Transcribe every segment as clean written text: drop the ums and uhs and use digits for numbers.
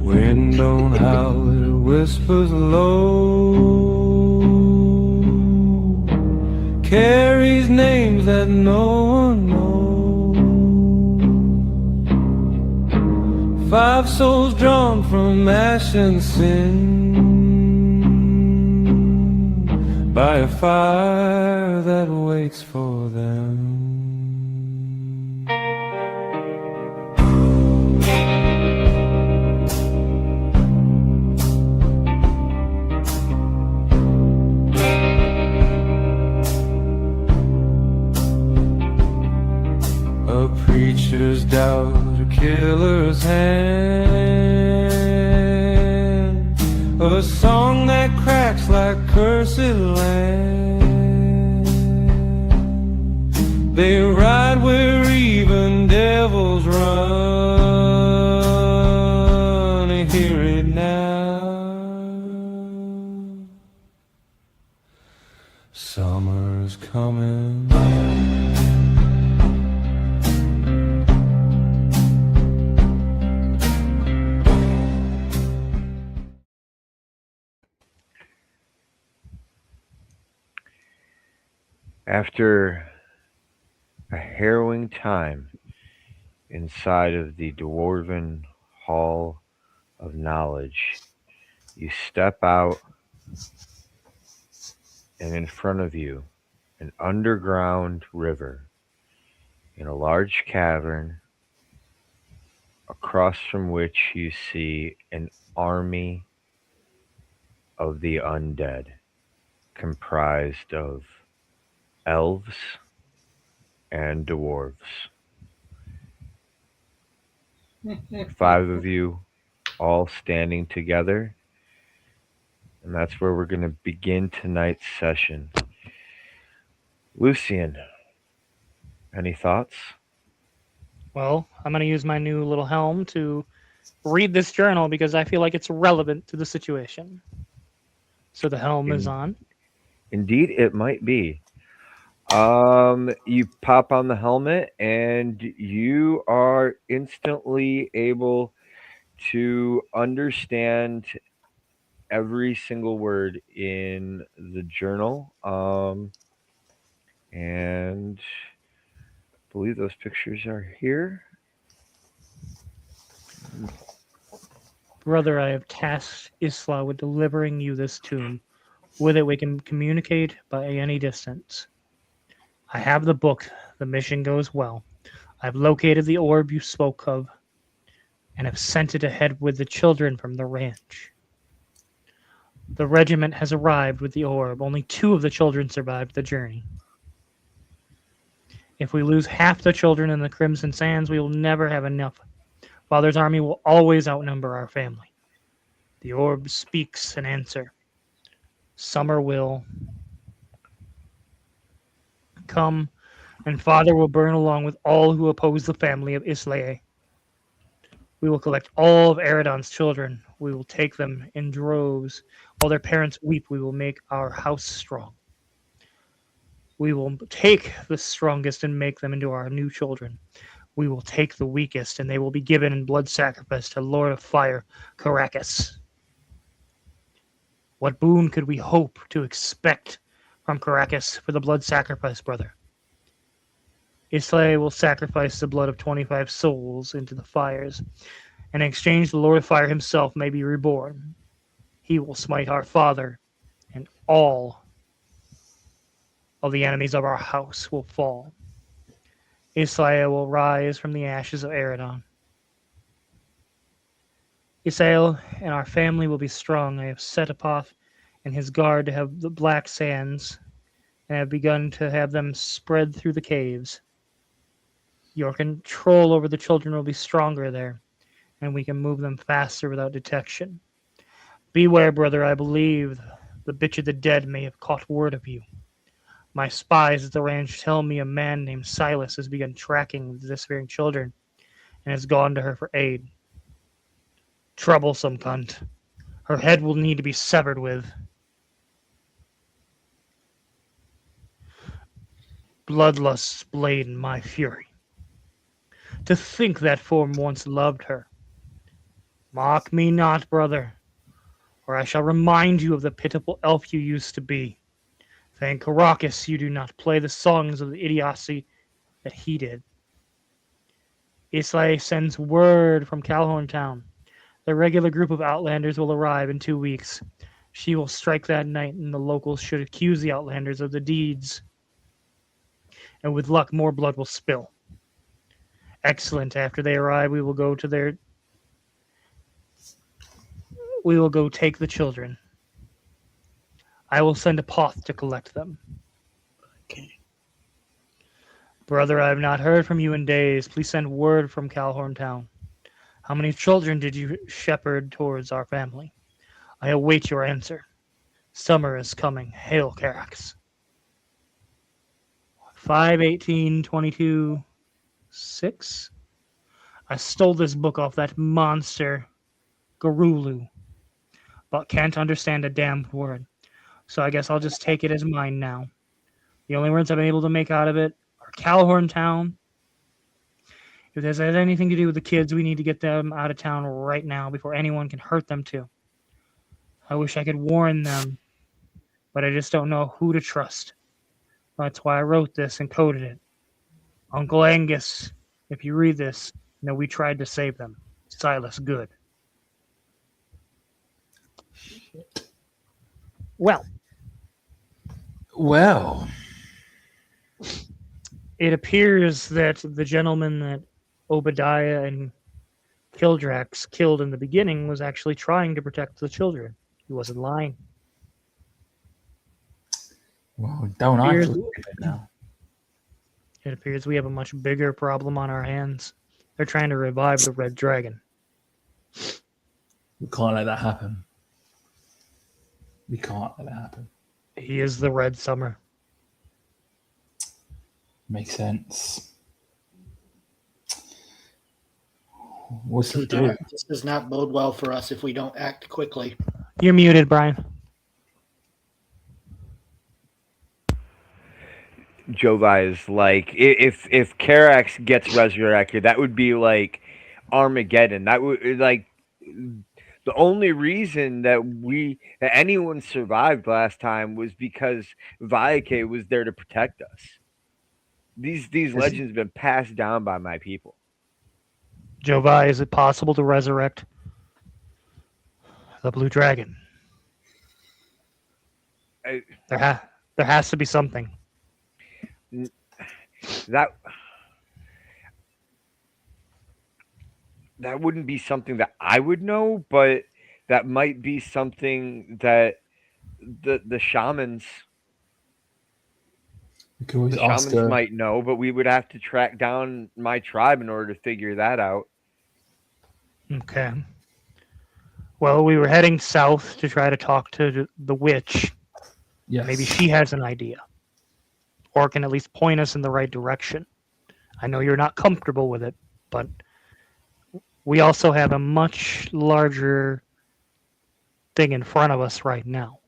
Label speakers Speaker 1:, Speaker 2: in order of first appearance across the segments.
Speaker 1: Wind don't howl, it whispers low, carries names that no one knows. 5 souls drawn from ash and sin, by a fire that waits for them. A preacher's doubt, a killer's hand, a song that cracks like cursed land. They ride where even devils run. Hear it now. Summer's coming.
Speaker 2: After a harrowing time inside of the Dwarven Hall of Knowledge, you step out, and in front of you, an underground river in a large cavern, across from which you see an army of the undead, comprised of elves and dwarves. 5 of you all standing together, and that's where we're going to begin tonight's session. Lucian, any thoughts?
Speaker 3: Well, I'm going to use my new little helm to read this journal because I feel like it's relevant to the situation. So the helm is on.
Speaker 2: Indeed, it might be. You pop on the helmet, and you are instantly able to understand every single word in the journal. And I believe those pictures are here.
Speaker 3: Brother, I have tasked Isla with delivering you this tome. With it, we can communicate by any distance. I have the book. The mission goes well. I've located the orb you spoke of and have sent it ahead with the children from the ranch. The regiment has arrived with the orb. Only 2 of the children survived the journey. If we lose half the children in the Crimson Sands, we will never have enough. Father's army will always outnumber our family. The orb speaks an answer. Summer will come, and Father will burn along with all who oppose the family of Islae. We will collect all of Eridon's children. We will take them in droves. While their parents weep, we will make our house strong. We will take the strongest and make them into our new children. We will take the weakest, and they will be given in blood sacrifice to Lord of Fire, Caracas. What boon could we hope to expect from Caracas for the blood sacrifice, brother? Islae will sacrifice the blood of 25 souls into the fires, and in exchange the Lord of Fire himself may be reborn. He will smite our father, and all of the enemies of our house will fall. Islae will rise from the ashes of Eridon. Isael and our family will be strong. I have set Apoth and his guard to have the black sands, and have begun to have them spread through the caves. Your control over the children will be stronger there, and we can move them faster without detection. Beware, brother, I believe the bitch of the dead may have caught word of you. My spies at the ranch tell me a man named Silas has begun tracking the disappearing children and has gone to her for aid. Troublesome cunt. Her head will need to be severed with. Bloodlust's blade in my fury. To think that form once loved her. Mock me not, brother, or I shall remind you of the pitiful elf you used to be. Thank Caracas you do not play the songs of the idiocy that he did. Islay sends word from Calhorn Town. The regular group of outlanders will arrive in 2 weeks. She will strike that night, and the locals should accuse the outlanders of the deeds. And with luck, more blood will spill. Excellent. After they arrive, we will go take the children. I will send a poth to collect them.
Speaker 4: Okay.
Speaker 3: Brother, I have not heard from you in days. Please send word from Calhorn Town. How many children did you shepherd towards our family? I await your answer. Summer is coming. Hail, Carax. 5/18/22/6. I stole this book off that monster, Garulu, but can't understand a damned word. So I guess I'll just take it as mine now. The only words I've been able to make out of it are Calhorn Town. If this has anything to do with the kids, we need to get them out of town right now before anyone can hurt them too. I wish I could warn them, but I just don't know who to trust. That's why I wrote this and coded it. Uncle Angus, if you read this, know we tried to save them. Silas Good. Well, it appears that the gentleman that Obadiah and Kildrax killed in the beginning was actually trying to protect the children. He wasn't lying.
Speaker 4: Well, don't I feel stupid now?
Speaker 3: It appears we have a much bigger problem on our hands. They're trying to revive the Red Dragon.
Speaker 4: We can't let that happen. We can't let that happen.
Speaker 3: He is the Red Summer.
Speaker 4: Makes sense. What's he do?
Speaker 5: This does not bode well for us if we don't act quickly.
Speaker 3: You're muted, Brian.
Speaker 2: Jovi is like, if Carax gets resurrected, that would be like Armageddon. That would like the only reason that anyone survived last time was because Viake was there to protect us. These legends have been passed down by my people.
Speaker 3: Jovi, is it possible to resurrect the Blue Dragon? There has to be something.
Speaker 2: That wouldn't be something that I would know, but that might be something that the shamans might know, but we would have to track down my tribe in order to figure that out.
Speaker 3: Okay. Well, we were heading south to try to talk to the witch.
Speaker 4: Yes.
Speaker 3: Maybe she has an idea, or can at least point us in the right direction. I know you're not comfortable with it, but we also have a much larger thing in front of us right now.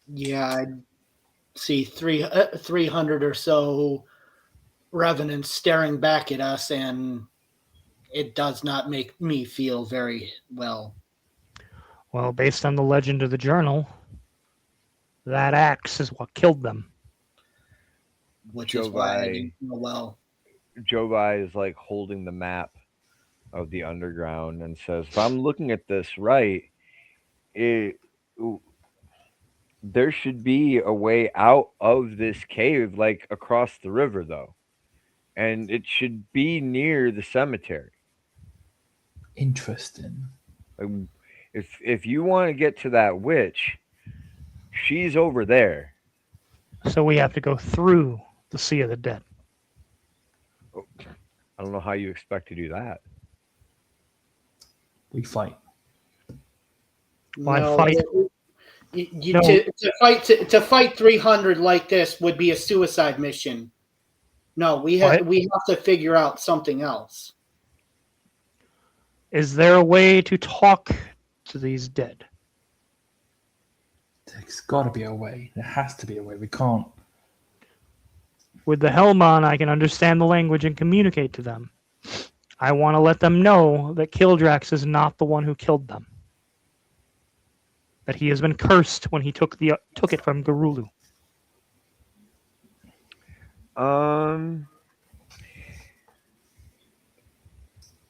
Speaker 5: Yeah, I see 300 or so revenants staring back at us, and it does not make me feel very well.
Speaker 3: Well, based on the legend of the journal, that axe is what killed them.
Speaker 5: Which is why I didn't feel well.
Speaker 2: Jovi is like holding the map of the underground and says, if I'm looking at this right, there should be a way out of this cave, like across the river, though. And it should be near the cemetery.
Speaker 4: Interesting.
Speaker 2: If you want to get to that witch, she's over there.
Speaker 3: So we have to go through the Sea of the Dead.
Speaker 2: I don't know how you expect to do that.
Speaker 4: We fight.
Speaker 3: Why
Speaker 5: No,
Speaker 3: fight?
Speaker 5: No. To fight 300 like this would be a suicide mission. No, we have to figure out something else.
Speaker 3: Is there a way to talk to these dead?
Speaker 4: There's got to be a way. There has to be a way. We can't.
Speaker 3: With the helm on, I can understand the language and communicate to them. I want to let them know that Kildrax is not the one who killed them. That he has been cursed when he took it from Garulu.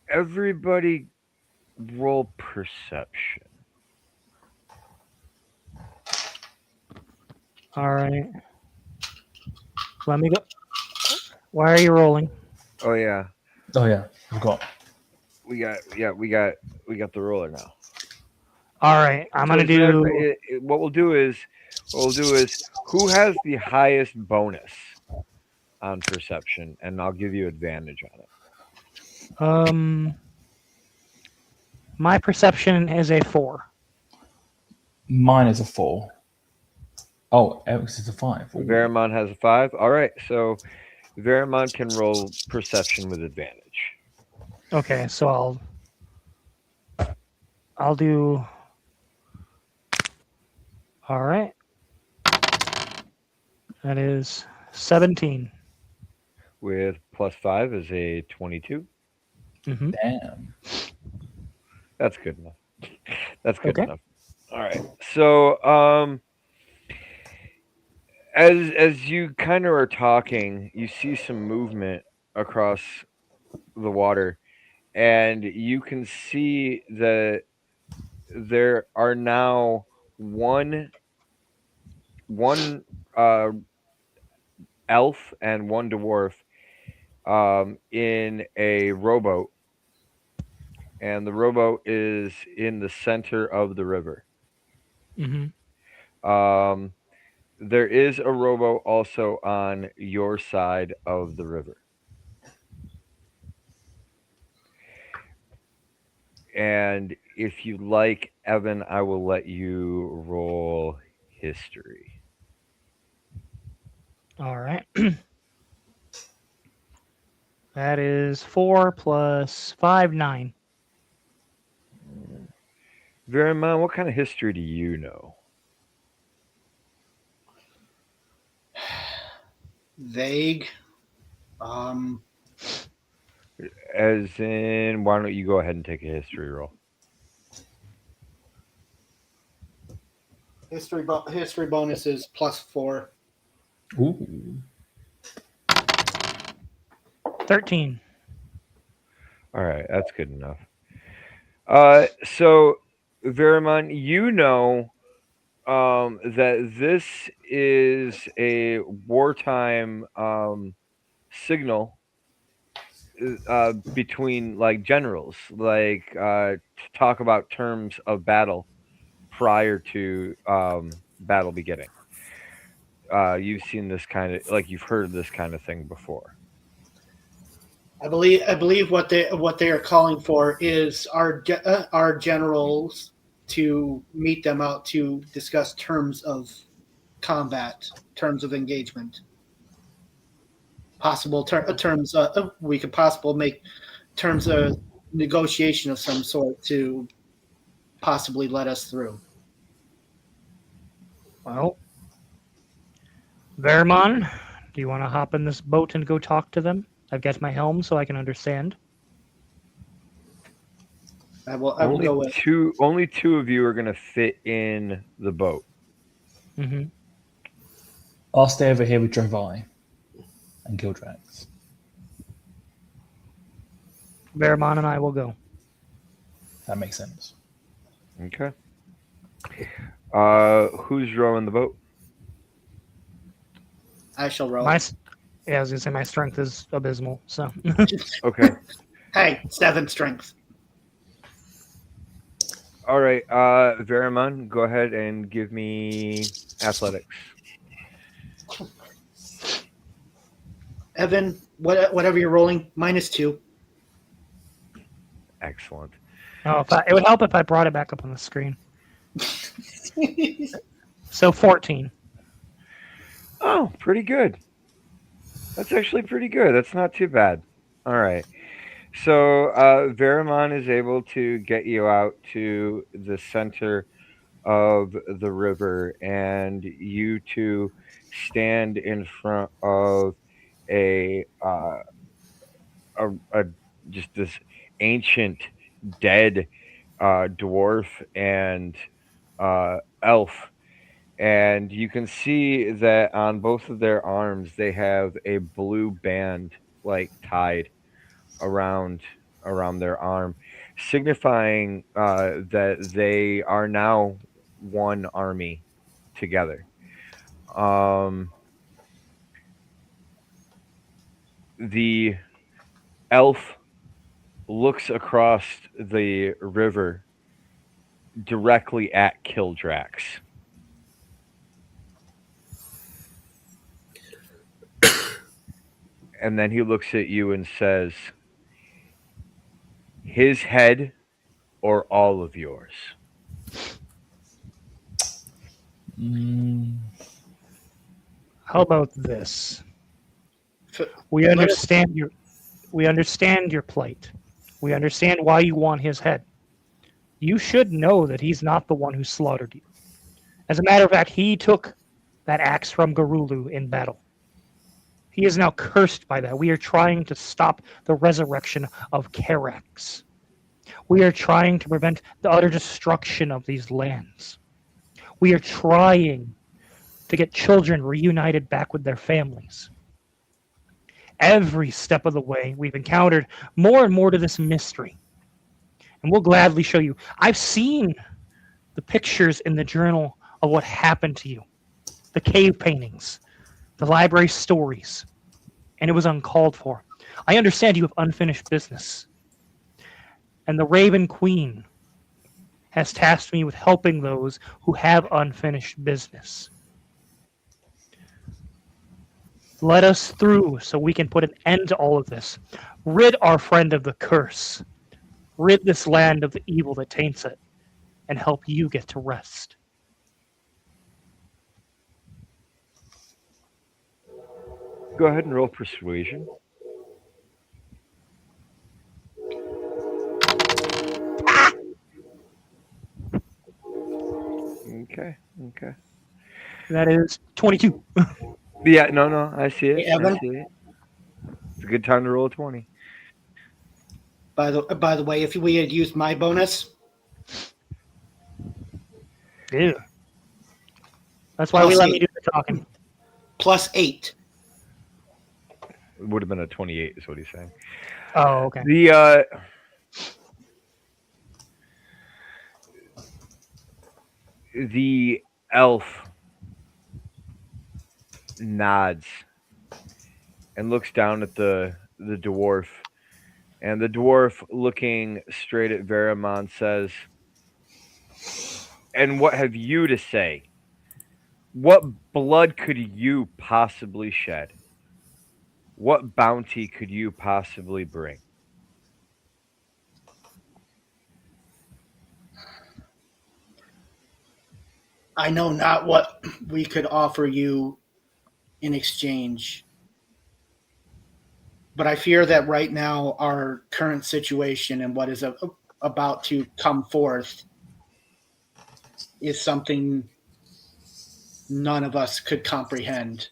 Speaker 2: Everybody roll perception.
Speaker 3: All right. Let me go. Why are you rolling?
Speaker 2: Oh yeah.
Speaker 4: Oh yeah, I've got.
Speaker 2: We got the roller now.
Speaker 3: All right. I'm
Speaker 2: So
Speaker 3: gonna do.
Speaker 2: what we'll do is who has the highest bonus on perception, and I'll give you advantage on it.
Speaker 3: My perception is a 4.
Speaker 4: Mine is a 4. Oh, Eric's is a 5. Ooh.
Speaker 2: Verimon has a 5. All right, so Verimon can roll perception with advantage.
Speaker 3: Okay, so I'll do. All right. That is 17.
Speaker 2: With +5 is a 22.
Speaker 3: Mm-hmm.
Speaker 4: Damn.
Speaker 2: That's good enough. That's good
Speaker 3: Okay.
Speaker 2: enough. All right. So, as you kind of are talking, you see some movement across the water, and you can see that there are now one elf and one dwarf in a rowboat, and the rowboat is in the center of the river.
Speaker 3: Mm-hmm.
Speaker 2: There is a rowboat also on your side of the river. And if you like, Evan, I will let you roll history.
Speaker 3: All right. That is 4 plus 5, 9.
Speaker 2: Verimon, what kind of history do you know?
Speaker 5: Vague.
Speaker 2: As in, why don't you go ahead and take a history roll?
Speaker 5: History bonus is +4.
Speaker 4: Ooh.
Speaker 3: 13.
Speaker 2: All right, that's good enough. So, Verimon, you know that this is a wartime signal between like generals, like to talk about terms of battle prior to battle beginning. You've seen this kind of, like, you've heard of this kind of thing before.
Speaker 5: I believe what they are calling for is our generals to meet them out to discuss terms of combat, terms of engagement, possible terms. We could possibly make terms of negotiation of some sort to possibly let us through.
Speaker 3: Well, Verimon, do you want to hop in this boat and go talk to them? I've got my helm so I can understand.
Speaker 5: I will go with.
Speaker 2: Only two of you are going to fit in the boat.
Speaker 3: Mm-hmm.
Speaker 4: I'll stay over here with Drovai and Kildrax.
Speaker 3: Verimon and I will go.
Speaker 4: That makes sense.
Speaker 2: Okay. Who's rowing the boat?
Speaker 5: I shall row.
Speaker 3: I was gonna say my strength is abysmal. So.
Speaker 2: Okay.
Speaker 5: Hey, 7 strength.
Speaker 2: All right. Verimon, go ahead and give me athletics.
Speaker 5: Evan, whatever you're rolling, -2.
Speaker 2: Excellent.
Speaker 3: Oh, it would help if I brought it back up on the screen. So 14.
Speaker 2: Oh, pretty good. That's actually pretty good. That's not too bad. All right. So Verimon is able to get you out to the center of the river, and you two stand in front of a just this ancient dead dwarf and elf, and you can see that on both of their arms they have a blue band like tied around their arm, signifying that they are now one army together. Um, the elf looks across the river directly at Kildrax. And then he looks at you and says, his head or all of yours?
Speaker 4: Mm,
Speaker 3: How about this?
Speaker 5: F-
Speaker 3: We
Speaker 5: let us-
Speaker 3: understand your we understand your plight. We understand why you want his head. You should know that he's not the one who slaughtered you. As a matter of fact, he took that axe from Garulu in battle. He is now cursed by that. We are trying to stop the resurrection of Karax. We are trying to prevent the utter destruction of these lands. We are trying to get children reunited back with their families. Every step of the way, we've encountered more and more to this mystery. And we'll gladly show you. I've seen the pictures in the journal of what happened to you, the cave paintings, the library stories, and it was uncalled for. I understand you have unfinished business. And the Raven Queen has tasked me with helping those who have unfinished business. Let us through so we can put an end to all of this. Rid our friend of the curse. Rid this land of the evil that taints it. And help you get to rest.
Speaker 2: Go ahead and roll persuasion. Okay. Okay.
Speaker 3: That is 22.
Speaker 2: Yeah. No. No. I see it.
Speaker 5: Hey,
Speaker 2: I
Speaker 5: Evan,
Speaker 2: see it. It's a good time to roll a 20.
Speaker 5: by the way, if we had used my bonus,
Speaker 3: Ew. That's why we let me do the talking.
Speaker 5: +8.
Speaker 2: It would have been a 28, is what he's saying.
Speaker 3: Oh, okay.
Speaker 2: The elf nods and looks down at the dwarf, and the dwarf, looking straight at Veramon, says, "And what have you to say? What blood could you possibly shed? What bounty could you possibly bring?"
Speaker 5: I know not what we could offer you in exchange, but I fear that right now our current situation and what is about to come forth is something none of us could comprehend.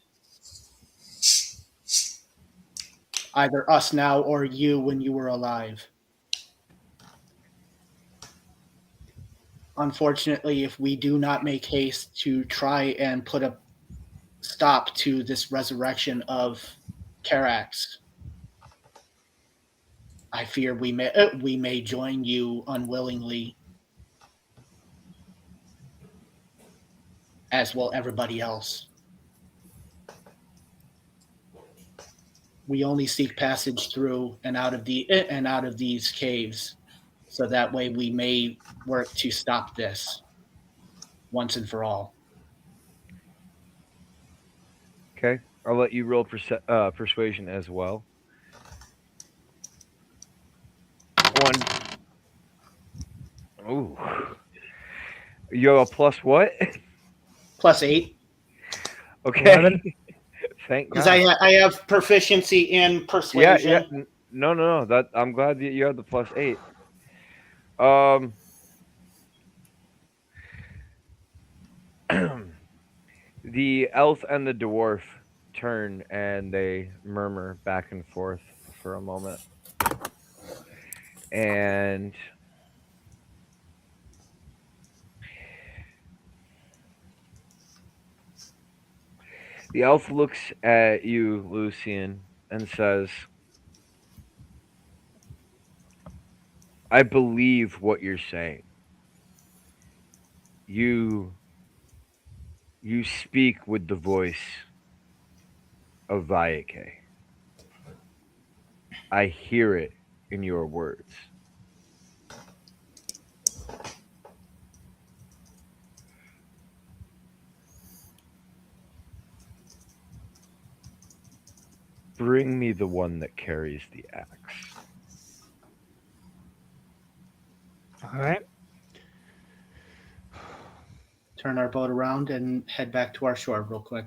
Speaker 5: Either us now or you when you were alive. Unfortunately, if we do not make haste to try and put a stop to this resurrection of Karax, I fear we may join you unwillingly, as will everybody else. We only seek passage through and out of these caves, so that way we may work to stop this once and for all.
Speaker 2: Okay, I'll let you roll persuasion as well. One. Ooh. You have a plus what?
Speaker 5: +8,
Speaker 2: Okay.
Speaker 3: 11.
Speaker 2: Thank
Speaker 5: because
Speaker 2: God.
Speaker 5: I have proficiency in
Speaker 2: Yeah,
Speaker 5: persuasion.
Speaker 2: yeah. No, no, no. That I'm glad that you had the +8. Um, the elf and the dwarf turn and they murmur back and forth for a moment. And the elf looks at you, Lucian, and says, I believe what you're saying. You you speak with the voice of Vayake. I hear it in your words. Bring me the one that carries the axe.
Speaker 3: All right.
Speaker 5: Turn our boat around and head back to our shore real quick.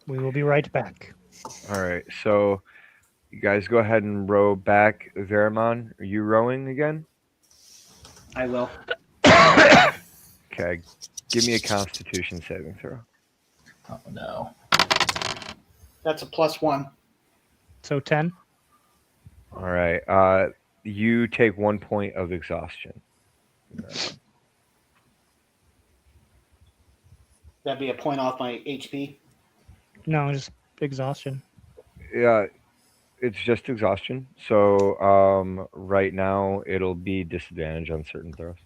Speaker 3: We will be right back.
Speaker 2: All right, so you guys go ahead and row back. Veramon, are you rowing again?
Speaker 5: I will.
Speaker 2: Okay, give me a Constitution saving throw.
Speaker 4: Oh no.
Speaker 5: That's a +1.
Speaker 3: So 10.
Speaker 2: All right, you take 1 point of exhaustion.
Speaker 5: That'd be a point off my HP.
Speaker 3: No, just exhaustion.
Speaker 2: Yeah, it's just exhaustion. So right now it'll be disadvantage on certain throws.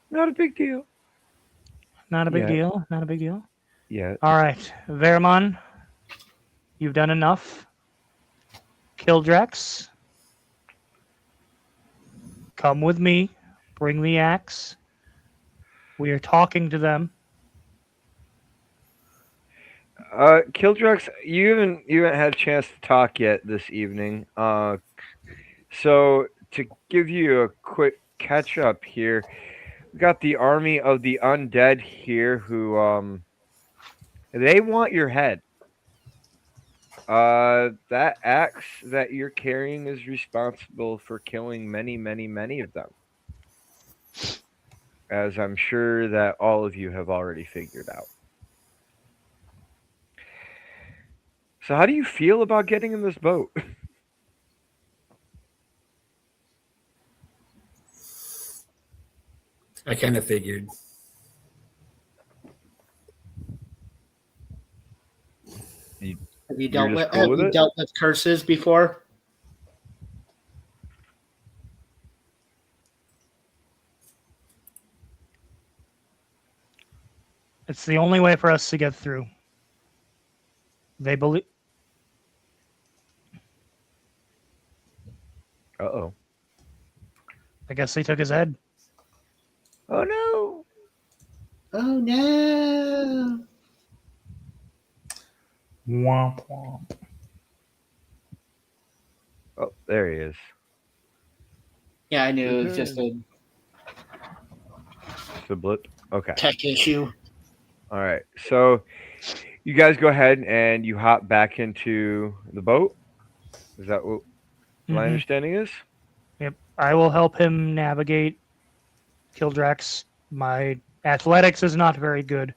Speaker 2: Not a big deal.
Speaker 3: Not a big
Speaker 2: Yeah.
Speaker 3: deal. Not a big deal.
Speaker 2: Yeah.
Speaker 3: All right, Veramon, you've done enough. Kildrax, come with me. Bring the axe. We are talking to them.
Speaker 2: Kildrex, you haven't had a chance to talk yet this evening. So to give you a quick catch up here, we got the army of the undead here who they want your head. That axe that you're carrying is responsible for killing many, many, many of them. As I'm sure that all of you have already figured out. So how do you feel about getting in this boat?
Speaker 6: I kind of figured.
Speaker 5: Have you
Speaker 2: You're
Speaker 5: dealt
Speaker 2: just
Speaker 5: with
Speaker 2: cool
Speaker 5: have
Speaker 2: with
Speaker 5: you
Speaker 2: it?
Speaker 5: dealt with curses before?
Speaker 3: It's the only way for us to get through. They believe.
Speaker 2: Uh-oh.
Speaker 3: I guess they took his head.
Speaker 2: Oh no.
Speaker 5: Oh no.
Speaker 4: Womp womp.
Speaker 2: Oh, there he is.
Speaker 5: Yeah, I knew it was just a
Speaker 2: Just a blip. Okay.
Speaker 5: tech issue.
Speaker 2: All right. So you guys go ahead and you hop back into the boat. Is that what my
Speaker 3: Mhm.
Speaker 2: understanding is?
Speaker 3: Yep. I will help him navigate Kildrax. My athletics is not very good.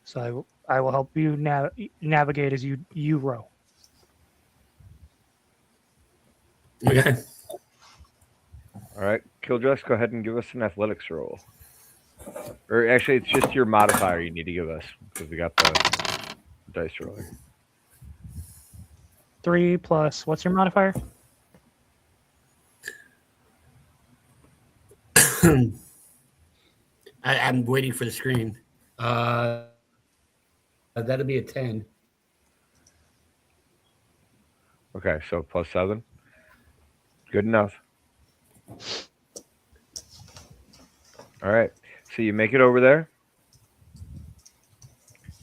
Speaker 3: So I will help you navigate as you row.
Speaker 6: Okay.
Speaker 2: All right. Kildress, go ahead and give us an athletics roll. Or actually, it's just your modifier you need to give us because we got the dice roller.
Speaker 3: 3 plus, what's your modifier?
Speaker 6: I'm waiting for the screen. That'll be a 10.
Speaker 2: Okay, so +7. Good enough. All right. So you make it over there.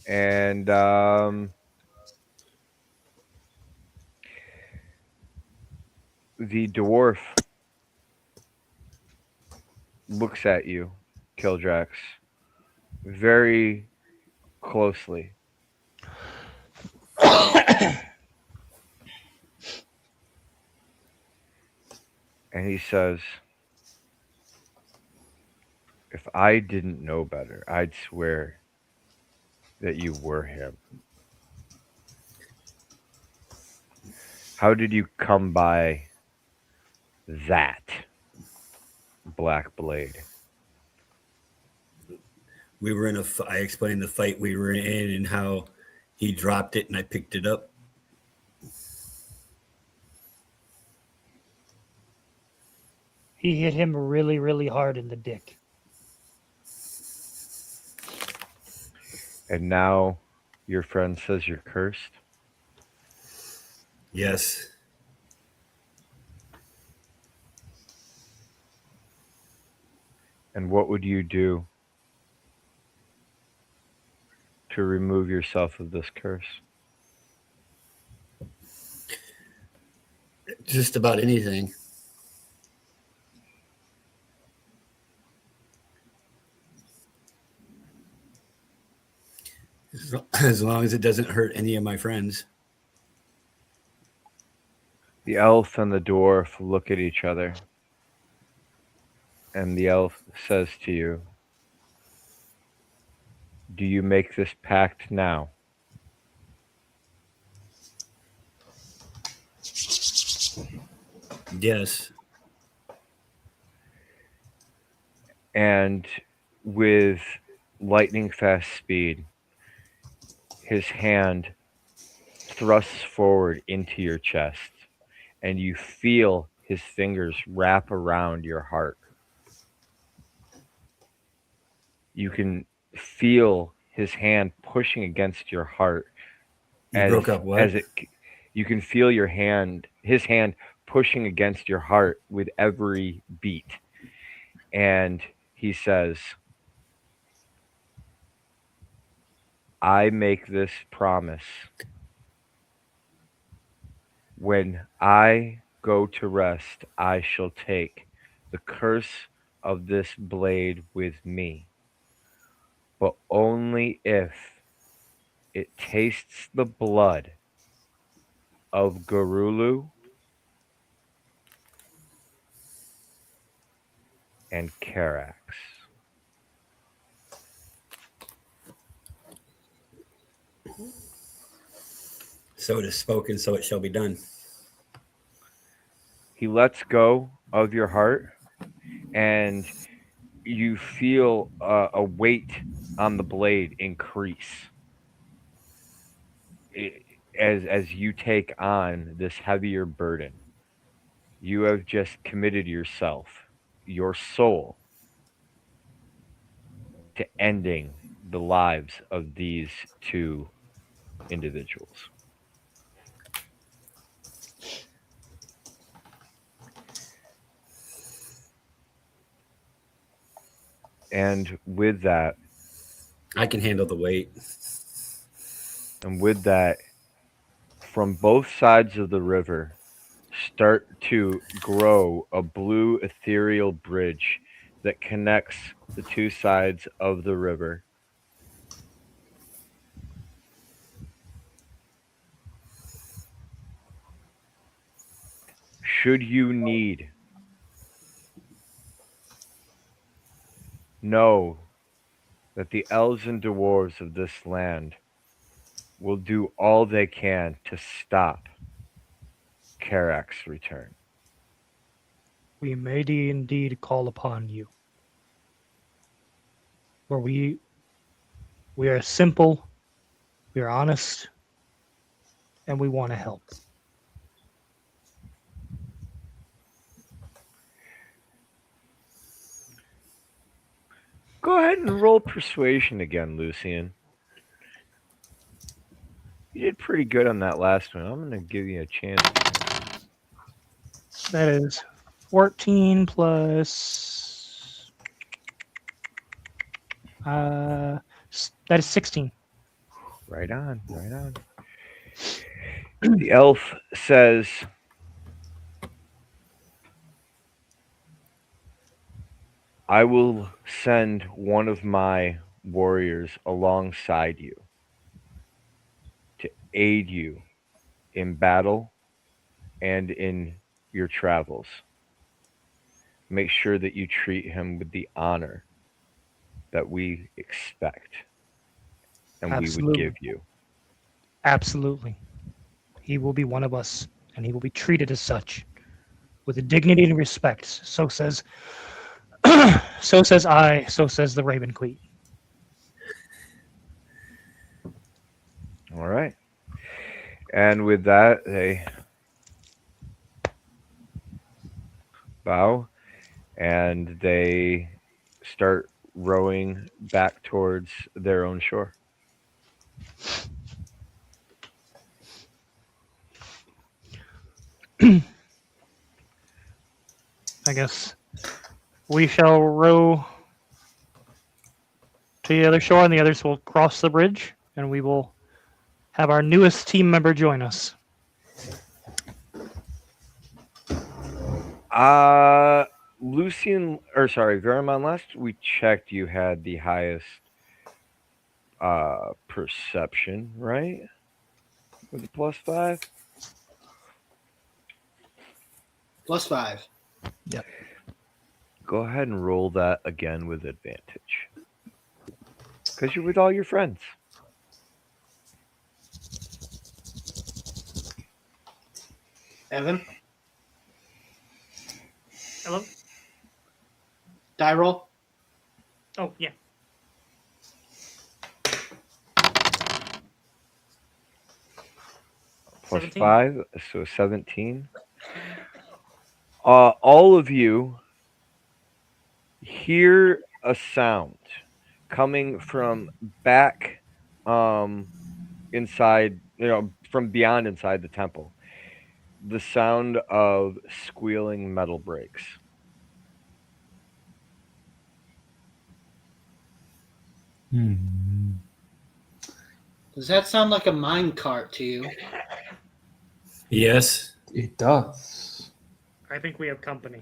Speaker 2: And the dwarf looks at you, Kildrax, very closely. And he says, if I didn't know better, I'd swear that you were him. How did you come by that black blade?
Speaker 6: We were in a. I explained the fight we were in and how he dropped it and I picked it up.
Speaker 3: He hit him really, really hard in the dick.
Speaker 2: And now your friend says you're cursed?
Speaker 6: Yes.
Speaker 2: And what would you do to remove yourself of this curse?
Speaker 6: Just about anything. As long as it doesn't hurt any of my friends.
Speaker 2: The elf and the dwarf look at each other, and the elf says to you, do you make this pact now?
Speaker 6: Yes.
Speaker 2: And with lightning fast speed, his hand thrusts forward into your chest, and you feel his fingers wrap around your heart. You can feel his hand pushing against your heart
Speaker 6: You broke up what?
Speaker 2: as it you can feel his hand pushing against your heart with every beat. And he says, I make this promise. When I go to rest, I shall take the curse of this blade with me, but only if it tastes the blood of Garulu and Carax.
Speaker 6: So it is spoken, so it shall be done.
Speaker 2: He lets go of your heart, and you feel a weight on the blade increase as you take on this heavier burden. You have just committed yourself, your soul, to ending the lives of these two individuals. And with that,
Speaker 6: I can handle the weight.
Speaker 2: from both sides of the river, start to grow a blue ethereal bridge that connects the two sides of the river. Should you need, know that the elves and dwarves of this land will do all they can to stop Karak's return.
Speaker 3: We may indeed call upon you. For we are simple, we are honest, and we want to help.
Speaker 2: Go ahead and roll persuasion again, Lucian. You did pretty good on that last one. I'm going to give you a chance.
Speaker 3: That is 14 plus. That is 16.
Speaker 2: Right on, right on. The elf says, I will send one of my warriors alongside you to aid you in battle and in your travels. Make sure that you treat him with the honor that we expect and we would
Speaker 3: Absolutely.
Speaker 2: give you.
Speaker 3: Absolutely. He will be one of us and he will be treated as such, with dignity and respect. So says, so says I. So says the Raven Queen.
Speaker 2: All right. And with that, they bow and they start rowing back towards their own shore.
Speaker 3: I guess we shall row to the other shore, and the others will cross the bridge, and we will have our newest team member join us.
Speaker 2: Lucian, or sorry, Veramon, last we checked, you had the highest perception, right? With the +5?
Speaker 5: +5.
Speaker 4: Yep.
Speaker 2: Go ahead and roll that again with advantage. Because you're with all your friends.
Speaker 5: Evan,
Speaker 3: Hello?
Speaker 5: die roll.
Speaker 3: Oh, yeah.
Speaker 2: +5, so 17. All of you hear a sound coming from back inside, from beyond inside the temple. The sound of squealing metal brakes.
Speaker 4: Hmm.
Speaker 5: Does that sound like a mine cart to you?
Speaker 6: Yes.
Speaker 4: It does.
Speaker 3: I think we have company.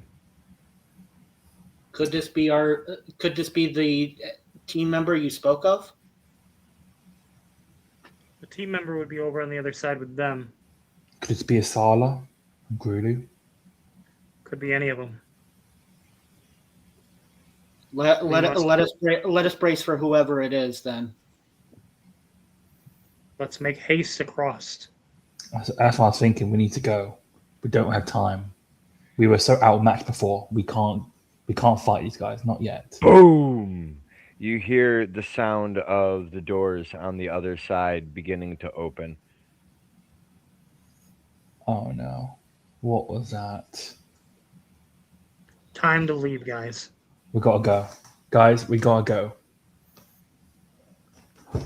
Speaker 5: Could this be the team member you spoke of?
Speaker 3: The team member would be over on the other side with them.
Speaker 4: Could it be a Sala? Grulu?
Speaker 3: Could be any of them.
Speaker 5: Let
Speaker 3: must-
Speaker 5: us brace for whoever it is then.
Speaker 3: Let's make haste across.
Speaker 4: That's what I was thinking. We need to go. We don't have time. We were so outmatched before. We can't fight these guys. Not yet.
Speaker 2: Boom! You hear the sound of the doors on the other side beginning to open.
Speaker 4: Oh no. What was that?
Speaker 3: Time to leave, guys.
Speaker 4: We gotta go. Guys, we gotta go.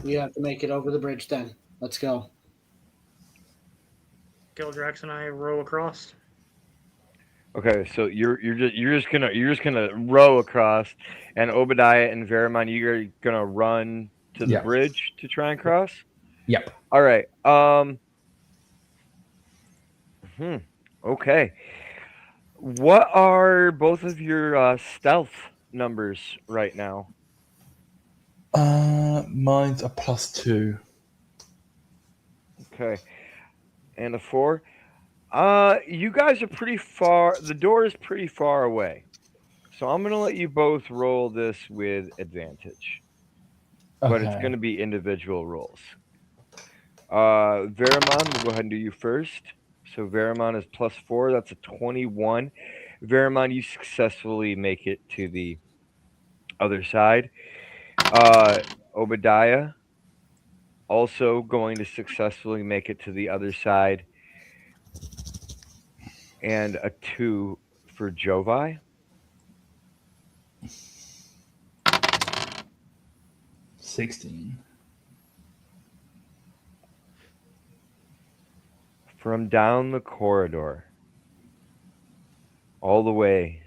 Speaker 5: You have to make it over the bridge then. Let's go.
Speaker 3: Gildrax and I row across.
Speaker 2: Okay, so you're just gonna row across, and Obadiah and Veramon, you're gonna run to the
Speaker 4: Yeah.
Speaker 2: bridge to try and cross.
Speaker 4: Yep.
Speaker 2: All right. Okay. What are both of your stealth numbers right now?
Speaker 4: Mine's a +2.
Speaker 2: Okay. And a 4. You guys are pretty far. The door is pretty far away. So I'm going to let you both roll this with advantage. But it's going to be individual rolls. Veramon, we'll go ahead and do you first. So Veramon is +4. That's a 21. Veramon, you successfully make it to the other side. Obadiah, also going to successfully make it to the other side. And a 2 for Jovi.
Speaker 4: 16.
Speaker 2: From down the corridor, all the way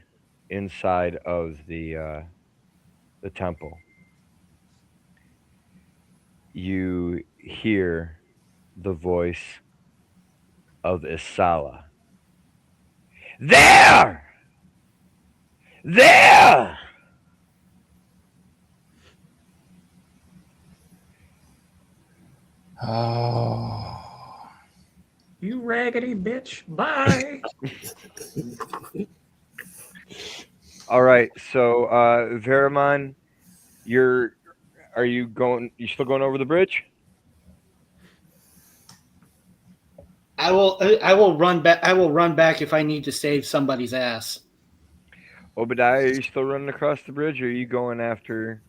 Speaker 2: inside of the temple, you hear the voice of Isala. There! There!
Speaker 4: Oh.
Speaker 3: You raggedy bitch. Bye.
Speaker 2: All right, so Veramon, you still going over the bridge?
Speaker 5: I will run back. I will run back if I need to save somebody's ass.
Speaker 2: Obadiah, are you still running across the bridge, or are you going after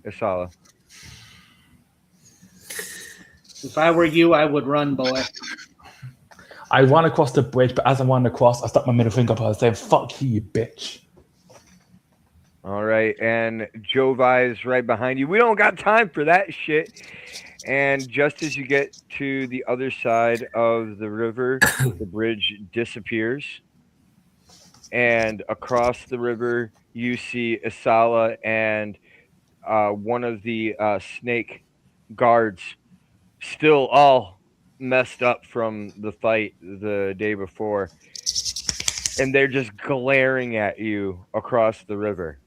Speaker 2: Isala?
Speaker 5: If I were you, I would run, boy.
Speaker 4: I ran across the bridge, but as I ran across, I stuck my middle finger up. I was saying, "Fuck you, you bitch."
Speaker 2: All right, and Jovi is right behind you. We don't got time for that shit. And just as you get to the other side of the river, the bridge disappears. And across the river, you see Isala and one of the snake guards, still all messed up from the fight the day before. And they're just glaring at you across the river.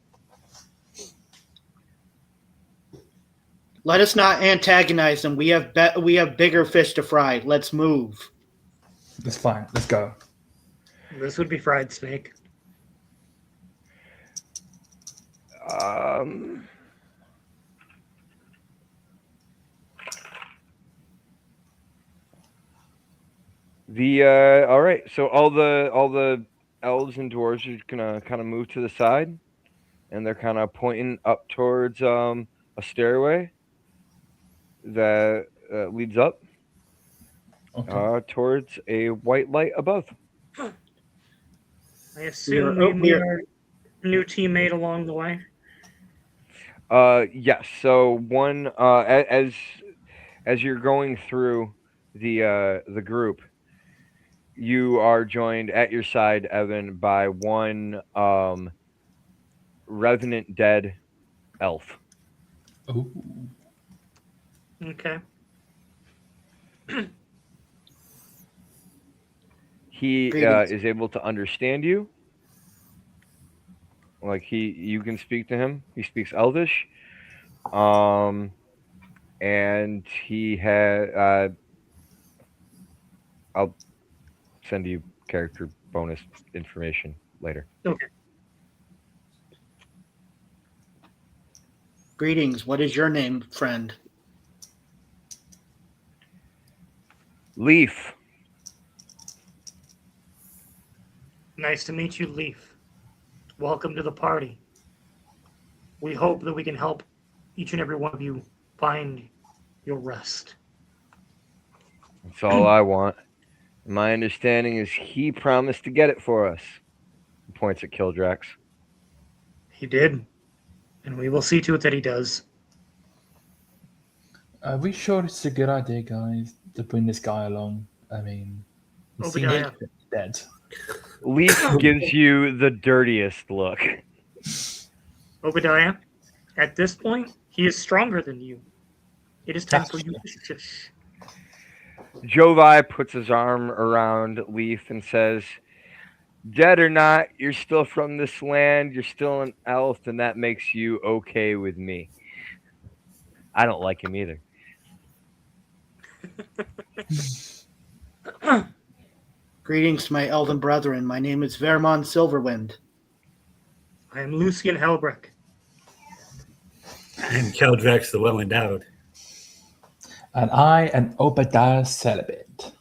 Speaker 5: Let us not antagonize them. We have bigger fish to fry. Let's move.
Speaker 4: It's fine. Let's go.
Speaker 3: This would be fried snake.
Speaker 2: Um, all right, so all the elves and dwarves are gonna kind of move to the side, and they're kind of pointing up towards a stairway that leads up towards a white light above.
Speaker 3: I assume we meet our new teammate along the way.
Speaker 2: Yes. So one as you're going through the group, you are joined at your side, Evan, by one revenant dead elf.
Speaker 4: Ooh.
Speaker 3: Okay.
Speaker 2: He
Speaker 5: Greetings.
Speaker 2: is able to understand you. Like you can speak to him. He speaks Elvish. And he had. I'll send you character bonus information later.
Speaker 3: Okay.
Speaker 5: Greetings. What is your name, friend?
Speaker 2: Leaf.
Speaker 3: Nice to meet you, Leaf. Welcome to the party. We hope that we can help each and every one of you find your rest.
Speaker 2: That's all I want. My understanding is he promised to get it for us. He points at Kildrax.
Speaker 3: He did, and we will see to it that he does.
Speaker 4: Are we sure it's a good idea, guys, to bring this guy along? I mean, we've seen
Speaker 3: Obadiah.
Speaker 4: it dead.
Speaker 2: Leaf gives you the dirtiest look.
Speaker 3: Obadiah, at this point, he is stronger than you. It is time for you to shush.
Speaker 2: Jovi puts his arm around Leaf and says, "Dead or not, you're still from this land, you're still an elf, and that makes you okay with me." I don't like him either.
Speaker 5: Greetings to my elven brethren. My name is Vermont Silverwind.
Speaker 3: I am Lucian Helbreck.
Speaker 6: And Keldrex the Well Endowed.
Speaker 4: And I am Obadiah Celibate.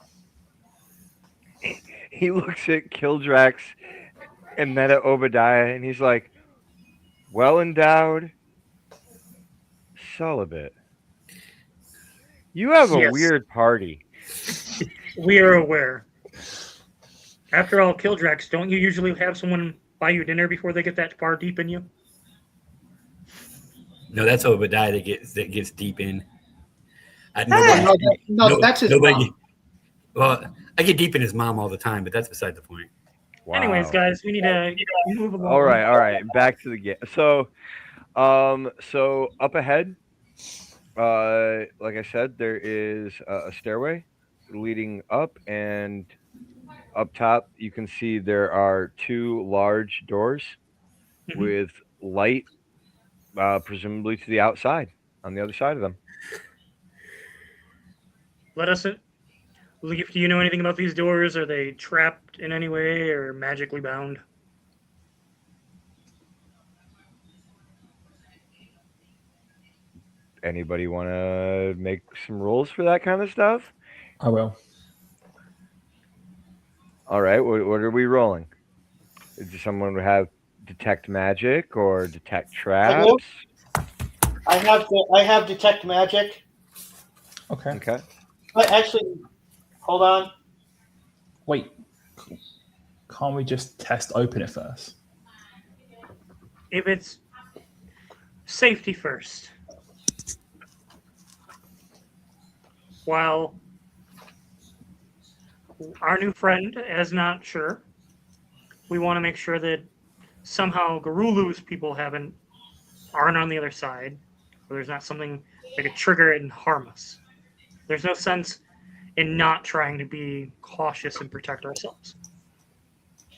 Speaker 2: He looks at Kildrax and then at Obadiah, and he's like, "Well endowed, celibate. You have a
Speaker 3: Yes.
Speaker 2: weird party."
Speaker 3: We are aware. After all, Kildrax, don't you usually have someone buy you dinner before they get that far deep in you?
Speaker 6: No, that's Obadiah that gets deep in.
Speaker 5: That's his mom.
Speaker 6: Well, I get deep in his mom all the time, but that's beside the point.
Speaker 2: Wow.
Speaker 3: Anyways, guys, we need to move along.
Speaker 2: All right. Back to the game. So up ahead, like I said, there is a stairway leading up, and up top you can see there are two large doors with light, presumably to the outside, on the other side of them.
Speaker 3: Let us in. Leaf, do you know anything about these doors? Are they trapped in any way or magically bound?
Speaker 2: Anybody want to make some rules for that kind of stuff?
Speaker 4: I will.
Speaker 2: All right. What are we rolling? Does someone have detect magic or detect
Speaker 5: I do.
Speaker 2: traps?
Speaker 5: I have detect magic.
Speaker 4: Okay.
Speaker 2: Okay.
Speaker 5: But actually, hold on.
Speaker 4: Wait. Can't we just test open it first?
Speaker 3: If it's safety first. While our new friend is not sure, we want to make sure that somehow Garulu's people aren't on the other side, or there's not something that could trigger it and harm us. There's no sense in not trying to be cautious and protect ourselves.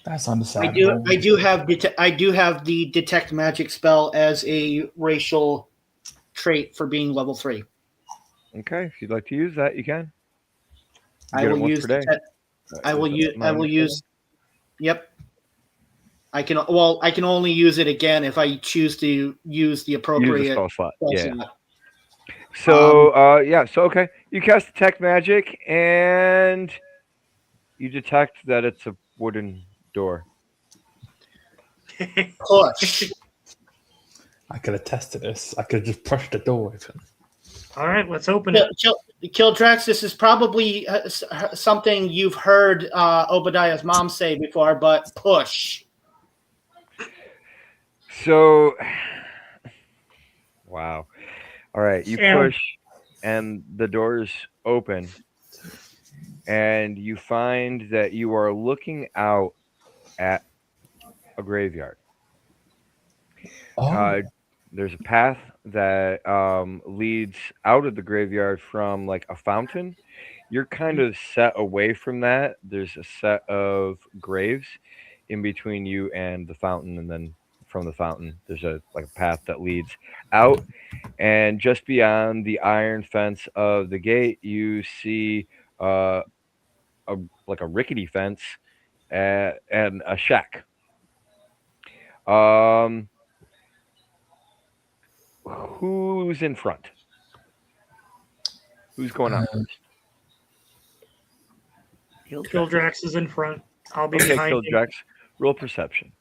Speaker 4: That's
Speaker 5: I
Speaker 4: understandable.
Speaker 5: do have the detect magic spell as a racial trait for being level 3.
Speaker 2: Okay. If you'd like to use that, you can. You
Speaker 5: I
Speaker 2: get it
Speaker 5: will
Speaker 2: once
Speaker 5: use
Speaker 2: per day.
Speaker 5: I will
Speaker 2: Is
Speaker 5: use
Speaker 2: my
Speaker 5: I will use
Speaker 2: understanding?
Speaker 5: Yep. I can only use it again if I choose to use the
Speaker 2: Use the
Speaker 5: appropriate
Speaker 2: spell slot.
Speaker 5: spell
Speaker 2: Yeah.
Speaker 5: slot.
Speaker 2: So yeah. So okay, you cast detect magic and you detect that it's a wooden door.
Speaker 5: Push.
Speaker 4: I could have tested this. I could have just pushed the door open.
Speaker 3: All right, let's open it.
Speaker 5: Kildrax, this is probably something you've heard Obadiah's mom say before, but push.
Speaker 2: So, wow. All right, you
Speaker 3: Yeah.
Speaker 2: push, and the doors open, and you find that you are looking out at a graveyard.
Speaker 4: Oh.
Speaker 2: There's a path that leads out of the graveyard from like a fountain. You're kind of set away from that. There's a set of graves in between you and the fountain, and then from the fountain, there's a path that leads out. And just beyond the iron fence of the gate, you see uh, a rickety fence and a shack. Um, who's in front? Who's going out first?
Speaker 3: Kildrax is in front. I'll be
Speaker 2: Okay,
Speaker 3: behind him.
Speaker 2: Killdrax, roll perception.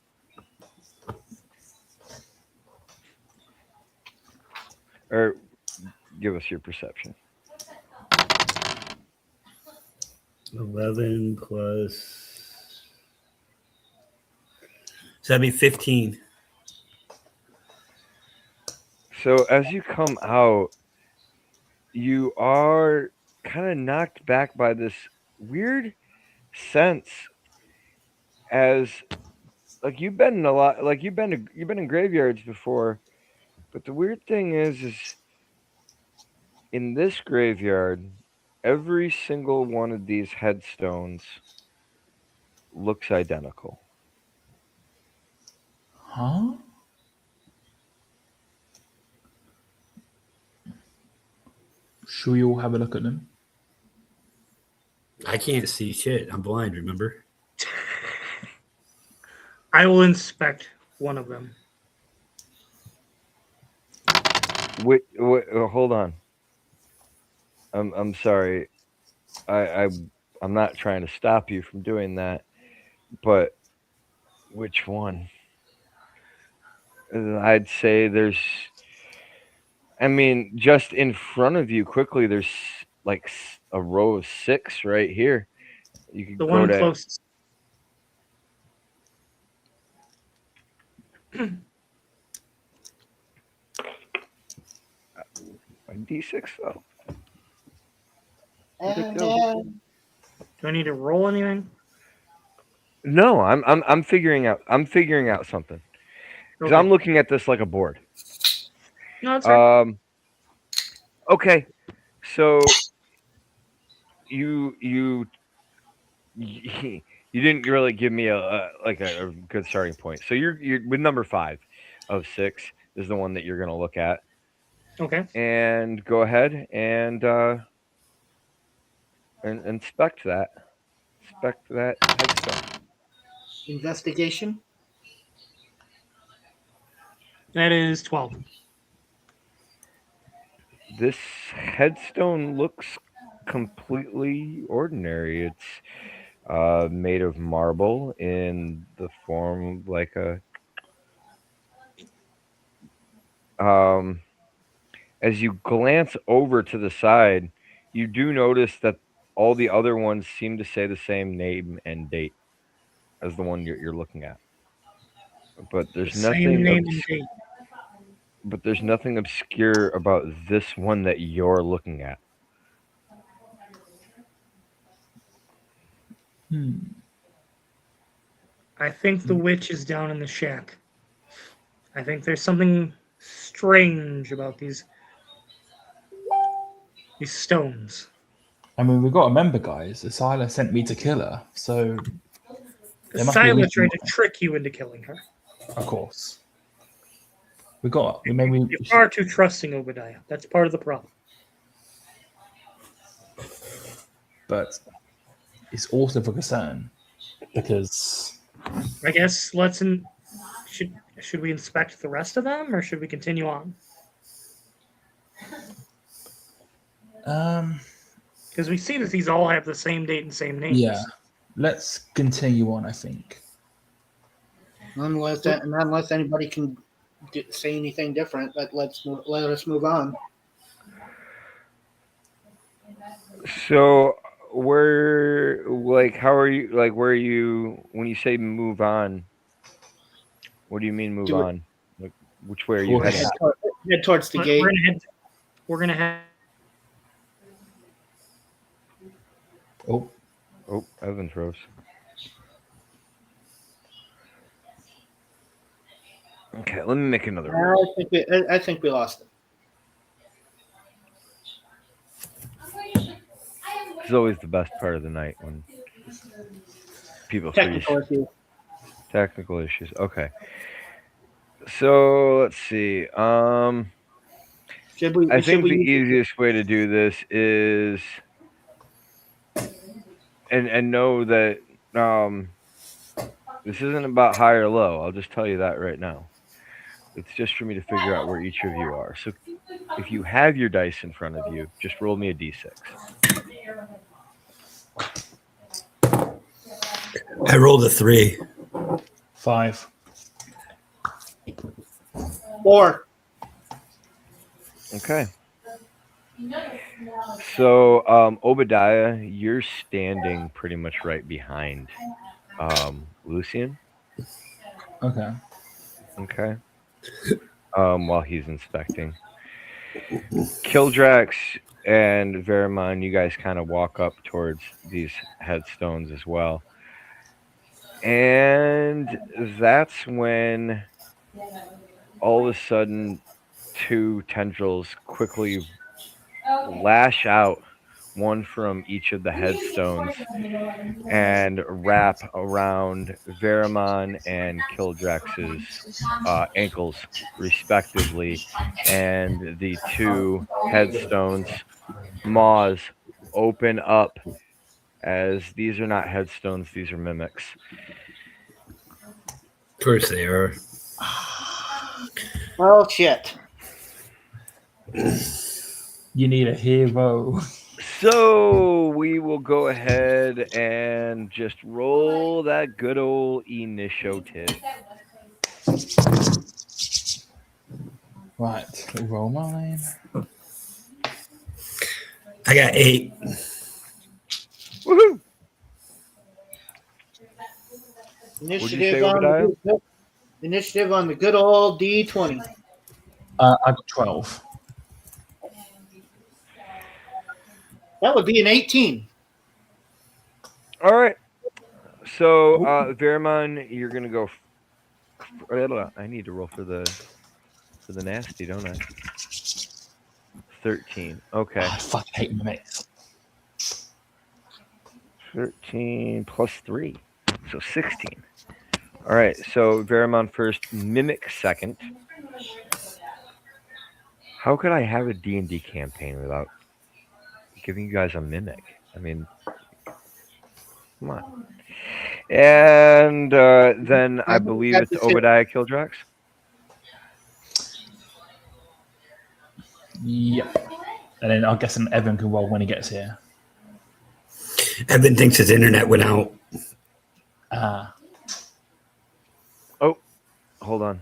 Speaker 2: Or give us your perception.
Speaker 6: 11 plus. So that'd be 15.
Speaker 2: So as you come out, you are kind of knocked back by this weird sense as like you've been in a lot like you've been in graveyards before, but the weird thing is in this graveyard, every single one of these headstones looks identical.
Speaker 4: Huh? Should we all have a look at them?
Speaker 6: I can't see shit. I'm blind, remember?
Speaker 3: I will inspect one of them.
Speaker 2: Wait, hold on. I'm sorry. I'm not trying to stop you from doing that, but which one? I'd say there's. I mean, just in front of you, quickly, there's like a row of 6 right here. You could
Speaker 3: The
Speaker 2: go
Speaker 3: one
Speaker 2: to
Speaker 3: closest.
Speaker 2: a D6 though.
Speaker 5: And
Speaker 3: Do I need to roll anything?
Speaker 2: No, I'm figuring out. I'm figuring out something because
Speaker 3: Okay.
Speaker 2: I'm looking at this like a board.
Speaker 3: No, it's fine.
Speaker 2: Okay, so you you didn't really give me a good starting point. So you're with number 5 of 6 is the one that you're gonna look at,
Speaker 3: Okay.
Speaker 2: and go ahead and inspect that. Inspect that headstone.
Speaker 5: investigation.
Speaker 3: That is 12.
Speaker 2: This headstone looks completely ordinary. It's made of marble in the form of like a. As you glance over to the side, you do notice that all the other ones seem to say the same name and date as the one you're looking at. But
Speaker 3: The
Speaker 2: there's
Speaker 3: same
Speaker 2: nothing
Speaker 3: name and date.
Speaker 2: but there's nothing obscure about this one that you're looking at.
Speaker 3: I think the witch is down in the shack. I think there's something strange about these stones.
Speaker 4: I mean, we've got to remember, guys. Asila sent me to kill her, so there must be a
Speaker 3: Asila
Speaker 4: reason
Speaker 3: tried to
Speaker 4: why.
Speaker 3: trick you into killing her.
Speaker 4: Of course, we got. Maybe.
Speaker 3: You're far too trusting, Obadiah. That's part of the problem.
Speaker 4: But it's also for concern because
Speaker 3: I guess should we inspect the rest of them, or should we continue on? Because we see that these all have the same date and same names.
Speaker 4: yeah, let's continue on. I think.
Speaker 5: Unless anybody can say anything different, let us move on.
Speaker 2: So how are you where are you when you say move on? What do you mean move on? Like, which way are you
Speaker 4: Towards-
Speaker 2: heading?
Speaker 5: Head towards the gate.
Speaker 3: We're gonna head.
Speaker 4: Oh,
Speaker 2: Oh, Evan froze. Okay, let me make another roll.
Speaker 5: I think we lost it.
Speaker 2: This is always the best part of the night when people
Speaker 5: Technical
Speaker 2: freeze.
Speaker 5: issue.
Speaker 2: Technical issues. Okay. So let's see. I think the easiest way to do this is and know that this isn't about high or low. I'll just tell you that right now. It's just for me to figure out where each of you are. So if you have your dice in front of you, just roll me a d6.
Speaker 6: I rolled a 3.
Speaker 4: 5.
Speaker 5: 4.
Speaker 2: Okay. So Obadiah, you're standing pretty much right behind Lucian.
Speaker 4: Okay.
Speaker 2: Okay. While he's inspecting. Kildrax and Verimon, you guys kind of walk up towards these headstones as well. And that's when all of a sudden 2 tendrils quickly lash out, one from each of the headstones, and wrap around Verimon and Kildrax's ankles, respectively. And the 2 headstones' maws open up, as these are not headstones, these are mimics.
Speaker 6: Of course they are.
Speaker 5: Oh, shit.
Speaker 4: You need a hero.
Speaker 2: So we will go ahead and just roll that good old initiative.
Speaker 4: Right. Roll mine.
Speaker 6: I got 8.
Speaker 2: Woohoo!
Speaker 5: Initiative on the good old D20.
Speaker 4: I got 12.
Speaker 5: That would be an 18.
Speaker 2: All right. So Verimon, you're gonna go. I need to roll for the nasty, don't I? 13. Okay.
Speaker 4: I fucking hate mimics.
Speaker 2: 13 plus 3, so 16. All right. So Verimon first, Mimic second. How could I have a D&D campaign without giving you guys a mimic? I mean, come on. And then I believe it's Obadiah Kildrax.
Speaker 4: Yep. And then I'm guessing Evan can roll when he gets here.
Speaker 6: Evan thinks his internet went out.
Speaker 2: Oh, hold on.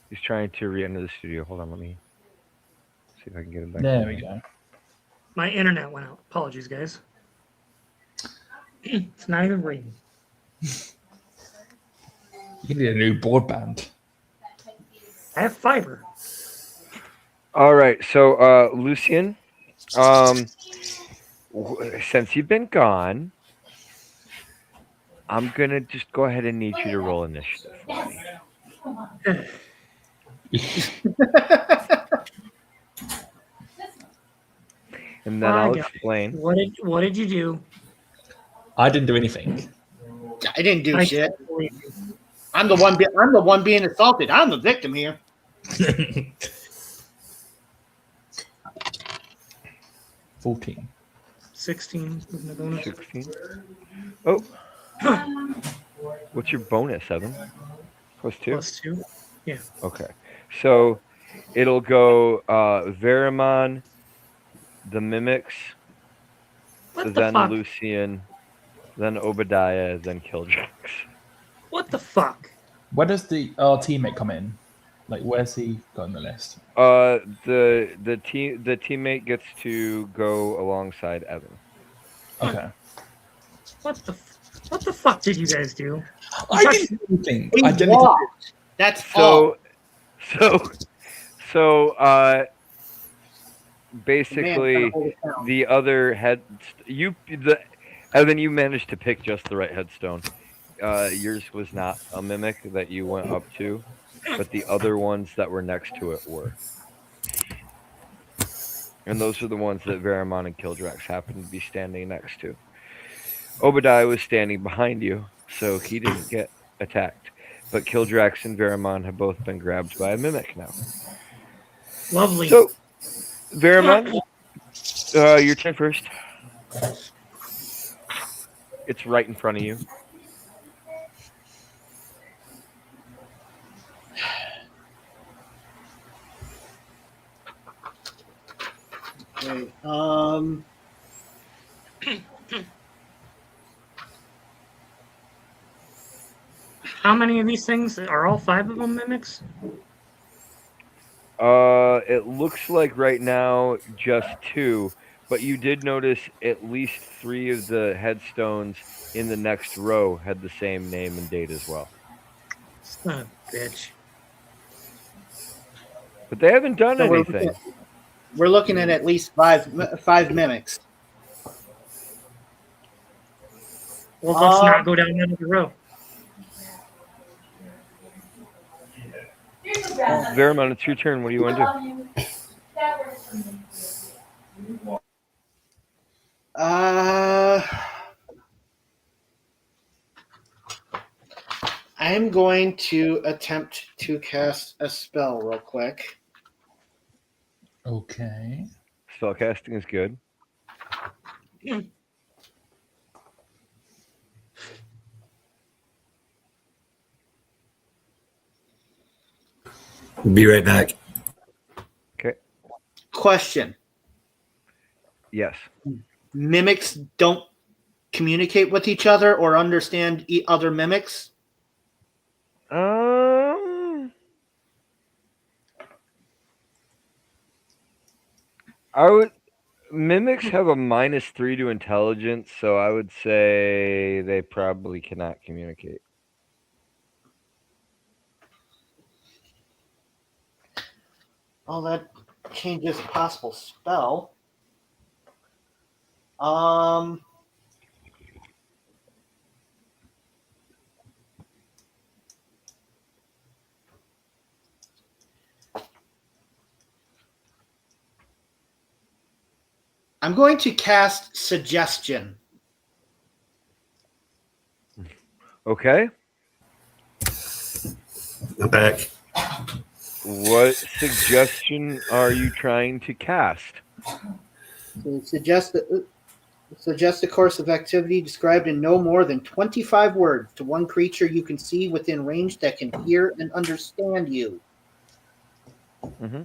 Speaker 2: He's trying to re-enter the studio. Hold on, let me see if I can get him back.
Speaker 4: There we go.
Speaker 3: My internet went out. Apologies, guys. It's not even raining.
Speaker 4: You need a new broadband.
Speaker 3: I have fiber.
Speaker 2: All right, so Lucian, since you've been gone, I'm gonna just go ahead and need you to roll initiative for me. And then I'll explain.
Speaker 3: What did you do?
Speaker 4: I didn't do anything.
Speaker 5: I didn't do
Speaker 3: I
Speaker 5: shit.
Speaker 3: can't believe you.
Speaker 5: I'm the one being assaulted. I'm the victim here.
Speaker 4: 14.
Speaker 3: 16 with my bonus.
Speaker 2: 16. Oh. What's your bonus, Evan? +2?
Speaker 3: +2. Yeah.
Speaker 2: Okay. So it'll go Verimon, the Mimics,
Speaker 3: What the
Speaker 2: then
Speaker 3: fuck?
Speaker 2: Lucian, then Obadiah, then Killdrax.
Speaker 3: What the fuck?
Speaker 4: Where does our teammate come in? Like, where's he got on the list?
Speaker 2: The teammate gets to go alongside Evan.
Speaker 4: Okay.
Speaker 3: What the fuck did you guys do?
Speaker 4: I didn't do anything.
Speaker 5: He
Speaker 4: I didn't.
Speaker 5: walked. That's all.
Speaker 2: So basically
Speaker 5: Man, hold it down.
Speaker 2: the other Evan, you managed to pick just the right headstone. Yours was not a mimic that you went up to, but the other ones that were next to it were. And those are the ones that Verimon and Killdrax happened to be standing next to. Obadiah was standing behind you, so he didn't get attacked. But Killdrax and Verimon have both been grabbed by a mimic now.
Speaker 3: Lovely.
Speaker 2: So, Verimon, your turn first. It's right in front of you.
Speaker 5: Wait,
Speaker 3: How many of these things are all 5 of them mimics?
Speaker 2: It looks like right now just 2, but you did notice at least 3 of the headstones in the next row had the same name and date as well.
Speaker 3: Son of a bitch.
Speaker 2: But they haven't done
Speaker 5: So
Speaker 2: anything.
Speaker 5: we're looking at least five mimics.
Speaker 3: Well, let's not go down another row.
Speaker 2: Verimon, it's your turn. What do you want to do?
Speaker 5: I am going to attempt to cast a spell real quick.
Speaker 4: Okay.
Speaker 2: Spellcasting is good.
Speaker 6: Be right back.
Speaker 2: Okay.
Speaker 5: Question.
Speaker 2: Yes.
Speaker 5: Mimics don't communicate with each other or understand other mimics?
Speaker 2: Mimics have a -3 to intelligence, so I would say they probably cannot communicate.
Speaker 5: Oh, that changes possible spell. I'm going to cast Suggestion.
Speaker 2: Okay.
Speaker 6: I'm back.
Speaker 2: What suggestion are you trying to cast?
Speaker 5: So suggest a course of activity described in no more than 25 words to one creature you can see within range that can hear and understand you.
Speaker 2: Mm-hmm.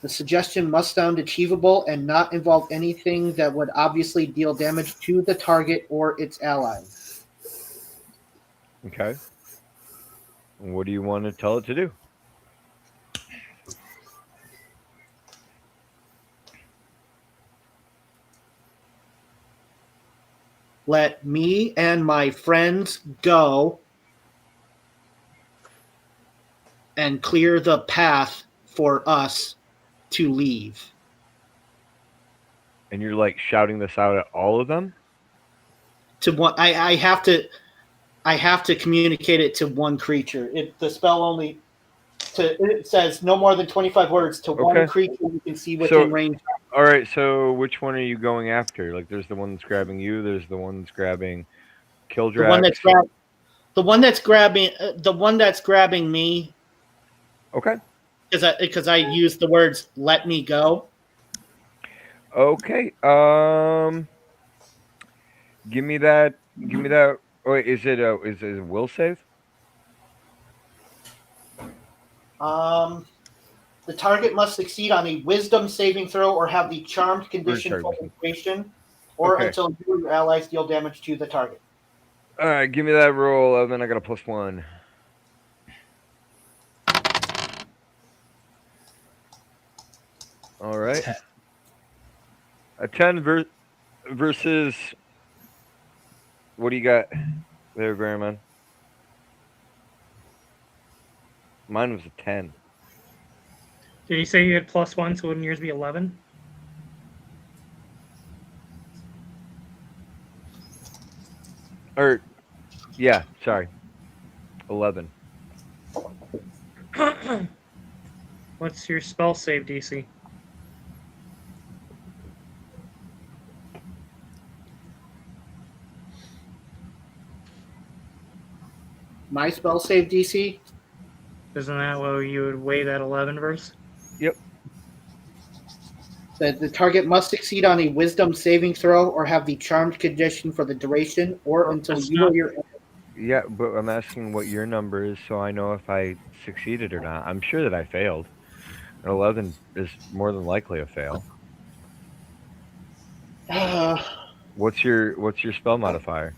Speaker 5: The suggestion must sound achievable and not involve anything that would obviously deal damage to the target or its allies.
Speaker 2: Okay. What do you want to tell it to do?
Speaker 5: Let me and my friends go and clear the path for us to leave.
Speaker 2: And you're like shouting this out at all of them?
Speaker 5: To one, I have to communicate it to one creature. The spell only it says no more than 25 words to one
Speaker 2: Okay.
Speaker 5: creature you can see within range.
Speaker 2: All right, so which one are you going after? Like, there's the one that's grabbing you. There's the one that's grabbing Killdrax.
Speaker 5: The one that's grabbing me.
Speaker 2: Okay.
Speaker 5: Because I used the words "let me go."
Speaker 2: Okay. Give me that. Oh, wait, is it a will save?
Speaker 5: The target must succeed on a Wisdom saving throw or have the charmed condition for concentration, or until you or your allies deal damage to the target.
Speaker 2: All right, give me that roll, and then I got a +1. All right.
Speaker 4: 10.
Speaker 2: A 10 versus. What do you got there, Grandman? Mine was a 10.
Speaker 3: Did you say you had +1, so wouldn't yours be 11?
Speaker 2: Or, yeah, sorry. 11.
Speaker 3: What's your spell save DC?
Speaker 5: My spell save DC?
Speaker 3: Isn't that what you would weigh that 11 verse?
Speaker 2: Yep.
Speaker 5: That the target must succeed on a Wisdom saving throw or have the charmed condition for the duration, or until you or your.
Speaker 2: Yeah, but I'm asking what your number is so I know if I succeeded or not. I'm sure that I failed. 11 is more than likely a fail. What's your spell modifier?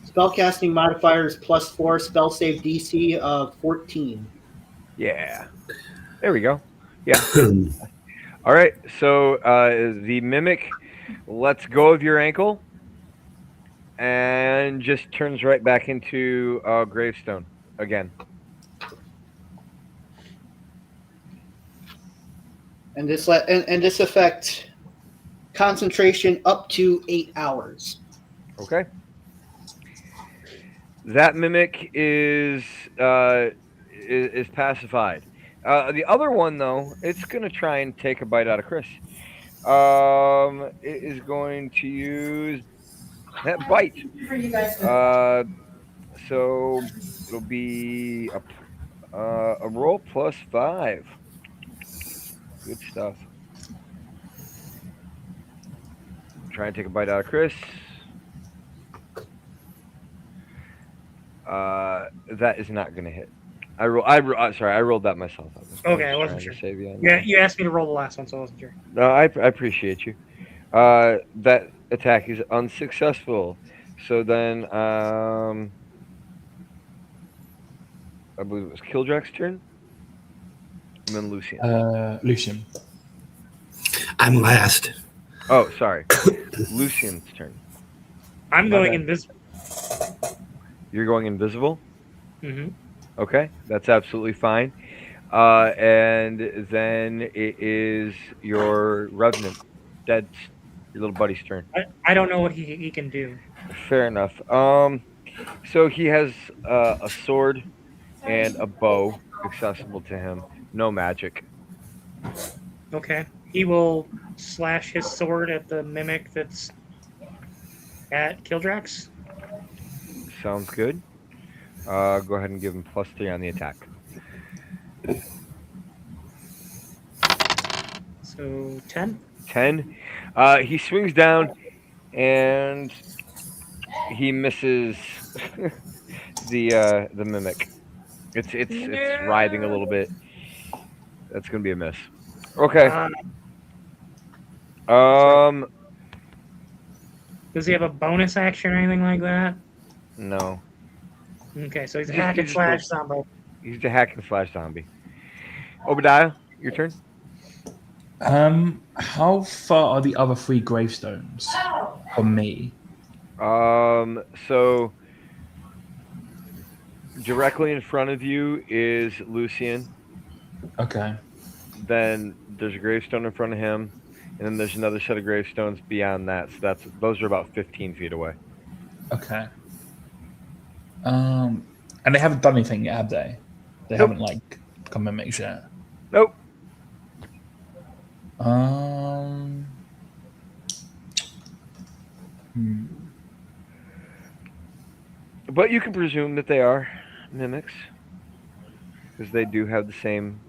Speaker 5: Spellcasting modifier is +4. Spell save DC of 14.
Speaker 2: Yeah. There we go. Yeah. All right. So the mimic lets go of your ankle and just turns right back into gravestone again.
Speaker 5: And this effect concentration up to 8 hours.
Speaker 2: Okay. That mimic is pacified. The other one, though, it's gonna try and take a bite out of Chris. It is going to use that bite. So it'll be a roll +5. Good stuff. Try and take a bite out of Chris. That is not going to hit. Sorry, I rolled that myself.
Speaker 3: Okay, I wasn't sure.
Speaker 2: Save you
Speaker 3: Yeah, you asked me to roll the last one, so I wasn't sure.
Speaker 2: No, I appreciate you. That attack is unsuccessful. So then, I believe it was Kildrax's turn, and then Lucian.
Speaker 4: Lucian.
Speaker 6: I'm last.
Speaker 2: Oh, sorry, Lucian's turn.
Speaker 3: I'm going invisible.
Speaker 2: You're going invisible?
Speaker 3: Mm-hmm.
Speaker 2: Okay, that's absolutely fine. And then it is your Revenant, your little buddy's turn.
Speaker 3: I don't know what he can do.
Speaker 2: Fair enough. So he has a sword and a bow accessible to him. No magic.
Speaker 3: Okay. He will slash his sword at the mimic that's at Kildrax.
Speaker 2: Sounds good. Go ahead and give him +3 on the attack.
Speaker 3: So 10.
Speaker 2: 10. He swings down and He misses the mimic. It's writhing a little bit. That's gonna be a miss. Okay. Um.
Speaker 3: Does he have a bonus action or anything like that?
Speaker 2: No.
Speaker 3: Okay, so he's a
Speaker 2: Just
Speaker 3: hack and
Speaker 2: uses
Speaker 3: slash
Speaker 2: the.
Speaker 3: zombie.
Speaker 2: He's the hack and slash zombie. Obadiah, your turn.
Speaker 4: How far are the other 3 gravestones from me?
Speaker 2: So directly in front of you is Lucian.
Speaker 4: Okay.
Speaker 2: Then there's a gravestone in front of him, and then there's another set of gravestones beyond that. So those are about 15 feet away.
Speaker 4: Okay. And they haven't done anything yet, have they? They
Speaker 2: Nope.
Speaker 4: haven't like become mimics yet.
Speaker 2: Nope. But you can presume that they are mimics because they do have the same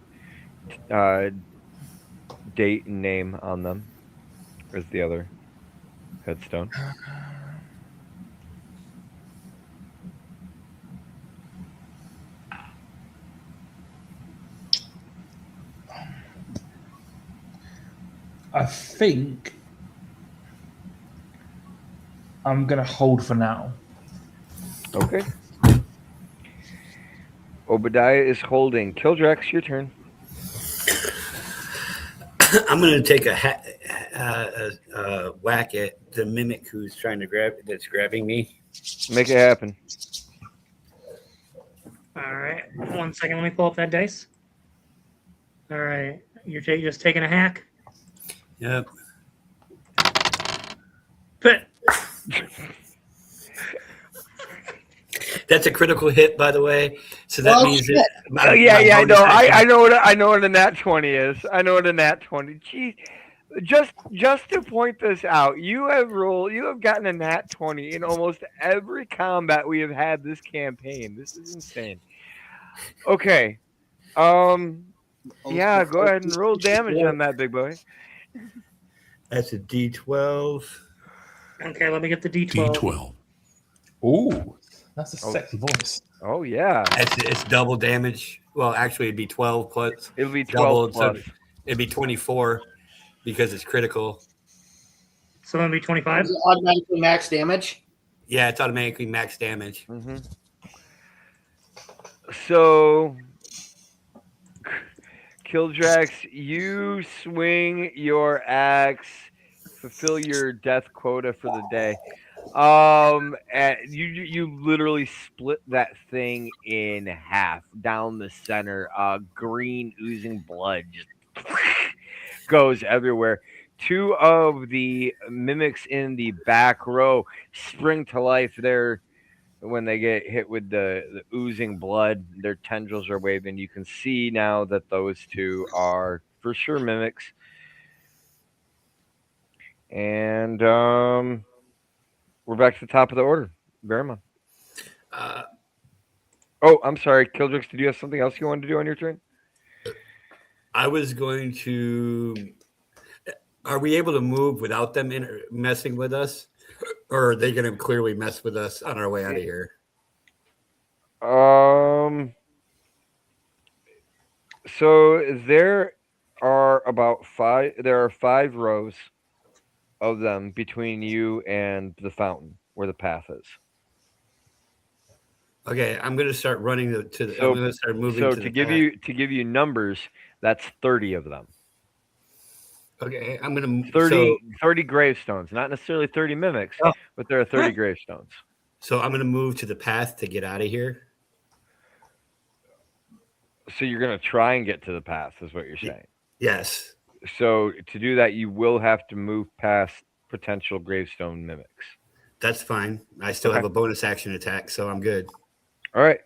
Speaker 2: date and name on them as the other headstone.
Speaker 4: I think I'm gonna hold for now.
Speaker 2: Okay. Obadiah is holding. Kildrex, your turn.
Speaker 6: I'm going to take a whack at the mimic who's trying to that's grabbing me.
Speaker 2: Make it happen.
Speaker 3: All right. 1 second. Let me pull up that dice. All right. You're just taking a hack.
Speaker 6: Yep.
Speaker 3: Put.
Speaker 6: That's a critical hit, by the way. So that means
Speaker 5: shit.
Speaker 6: that
Speaker 2: I know.
Speaker 6: bonus action-
Speaker 2: I know what a nat 20 is. I know what a nat 20. Jeez. Just to point this out, you have gotten a nat 20 in almost every combat we have had this campaign. This is insane. Okay. Yeah, go ahead and roll damage on that, big boy.
Speaker 6: That's a D12.
Speaker 3: Okay, let me get the D12.
Speaker 7: D12.
Speaker 4: Ooh, that's a sexy voice.
Speaker 2: Oh yeah.
Speaker 6: It's double damage. Well, actually, it'd be 12 plus.
Speaker 2: It'll be 12
Speaker 6: doubled, so
Speaker 2: plus.
Speaker 6: it'd be 24 because it's critical.
Speaker 3: So that'll be 25.
Speaker 5: Is it automatically max damage?
Speaker 6: Yeah, it's automatically max damage.
Speaker 2: Mm-hmm. So, Kildrex, you swing your axe, fulfill your death quota for the day. And you literally split that thing in half down the center. Green oozing blood just goes everywhere. 2 of the mimics in the back row spring to life. They're when they get hit with the oozing blood, their tendrils are waving. You can see now that those 2 are for sure mimics. And we're back to the top of the order. Verima. Oh, I'm sorry. Kildrex, did you have something else you wanted to do on your turn?
Speaker 6: I was going to. Are we able to move without them messing with us? Or are they going to clearly mess with us on our way out of here?
Speaker 2: So there are about 5. There are 5 rows of them between you and the fountain where the path is.
Speaker 6: Okay, I'm going to start running to the.
Speaker 2: So,
Speaker 6: I'm going to start moving.
Speaker 2: So
Speaker 6: to the
Speaker 2: to give you numbers, that's 30 of them.
Speaker 6: Okay, I'm going to
Speaker 2: 30 gravestones, not necessarily 30 mimics, but there are 30 gravestones.
Speaker 6: So I'm going to move to the path to get out of here.
Speaker 2: So you're going to try and get to the path, is what you're saying.
Speaker 6: Yes.
Speaker 2: So to do that, you will have to move past potential gravestone mimics.
Speaker 6: That's fine. I still have a bonus action attack, so I'm good.
Speaker 2: All right.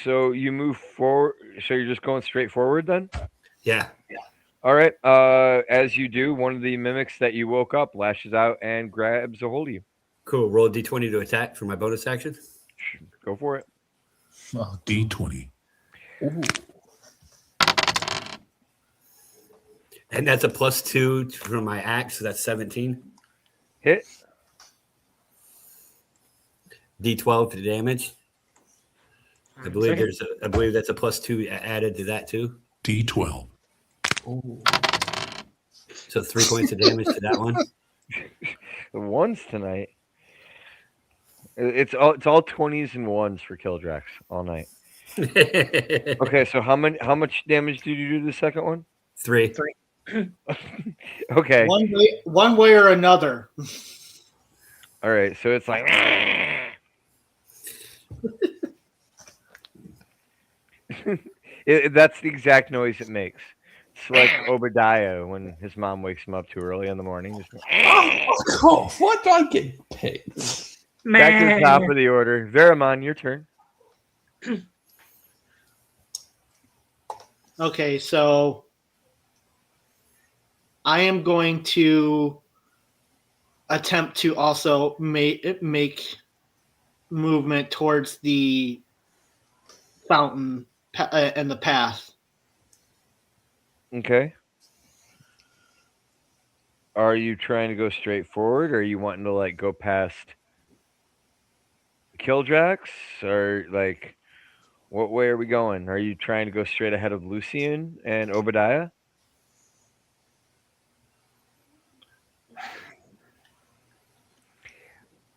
Speaker 2: So you move forward. So you're just going straight forward then?
Speaker 6: Yeah.
Speaker 2: All right. As you do, one of the mimics that you woke up lashes out and grabs a hold of you.
Speaker 6: Cool. Roll a D20 to attack for my bonus action.
Speaker 2: Go for it.
Speaker 7: Oh, D20.
Speaker 4: Ooh.
Speaker 6: And that's a +2 from my axe, so that's 17.
Speaker 2: Hit.
Speaker 6: D12 to damage. I believe
Speaker 3: Second.
Speaker 6: I believe that's a +2 added to that too.
Speaker 7: D12.
Speaker 4: Ooh.
Speaker 6: So 3 points of damage to that one.
Speaker 2: The ones tonight. It's all 20s and ones for Kildrax all night. Okay, so how much damage did you do to the second one?
Speaker 6: 3.
Speaker 2: Okay.
Speaker 5: One way or another.
Speaker 2: All right, so it's like that's the exact noise it makes. It's like Obadiah when his mom wakes him up too early in the morning. Just
Speaker 4: Fuck off. Why do I get picked?
Speaker 2: back to the top of the order. Veramon, your turn.
Speaker 5: Okay, so I am going to attempt to also make movement towards the fountain and the path.
Speaker 2: Okay. Are you trying to go straight forward, or are you wanting to like go past Kildrax, or like what way are we going? Are you trying to go straight ahead of Lucian and Obadiah?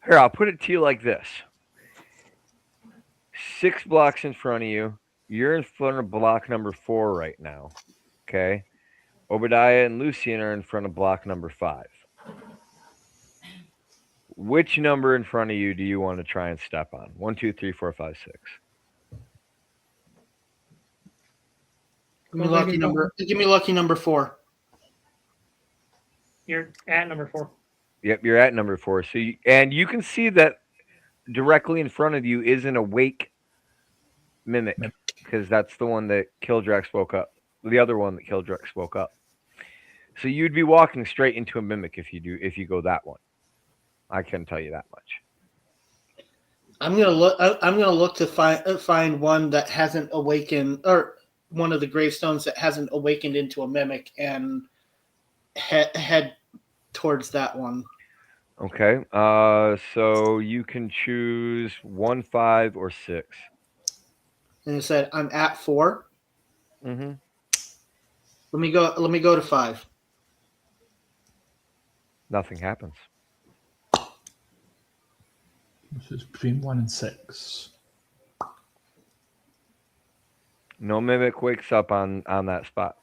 Speaker 2: Here, I'll put it to you like this. 6 blocks in front of you. You're in front of block number 4 right now. Okay. Obadiah and Lucian are in front of block number 5. Which number in front of you do you want to try and step on? 1, 2, 3, 4, 5, 6.
Speaker 5: Give me lucky number 4.
Speaker 3: You're at number 4.
Speaker 2: Yep, you're at number 4. So you can see that directly in front of you is an awake mimic, because that's the one that Kildrax woke up. The other one that Kildrax woke up. So you'd be walking straight into a mimic if you go that one. I can tell you that much.
Speaker 5: I'm gonna look to find one that hasn't awakened, or one of the gravestones that hasn't awakened into a mimic, and head towards that one.
Speaker 2: Okay. So you can choose 1, 5, or 6.
Speaker 5: And it said I'm at 4.
Speaker 2: Mm-hmm.
Speaker 5: Let me go to 5.
Speaker 2: Nothing happens.
Speaker 4: This is between 1 and 6.
Speaker 2: No mimic wakes up on that spot.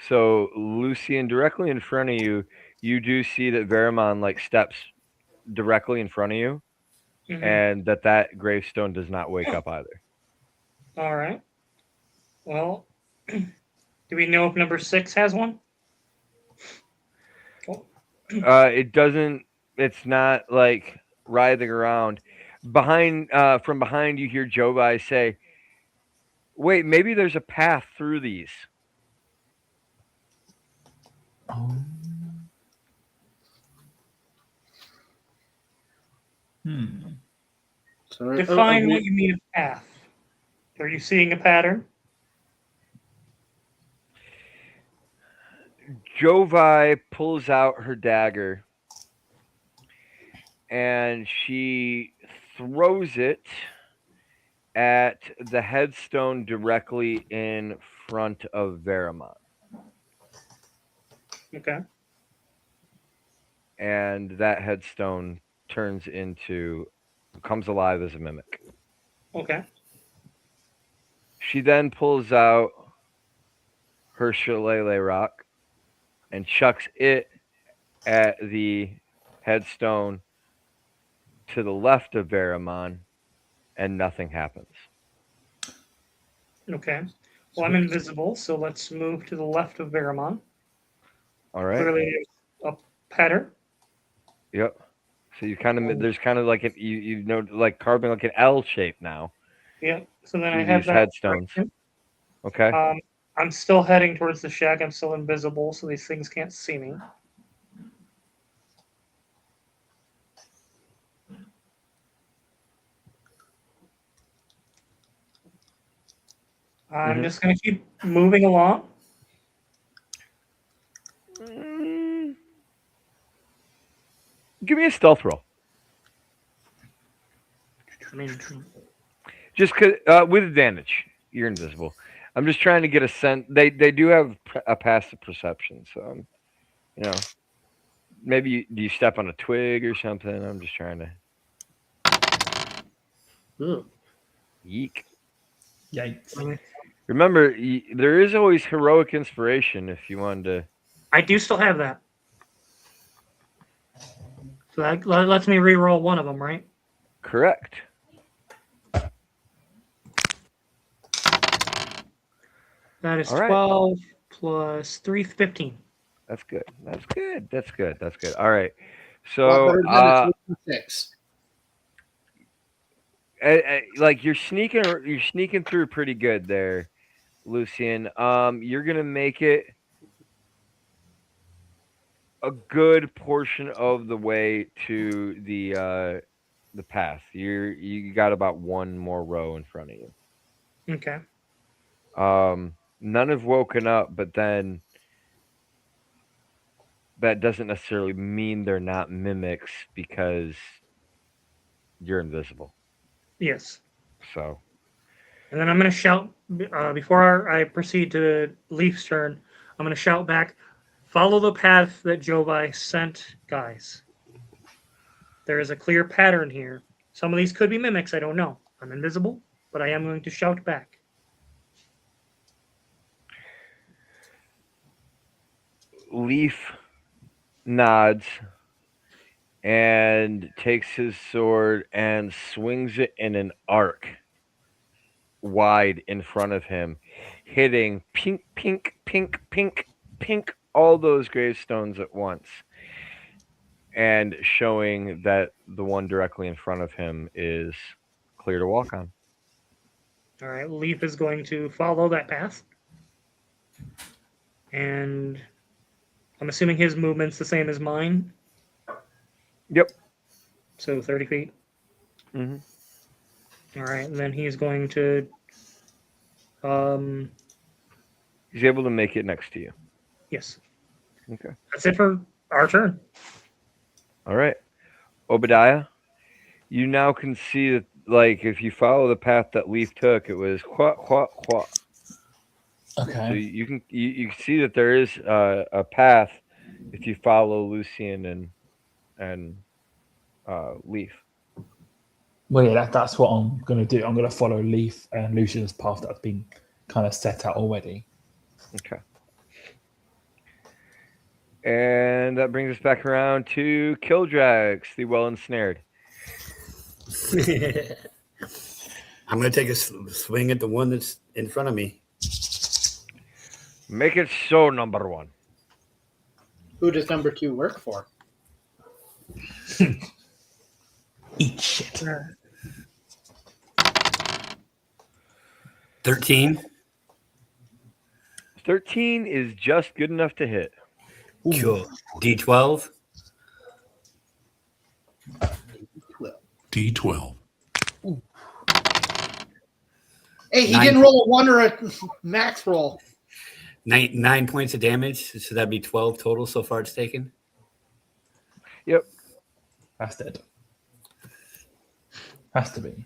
Speaker 2: So Lucian, directly in front of you, you do see that Veramon like steps directly in front of you,
Speaker 3: Mhm.
Speaker 2: and that gravestone does not wake up either.
Speaker 3: All right. Well, do we know if number 6 has one?
Speaker 2: It doesn't. It's not like writhing around. From behind, you hear Jovi say, "Wait, maybe there's a path through these."
Speaker 4: Oh.
Speaker 5: So
Speaker 3: Define what you mean a path. Are you seeing a pattern?
Speaker 2: Jovi pulls out her dagger and she throws it at the headstone directly in front of Veramon.
Speaker 3: Okay.
Speaker 2: And that headstone comes alive as a mimic.
Speaker 3: Okay.
Speaker 2: She then pulls out her shillelagh rock and chucks it at the headstone to the left of Veramon, and nothing happens.
Speaker 3: Okay. Well, I'm invisible, so let's move to the left of Veramon.
Speaker 2: All right.
Speaker 3: Clearly, there's a pattern.
Speaker 2: Yep. So there's kind of like like carving like an L shape now.
Speaker 3: Yeah. So then I
Speaker 2: Through
Speaker 3: have
Speaker 2: these
Speaker 3: that.
Speaker 2: headstones. Okay.
Speaker 3: I'm still heading towards the shack. I'm still invisible, so these things can't see me. I'm just going to keep moving along.
Speaker 2: Give me a stealth roll.
Speaker 3: I mean,
Speaker 2: Just with advantage. You're invisible. I'm just trying to get a sense. They do have a passive perception, so you know. Maybe do you step on a twig or something? I'm just trying to.
Speaker 3: ugh.
Speaker 2: Yeek.
Speaker 4: Yikes.
Speaker 2: Remember, there is always heroic inspiration if you wanted to.
Speaker 3: I do still have that. So that lets me re-roll one of them, right?
Speaker 2: Correct.
Speaker 3: That is
Speaker 2: All right.
Speaker 3: 12 plus 3, 15.
Speaker 2: That's good. That's good. That's good. That's good. All right.
Speaker 5: A lot
Speaker 2: So,
Speaker 5: better than a 6.
Speaker 2: like you're sneaking through pretty good there, Lucian. You're gonna make it a good portion of the way to the path. You got about one more row in front of you.
Speaker 3: Okay.
Speaker 2: None have woken up, but then that doesn't necessarily mean they're not mimics because you're invisible.
Speaker 3: Yes.
Speaker 2: So
Speaker 3: And then I'm going to shout, before I proceed to Leaf's turn, I'm going to shout back, follow the path that Jovi sent, guys. There is a clear pattern here. Some of these could be mimics, I don't know. I'm invisible, but I am going to shout back.
Speaker 2: Leaf nods and takes his sword and swings it in an arc wide in front of him, hitting pink, pink, pink, pink, pink, all those gravestones at once, and showing that the one directly in front of him is clear to walk on.
Speaker 3: All right, Leaf is going to follow that path. And I'm assuming his movement's the same as mine.
Speaker 2: Yep.
Speaker 3: So 30 feet.
Speaker 2: Mm-hmm.
Speaker 3: All right, and then he's going to.
Speaker 2: He's able to make it next to you.
Speaker 3: Yes.
Speaker 2: Okay.
Speaker 3: That's it for our turn.
Speaker 2: All right. Obadiah, you now can see that, like, if you follow the path that Leaf took, it was what. So
Speaker 4: Okay.
Speaker 2: you can see that there is a path if you follow Lucian and Leaf.
Speaker 4: Well, yeah, that's what I'm going to do. I'm going to follow Leaf and Lucian's path that's been kind of set out already.
Speaker 2: Okay. And that brings us back around to Kildrax, the well ensnared.
Speaker 6: I'm going to take a swing at the one that's in front of me.
Speaker 2: Make it so, number one.
Speaker 5: Who does number 2 work for?
Speaker 4: Eat shit.
Speaker 6: 13.
Speaker 2: 13 is just good enough to hit.
Speaker 6: Cool. D12.
Speaker 7: D12.
Speaker 5: Hey, he
Speaker 6: 9
Speaker 5: didn't roll a 1 or a max roll.
Speaker 6: 9 points of damage. So that'd be 12 total so far it's taken.
Speaker 2: Yep.
Speaker 4: That's dead. Has to be.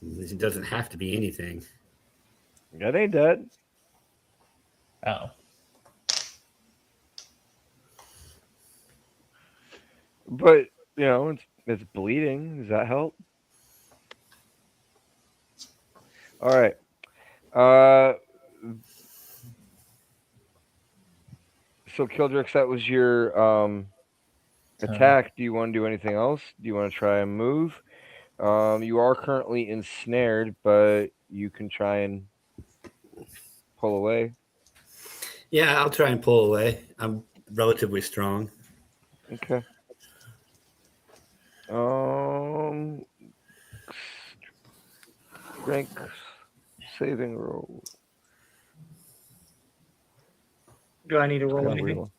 Speaker 6: It doesn't have to be anything.
Speaker 2: That ain't dead.
Speaker 4: Oh.
Speaker 2: But, you know, it's bleeding. Does that help? All right. So, Kildrax, that was your attack. Do you want to do anything else? Do you want to try and move? You are currently ensnared, but you can try and pull away.
Speaker 6: Yeah, I'll try and pull away. I'm relatively strong.
Speaker 2: Okay. Strength saving roll.
Speaker 3: Do I need to roll
Speaker 2: Yeah,
Speaker 3: anything?
Speaker 2: roll.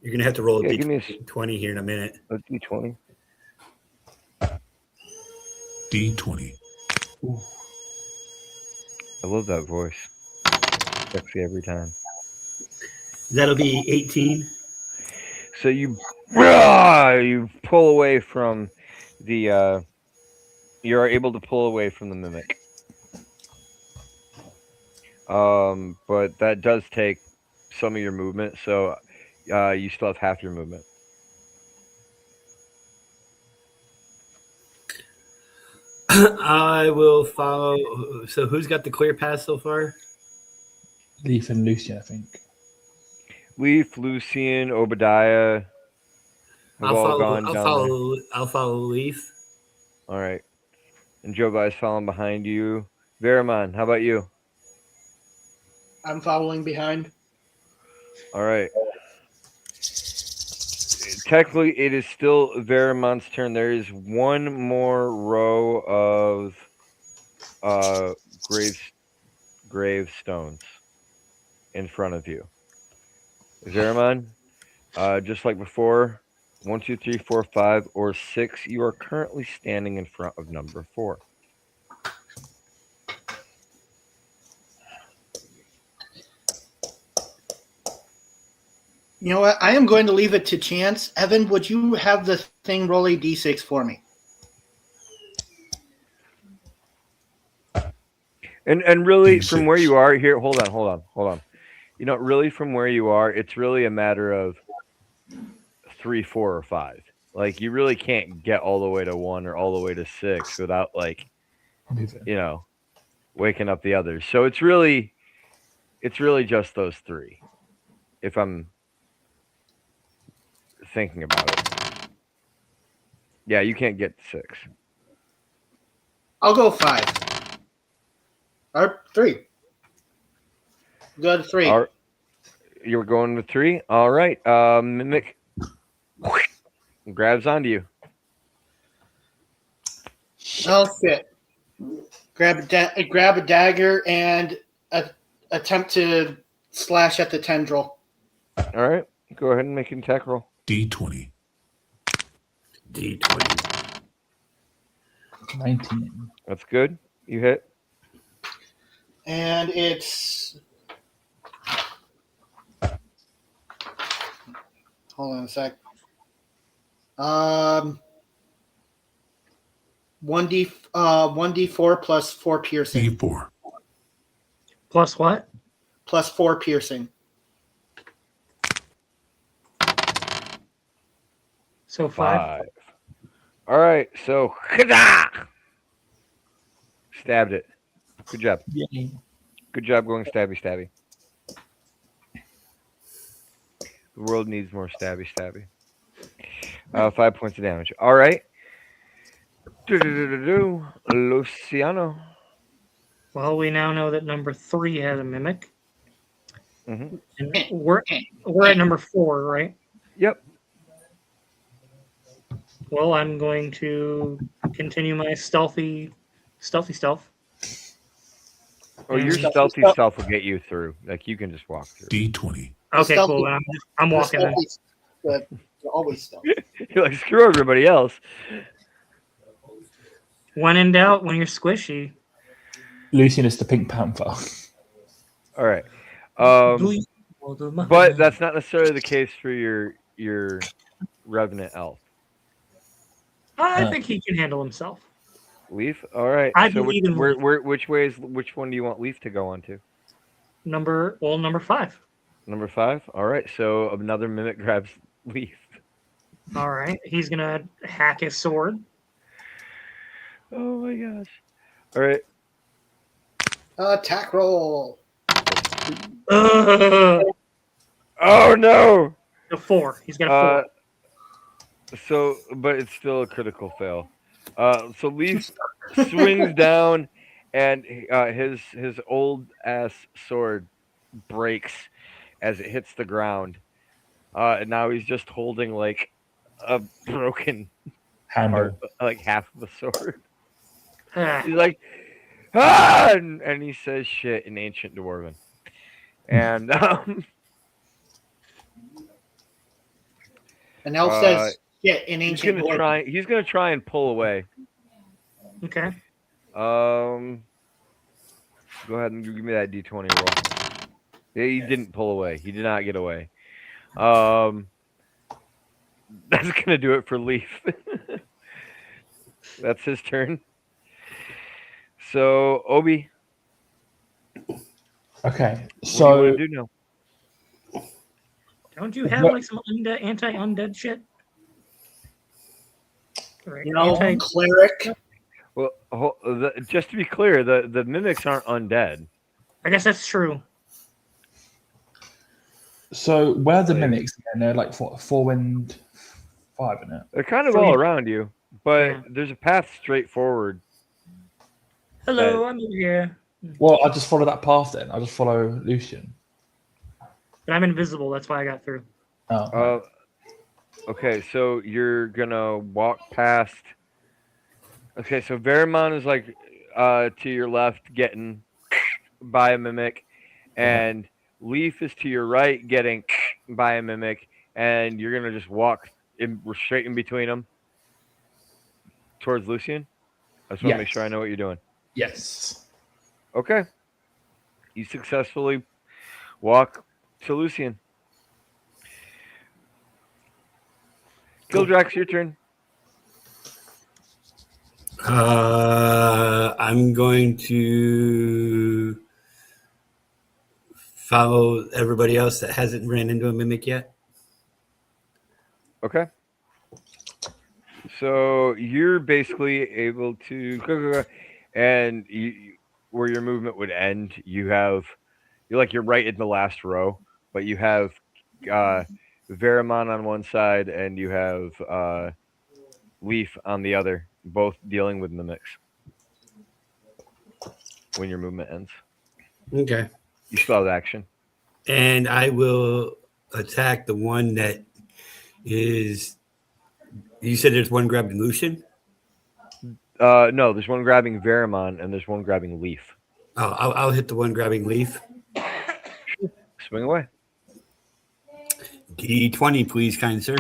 Speaker 6: You're going to have to roll a
Speaker 2: Yeah, give me a
Speaker 6: D20 here in a minute.
Speaker 2: D20.
Speaker 7: D20.
Speaker 2: I love that voice. Sexy every time.
Speaker 6: That'll be 18.
Speaker 2: So you pull away from the You are able to pull away from the mimic. But that does take some of your movement, so you still have half your movement.
Speaker 6: I will follow. So who's got the clear path so far?
Speaker 4: Leaf and Lucian, I think.
Speaker 2: Leaf, Lucian, Obadiah have all gone down there.
Speaker 6: I'll follow Leaf.
Speaker 2: All right. And Jovi's following behind you. Veramon, how about you?
Speaker 5: I'm following behind.
Speaker 2: All right. Technically, it is still Veramon's turn. There is one more row of gravestones in front of you. Veramon, just like before, 1, 2, 3, 4, 5, or 6. You are currently standing in front of number 4.
Speaker 5: You know what? I am going to leave it to chance. Evan, would you have the thing roll a d6 for me?
Speaker 2: And really, from where
Speaker 7: D6.
Speaker 2: you are here, hold on. You know, really, from where you are, it's really a matter of 3, 4, or 5. Like, you really can't get all the way to 1 or all the way to 6 without, like,
Speaker 4: Moving.
Speaker 2: you know, waking up the others. So it's really just those 3. If I'm thinking about it, yeah, you can't get 6.
Speaker 5: I'll go 5. Or 3. Go to 3.
Speaker 2: All right, you're going with 3. All right, mimic grabs onto you.
Speaker 5: Oh, shit. Grab a dagger and attempt to slash at the tendril.
Speaker 2: All right, go ahead and make an attack roll.
Speaker 7: D20.
Speaker 6: D20.
Speaker 4: 19.
Speaker 2: That's good. You hit.
Speaker 5: And it's... Hold on a sec. 1d4 plus 4 piercing.
Speaker 7: D4.
Speaker 3: Plus what?
Speaker 5: Plus 4 piercing.
Speaker 3: So 5.
Speaker 2: 5. All right, so stabbed it. Good job.
Speaker 4: Yay.
Speaker 2: Good job going stabby. The world needs more stabby. 5 points of damage. All right. Luciano.
Speaker 3: Well, we now know that number 3 has a mimic.
Speaker 2: Mm-hmm.
Speaker 3: And we're at number 4, right?
Speaker 2: Yep.
Speaker 3: Well, I'm going to continue my stealthy stealth.
Speaker 2: Oh, your
Speaker 3: And-
Speaker 2: stealthy stealth will get you through. Like, you can just walk through.
Speaker 7: D20.
Speaker 3: Okay,
Speaker 5: Stealthy.
Speaker 3: cool. I'm walking then.
Speaker 5: But you're always stealth.
Speaker 2: You're like, screw everybody else.
Speaker 3: When in doubt, when you're squishy.
Speaker 4: Lucian is the Pink Panther.
Speaker 2: All right. But that's not necessarily the case for your revenant elf.
Speaker 3: I think he can handle himself.
Speaker 2: Leaf. All right.
Speaker 3: I
Speaker 2: so
Speaker 3: believe in Leaf.
Speaker 2: which one do you want Leaf to go on to?
Speaker 3: Number 5.
Speaker 2: Number 5. All right. So another mimic grabs Leaf.
Speaker 3: All right. He's going to hack his sword.
Speaker 2: Oh my gosh. All right.
Speaker 5: Attack roll.
Speaker 3: Ugh.
Speaker 2: Oh no.
Speaker 3: A 4. He's got a 4.
Speaker 2: But it's still a critical fail. So Leaf swings down, and his old ass sword breaks as it hits the ground. And now he's just holding like a broken
Speaker 4: Handle.
Speaker 2: part, like half of the sword.
Speaker 3: Ah.
Speaker 2: He's like, ah! And he says shit in ancient Dwarven. And
Speaker 5: An elf says shit in ancient Dwarven.
Speaker 2: he's gonna try and pull away.
Speaker 3: Okay.
Speaker 2: Go ahead and give me that D20 roll. Yeah, he didn't pull away. He did not get away. That's gonna do it for Leaf. That's his turn. So Obi,
Speaker 4: Okay,
Speaker 2: what do you
Speaker 4: so
Speaker 2: want to do now?
Speaker 3: Don't you have
Speaker 4: What-
Speaker 3: like some anti-undead shit? Or
Speaker 5: You know,
Speaker 3: anti-
Speaker 5: cleric.
Speaker 2: Well, just to be clear, the mimics aren't undead.
Speaker 3: I guess that's true.
Speaker 4: so where are the mimics? And they're like 4 and 5 in it.
Speaker 2: They're kind of
Speaker 3: 3.
Speaker 2: all around you, but
Speaker 3: Yeah.
Speaker 2: there's a path straight forward.
Speaker 3: Hello, I'm over here.
Speaker 4: Well, I just follow that path then. I just follow Lucian.
Speaker 3: But I'm invisible. That's why I got through.
Speaker 4: Oh,
Speaker 2: Uh, okay, so you're gonna walk past. Okay, so Verimon is like to your left, getting by a mimic, and Leaf is to your right, getting by a mimic, and you're gonna just walk straight in between them towards Lucian. I just want to make
Speaker 4: Yes.
Speaker 2: sure I know what you're doing.
Speaker 4: yes.
Speaker 2: Okay, you successfully walk to Lucian. Gildrax, your turn.
Speaker 6: I'm going to follow everybody else that hasn't ran into a mimic yet.
Speaker 2: Okay. So you're basically able to, and where your movement would end, you're right in the last row, but you have Verimon on one side and you have Leaf on the other, both dealing with mimics. When your movement ends,
Speaker 6: Okay.
Speaker 2: you still have action.
Speaker 6: And I will attack the one that is. You said there's one grabbing Lucian?
Speaker 2: No, there's one grabbing Verimon and there's one grabbing Leaf.
Speaker 6: Oh, I'll hit the one grabbing Leaf.
Speaker 2: Swing away.
Speaker 6: D20, please, kind sir.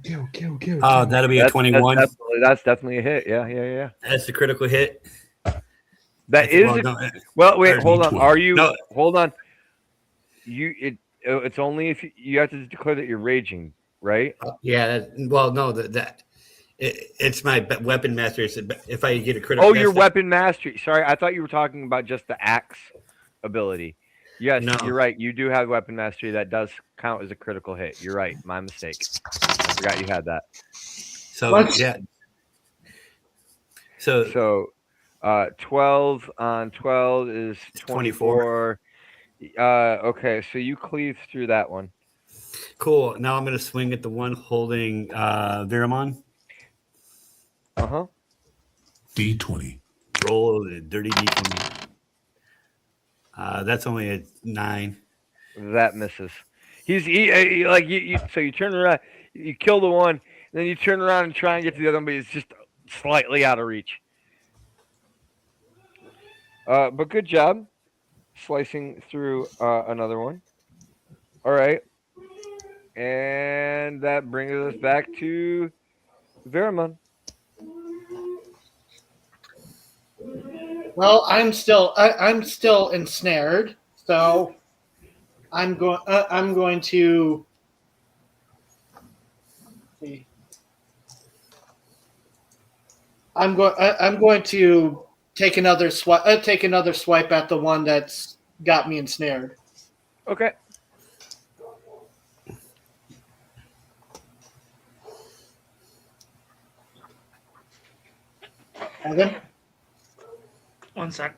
Speaker 4: Kill.
Speaker 6: Oh, that'll be a 21.
Speaker 2: That's definitely a hit. Yeah.
Speaker 6: That's the critical hit.
Speaker 2: That is. Wait, hold on.
Speaker 7: D20.
Speaker 2: Are you?
Speaker 6: No.
Speaker 2: Hold on. It's only if you have to declare that you're raging, right?
Speaker 6: Yeah. It's my weapon master. If I get a critical.
Speaker 2: Oh, your weapon mastery. Sorry, I thought you were talking about just the axe ability. Yes,
Speaker 6: No.
Speaker 2: You're right. You do have weapon mastery. That does count as a critical hit. You're right. My mistake. I forgot you had that.
Speaker 6: So
Speaker 5: Let's-
Speaker 6: yeah. So
Speaker 2: 12 on 12 is 24. Okay, so you cleave through that one.
Speaker 6: cool. Now I'm gonna swing at the one holding Verimon.
Speaker 2: Uh-huh.
Speaker 7: D20.
Speaker 6: Roll a dirty D20. That's only a 9.
Speaker 2: That misses. He like you. So you turn around, you kill the one, and then you turn around and try and get to the other one, but it's just slightly out of reach. But good job slicing through another one. All right, and that brings us back to Verimon.
Speaker 5: Well, I'm still ensnared, so I'm going to see. I'm going to take another swipe at the one that's got me ensnared.
Speaker 2: Okay.
Speaker 5: Evan?
Speaker 3: One sec.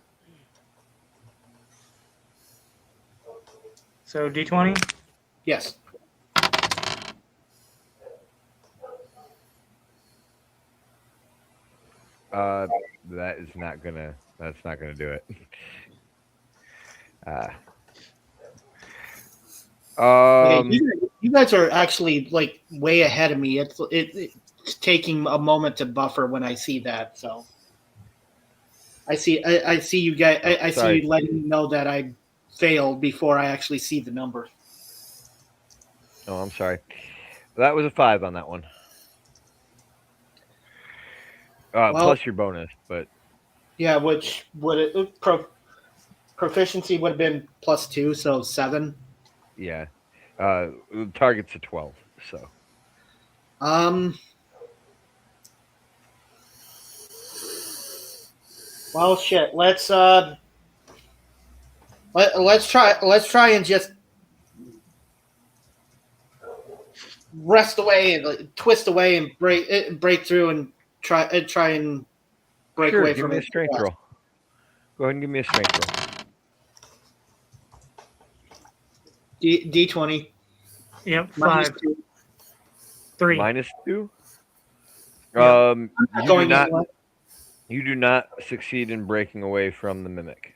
Speaker 3: So D20.
Speaker 5: Yes.
Speaker 2: That's not gonna do it.
Speaker 5: You guys are actually like way ahead of me. It's taking a moment to buffer when I see that. So I see you guys. I see
Speaker 2: Sorry.
Speaker 5: you letting me know that I failed before I actually see the number.
Speaker 2: Oh, I'm sorry. That was a 5 on that one. Plus your bonus, but
Speaker 5: Yeah, which would proficiency would have been +2, so 7.
Speaker 2: yeah. The target's a 12, so.
Speaker 5: Well, shit. Let's try and just rest away, like, twist away, and break through, and try and break
Speaker 2: Sure,
Speaker 5: away
Speaker 2: give
Speaker 5: from
Speaker 2: me a
Speaker 5: it.
Speaker 2: strength roll. Go ahead and give me a strength roll.
Speaker 5: D20.
Speaker 3: Yep,
Speaker 5: Minus
Speaker 3: 5,
Speaker 5: 2.
Speaker 3: 3.
Speaker 2: -2.
Speaker 3: Yeah.
Speaker 2: You do
Speaker 5: Going
Speaker 2: not.
Speaker 5: anywhere.
Speaker 2: You do not succeed in breaking away from the mimic.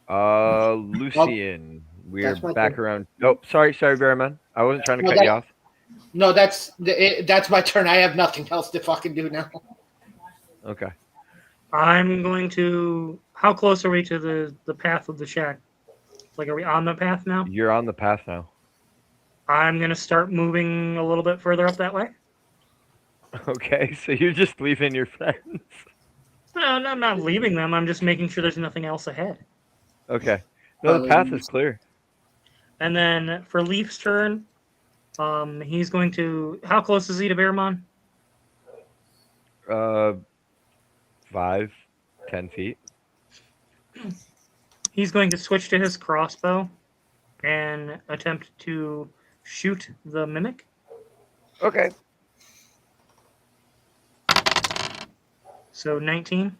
Speaker 2: Lucian, we're
Speaker 5: That's my
Speaker 2: back
Speaker 5: turn.
Speaker 2: around. Oh, sorry, Berryman. I wasn't trying to
Speaker 5: No,
Speaker 2: cut you off.
Speaker 5: No, that's my turn. I have nothing else to fucking do now.
Speaker 2: Okay.
Speaker 3: I'm going to. How close are we to the path of the shack? Like, are we on the path now?
Speaker 2: You're on the path now.
Speaker 3: I'm going to start moving a little bit further up that way.
Speaker 2: Okay, so you're just leaving your friends.
Speaker 3: No, I'm not leaving them. I'm just making sure there's nothing else ahead.
Speaker 2: Okay. No, the path is clear.
Speaker 3: And then for Leaf's turn, he's going to. How close is he to Bearmon?
Speaker 2: 5, 10 feet.
Speaker 3: He's going to switch to his crossbow and attempt to shoot the mimic.
Speaker 2: Okay.
Speaker 3: So 19.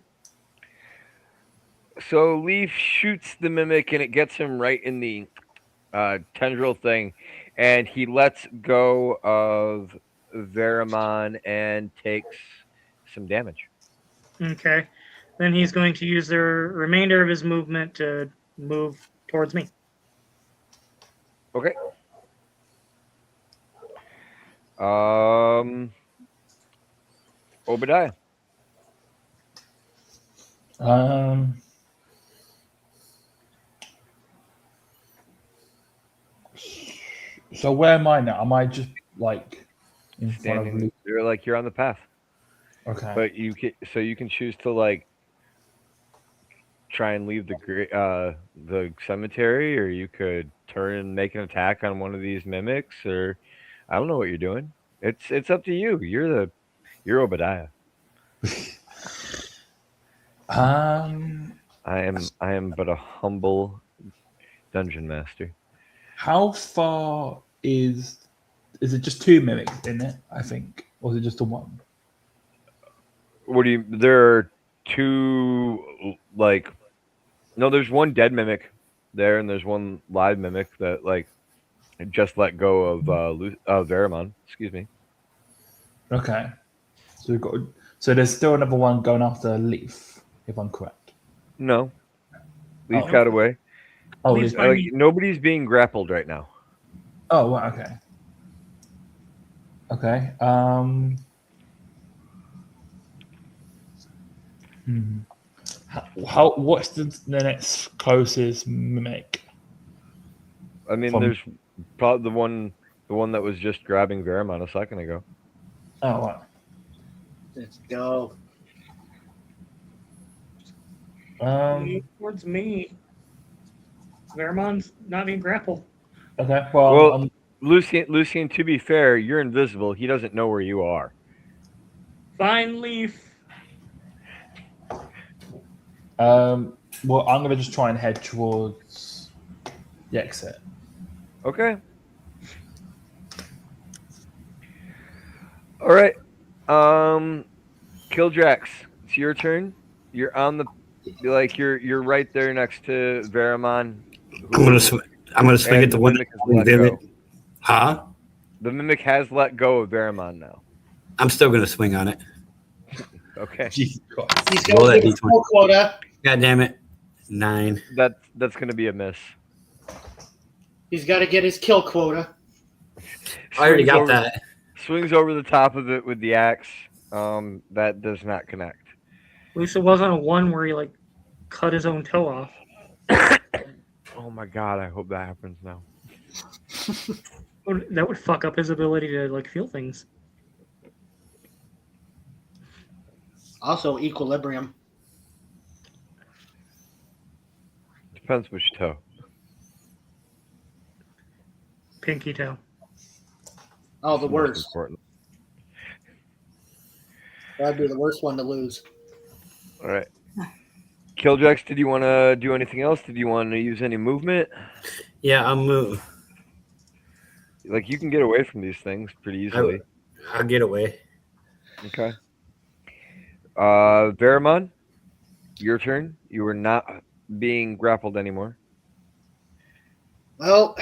Speaker 2: So Leaf shoots the mimic and it gets him right in the tendril thing, and he lets go of Veramon and takes some damage.
Speaker 3: Okay. Then he's going to use the remainder of his movement to move towards me.
Speaker 2: Okay. Obadiah.
Speaker 4: So where am I now? Am I just like in front of
Speaker 2: Standing.
Speaker 4: Luke?
Speaker 2: You're on the path.
Speaker 4: Okay.
Speaker 2: But you can choose to like try and leave the cemetery, or you could turn and make an attack on one of these mimics, or I don't know what you're doing. It's up to you. You're Obadiah. I am but a humble dungeon master.
Speaker 4: How far is it just 2 mimics in it, I think? Or is it just the one?
Speaker 2: What do you? There are 2 like. No, there's one dead mimic there, and there's one live mimic that like just let go of Veramon. Excuse me.
Speaker 4: Okay. So there's still another one going after Leaf, if I'm correct.
Speaker 2: No, Leaf
Speaker 4: Oh.
Speaker 2: got away.
Speaker 4: Oh,
Speaker 3: Leaf's
Speaker 4: Leaf.
Speaker 3: fine.
Speaker 2: Nobody's being grappled right now.
Speaker 4: Oh, right, okay. Okay. What's the next closest mimic?
Speaker 2: I mean, there's probably the one that was just grabbing Veramon a second ago.
Speaker 4: Oh, right.
Speaker 5: Let's go.
Speaker 3: Towards me. Veremon's not being grappled.
Speaker 4: Okay.
Speaker 2: Well, Lucian, to be fair, you're invisible. He doesn't know where you are.
Speaker 3: Fine, Leaf.
Speaker 4: Well, I'm gonna just try and head towards the exit.
Speaker 2: Okay. All right. Kildrax, it's your turn. You're on the you're right there next to Veramon.
Speaker 6: I'm gonna swing at the one.
Speaker 2: mimic has let go.
Speaker 6: Huh?
Speaker 2: The mimic has let go of Veramon now.
Speaker 6: I'm still gonna swing on it.
Speaker 2: Okay.
Speaker 4: Jesus Christ.
Speaker 5: He's
Speaker 6: Roll
Speaker 5: going
Speaker 6: that
Speaker 5: to
Speaker 6: D20.
Speaker 5: full quota.
Speaker 6: God damn it. 9.
Speaker 2: That's gonna be a miss.
Speaker 5: He's got to get his kill quota.
Speaker 6: I already got
Speaker 2: over,
Speaker 6: that.
Speaker 2: Swings over the top of it with the axe. That does not connect.
Speaker 3: At least it wasn't a one where he like cut his own toe off.
Speaker 2: Oh my god! I hope that happens now.
Speaker 3: That would fuck up his ability to like feel things.
Speaker 5: Also, equilibrium.
Speaker 2: Depends which toe.
Speaker 3: Pinky toe.
Speaker 5: Oh, the
Speaker 2: Most
Speaker 5: worst.
Speaker 2: important.
Speaker 5: That'd be the worst one to lose.
Speaker 2: All right. Killjax, did you want to do anything else? Did you want to use any movement?
Speaker 6: Yeah, I'll move.
Speaker 2: Like you can get away from these things pretty easily.
Speaker 6: I'll get away.
Speaker 2: Okay. Veramon, your turn. You are not being grappled anymore.
Speaker 5: Well,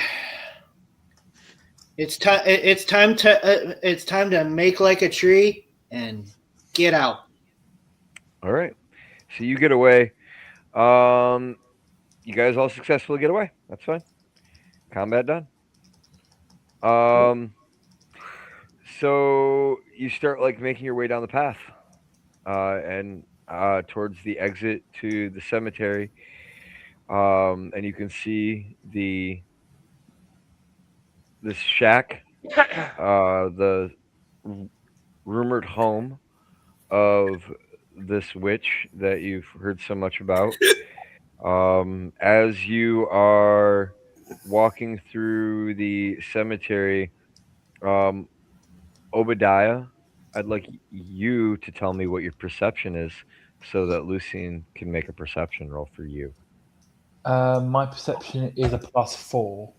Speaker 5: it's time. It's time to. It's time to make like a tree and get out.
Speaker 2: All right. So you get away. You guys all successfully get away. That's fine. Combat done. So you start like making your way down the path, and towards the exit to the cemetery. And you can see this shack, the rumored home of this witch that you've heard so much about. As you are walking through the cemetery, Obadiah, I'd like you to tell me what your perception is so that Lucien can make a perception roll for you.
Speaker 4: My perception is a +4.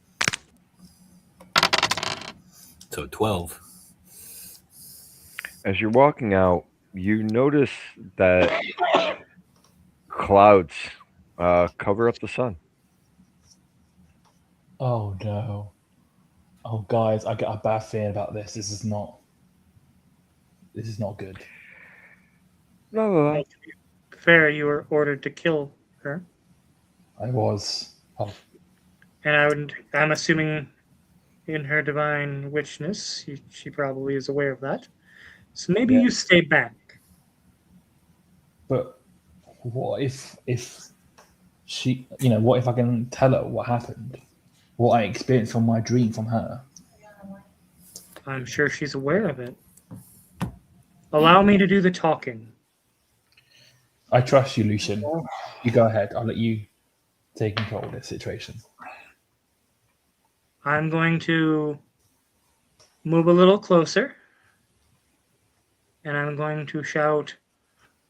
Speaker 7: So 12.
Speaker 2: As you're walking out, you notice that clouds cover up the sun.
Speaker 4: Oh no. Oh guys, I get a bad feeling about this. This is not good.
Speaker 2: No,
Speaker 3: Fair, you were ordered to kill her,
Speaker 4: I was. Oh,
Speaker 3: and I'm assuming, in her divine witchness, she probably is aware of that. So maybe
Speaker 4: Yeah.
Speaker 3: you stay back.
Speaker 4: but what if she, what if I can tell her what happened? What I experienced from my dream from her?
Speaker 3: I'm sure she's aware of it. Allow me to do the talking.
Speaker 4: I trust you, Lucian. You go ahead. I'll let you take control of this situation.
Speaker 3: I'm going to move a little closer, and I'm going to shout,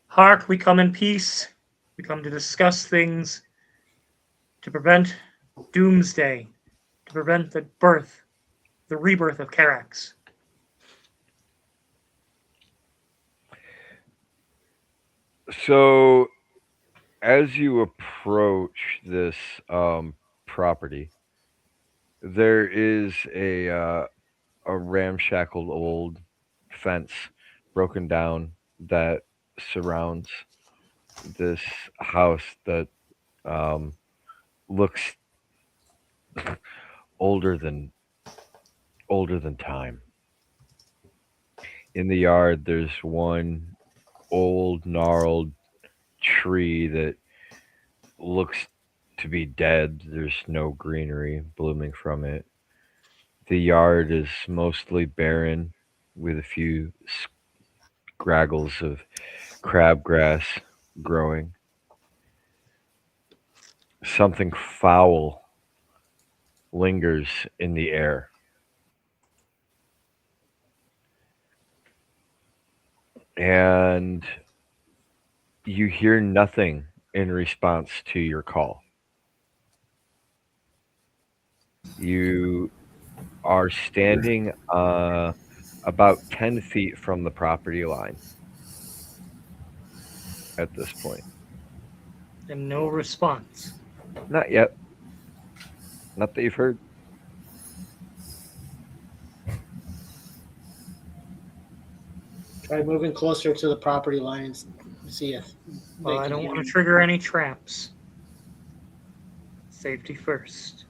Speaker 3: "Hark, we come in peace. We come to discuss things to prevent doomsday, to prevent the rebirth of Karax."
Speaker 2: So, as you approach this property, there is a ramshackled old fence broken down that surrounds this house that looks older than time. In the yard, there's one old gnarled tree that looks to be dead. There's no greenery blooming from it. The yard is mostly barren with a few scraggles of crabgrass growing. Something foul lingers in the air. And you hear nothing in response to your call. You are standing about 10 feet from the property line at this point.
Speaker 3: And no response.
Speaker 2: Not yet. Not that you've heard.
Speaker 5: Try moving closer to the property lines. See if
Speaker 3: Well,
Speaker 5: they
Speaker 3: I
Speaker 5: can
Speaker 3: don't
Speaker 5: hear
Speaker 3: want to
Speaker 5: me.
Speaker 3: trigger any traps. Safety first.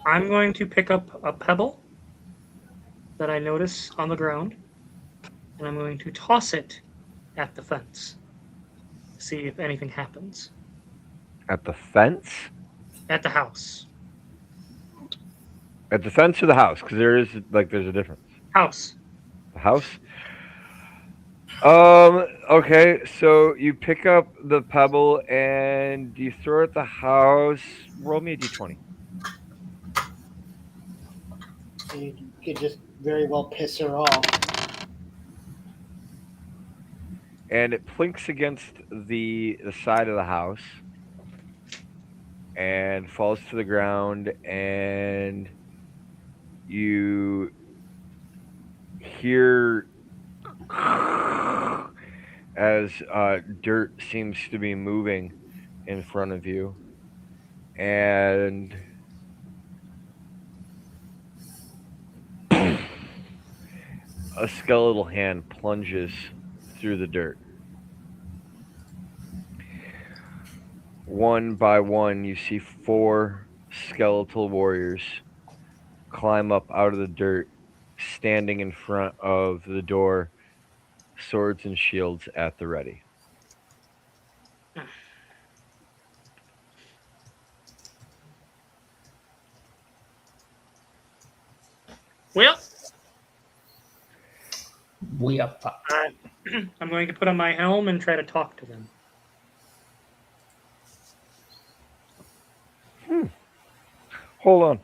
Speaker 3: I'm going to pick up a pebble that I notice on the ground, and I'm going to toss it at the fence. See if anything happens.
Speaker 2: At the fence?
Speaker 3: At the house.
Speaker 2: At the fence or the house? Because there's a difference.
Speaker 3: House.
Speaker 2: The house? Okay, so you pick up the pebble and you throw it at the house. Roll me a d20.
Speaker 5: You could just very well piss her off.
Speaker 2: and it plinks against the side of the house and falls to the ground, and you hear as dirt seems to be moving in front of you, and a skeletal hand plunges through the dirt. One by one, you see 4 skeletal warriors climb up out of the dirt, standing in front of the door, swords and shields at the ready.
Speaker 3: Well,
Speaker 4: We are fucked.
Speaker 3: I'm going to put on my helm and try to talk to them.
Speaker 2: Hold on.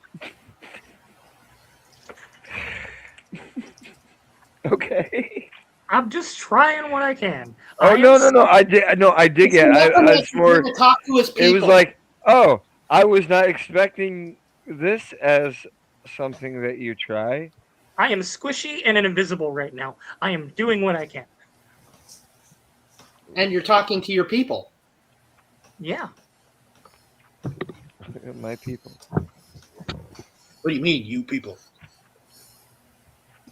Speaker 2: Okay.
Speaker 3: I'm just trying what I can.
Speaker 2: Oh no. I dig it. I was more.
Speaker 5: To talk to his people.
Speaker 2: It was like, oh, I was not expecting this as something that you try.
Speaker 3: I am squishy and invisible right now. I am doing what I can.
Speaker 5: And you're talking to your people.
Speaker 3: Yeah.
Speaker 2: My people.
Speaker 5: What do you mean, you people?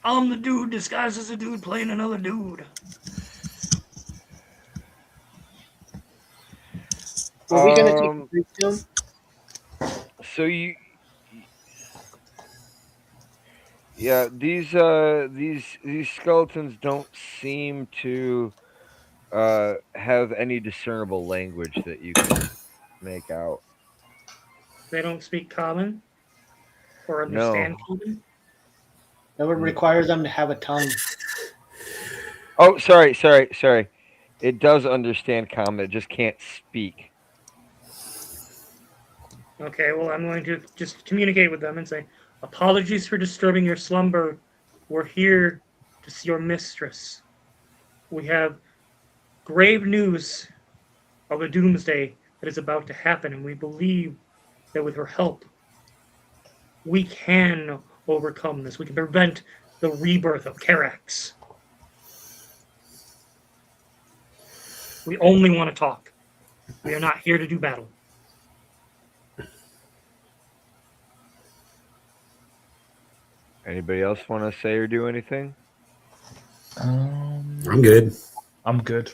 Speaker 3: I'm the dude disguised as a dude playing another dude.
Speaker 5: Are we going to take a break soon?
Speaker 2: So yeah, these skeletons don't seem to have any discernible language that you can make out.
Speaker 3: They don't speak common or understand
Speaker 2: No.
Speaker 3: common.
Speaker 5: That would require them to have a tongue.
Speaker 2: Oh, sorry. It does understand common. It just can't speak.
Speaker 3: Okay, well, I'm going to just communicate with them and say, apologies for disturbing your slumber. We're here to see your mistress. We have grave news of a doomsday that is about to happen, and we believe that with her help, we can overcome this. We can prevent the rebirth of Karax. We only want to talk. We are not here to do battle.
Speaker 2: Anybody else want to say or do anything?
Speaker 6: I'm good.
Speaker 4: I'm good.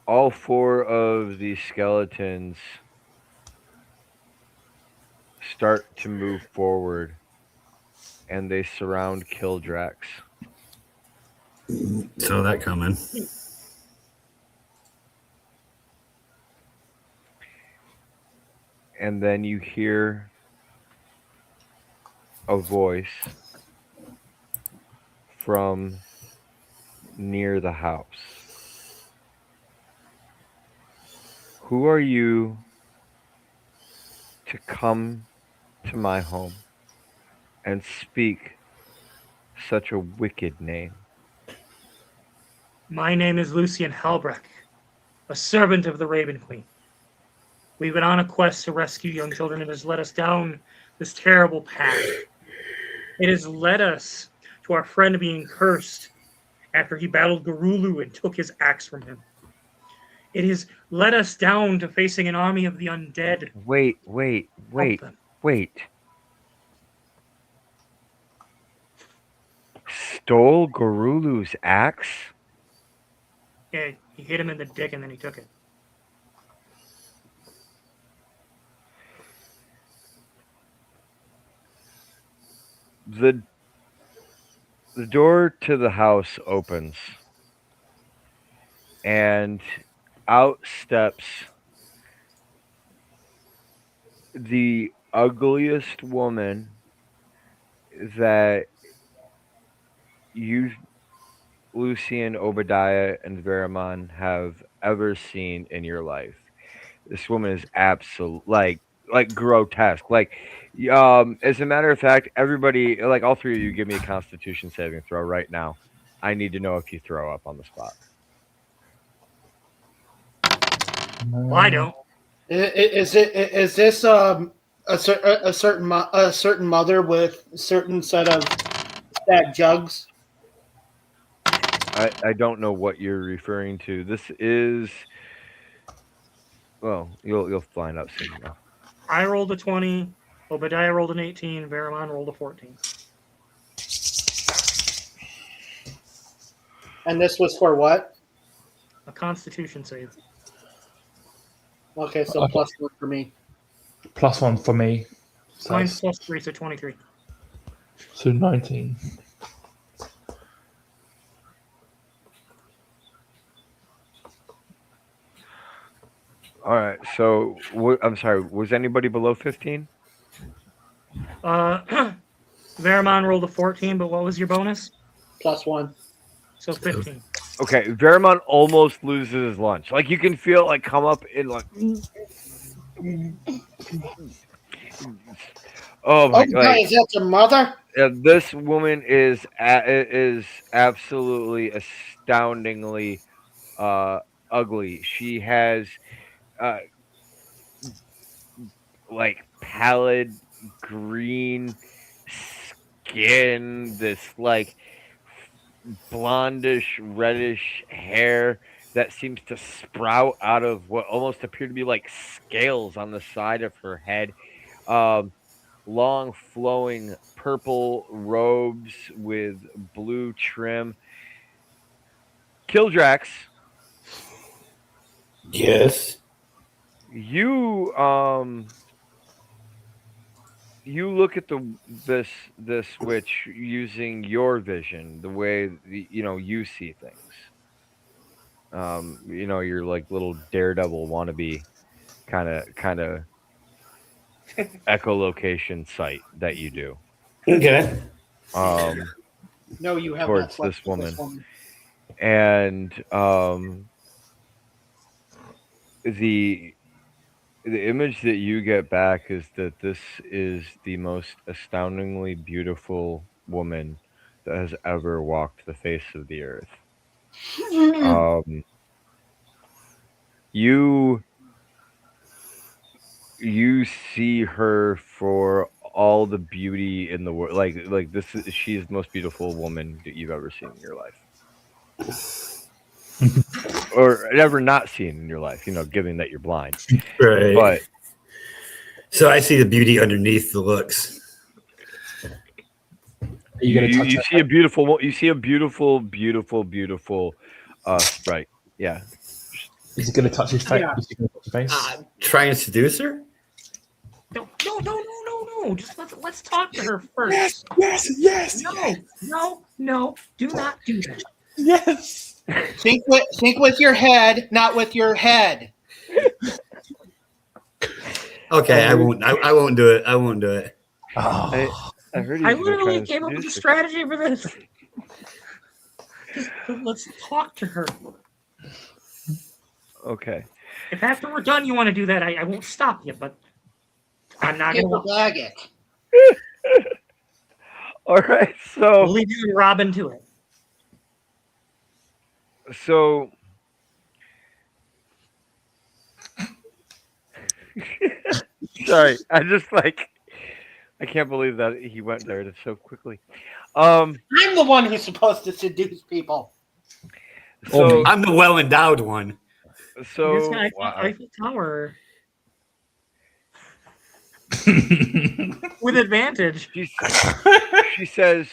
Speaker 2: All 4 of these skeletons start to move forward, and they surround Kildrax.
Speaker 6: Saw that coming.
Speaker 2: And then you hear a voice from near the house. Who are you to come to my home and speak such a wicked name?
Speaker 3: My name is Lucian Halbrecht, a servant of the Raven Queen. We've been on a quest to rescue young children. It has led us down this terrible path. It has led us to our friend being cursed after he battled Garulu and took his axe from him. It has led us down to facing an army of the undead.
Speaker 2: Wait. Stole Garulu's axe?
Speaker 3: Yeah, he hit him in the dick and then he took it.
Speaker 2: The door to the house opens, and out steps the ugliest woman that you, Lucian, Obadiah, and Veramon have ever seen in your life. This woman is absolute, like grotesque. As a matter of fact, everybody, like all 3 of you, give me a Constitution saving throw right now. I need to know if you throw up on the spot.
Speaker 3: Well, I don't.
Speaker 5: Is this a certain mother with certain set of stacked jugs?
Speaker 2: I don't know what you're referring to. This is well, you'll find out soon enough.
Speaker 3: I rolled a 20. Obadiah rolled an 18. Varamon rolled a 14.
Speaker 5: And this was for what?
Speaker 3: A Constitution save.
Speaker 5: Okay, so
Speaker 4: Okay.
Speaker 5: +1 for me.
Speaker 4: +1 for me. So,
Speaker 3: Mine's +3, so 23.
Speaker 4: so 19.
Speaker 2: All right. So I'm sorry. Was anybody below 15?
Speaker 3: Varamon rolled a 14, but what was your bonus?
Speaker 5: +1.
Speaker 3: So 15.
Speaker 2: Okay. Veramon almost loses his lunch. Like you can feel it, like come up in like. Oh my!
Speaker 5: Is that your mother?
Speaker 2: This woman is absolutely astoundingly ugly. She has like pallid green skin, this like blondish reddish hair that seems to sprout out of what almost appear to be like scales on the side of her head. Long flowing purple robes with blue trim. Kildrax,
Speaker 6: Yes.
Speaker 2: you you look at this witch using your vision, the way you see things. Your like little daredevil wannabe kind of echolocation sight that you do.
Speaker 6: Okay.
Speaker 5: No, you have
Speaker 2: Towards
Speaker 5: not
Speaker 2: this
Speaker 5: slept with
Speaker 2: woman.
Speaker 5: this woman.
Speaker 2: And the image that you get back is that this is the most astoundingly beautiful woman that has ever walked the face of the earth. You see her for all the beauty in the world. Like she's the most beautiful woman that you've ever seen in your life. Or ever not seen in your life, given that you're blind.
Speaker 6: Right.
Speaker 2: But
Speaker 6: so I see the beauty underneath the looks.
Speaker 4: Are you going to touch
Speaker 2: you
Speaker 4: her
Speaker 2: see a beautiful beautiful sprite. Yeah.
Speaker 4: Is he going to touch his face?
Speaker 5: Yeah.
Speaker 4: Is he going to touch your face?
Speaker 6: Try and seduce her?
Speaker 3: No. Just let's talk to her first.
Speaker 4: Yes.
Speaker 3: No. Do not do that.
Speaker 4: Yes.
Speaker 5: Think with your head, not with your head.
Speaker 6: Okay, I won't do it. I won't do it.
Speaker 4: Oh.
Speaker 2: I heard
Speaker 3: I literally came up with a strategy for this. Just let's talk to her.
Speaker 2: Okay.
Speaker 3: If after we're done you want to do that, I won't stop you, but I'm not
Speaker 5: Get
Speaker 3: going
Speaker 5: the
Speaker 3: to.
Speaker 5: bag it.
Speaker 2: All right. So
Speaker 3: We'll leave you and Robin to it.
Speaker 2: So sorry, I can't believe that he went there so quickly.
Speaker 5: I'm the one who's supposed to seduce people.
Speaker 2: So
Speaker 6: I'm the well endowed one.
Speaker 2: so
Speaker 3: Eiffel Tower with advantage.
Speaker 2: she says,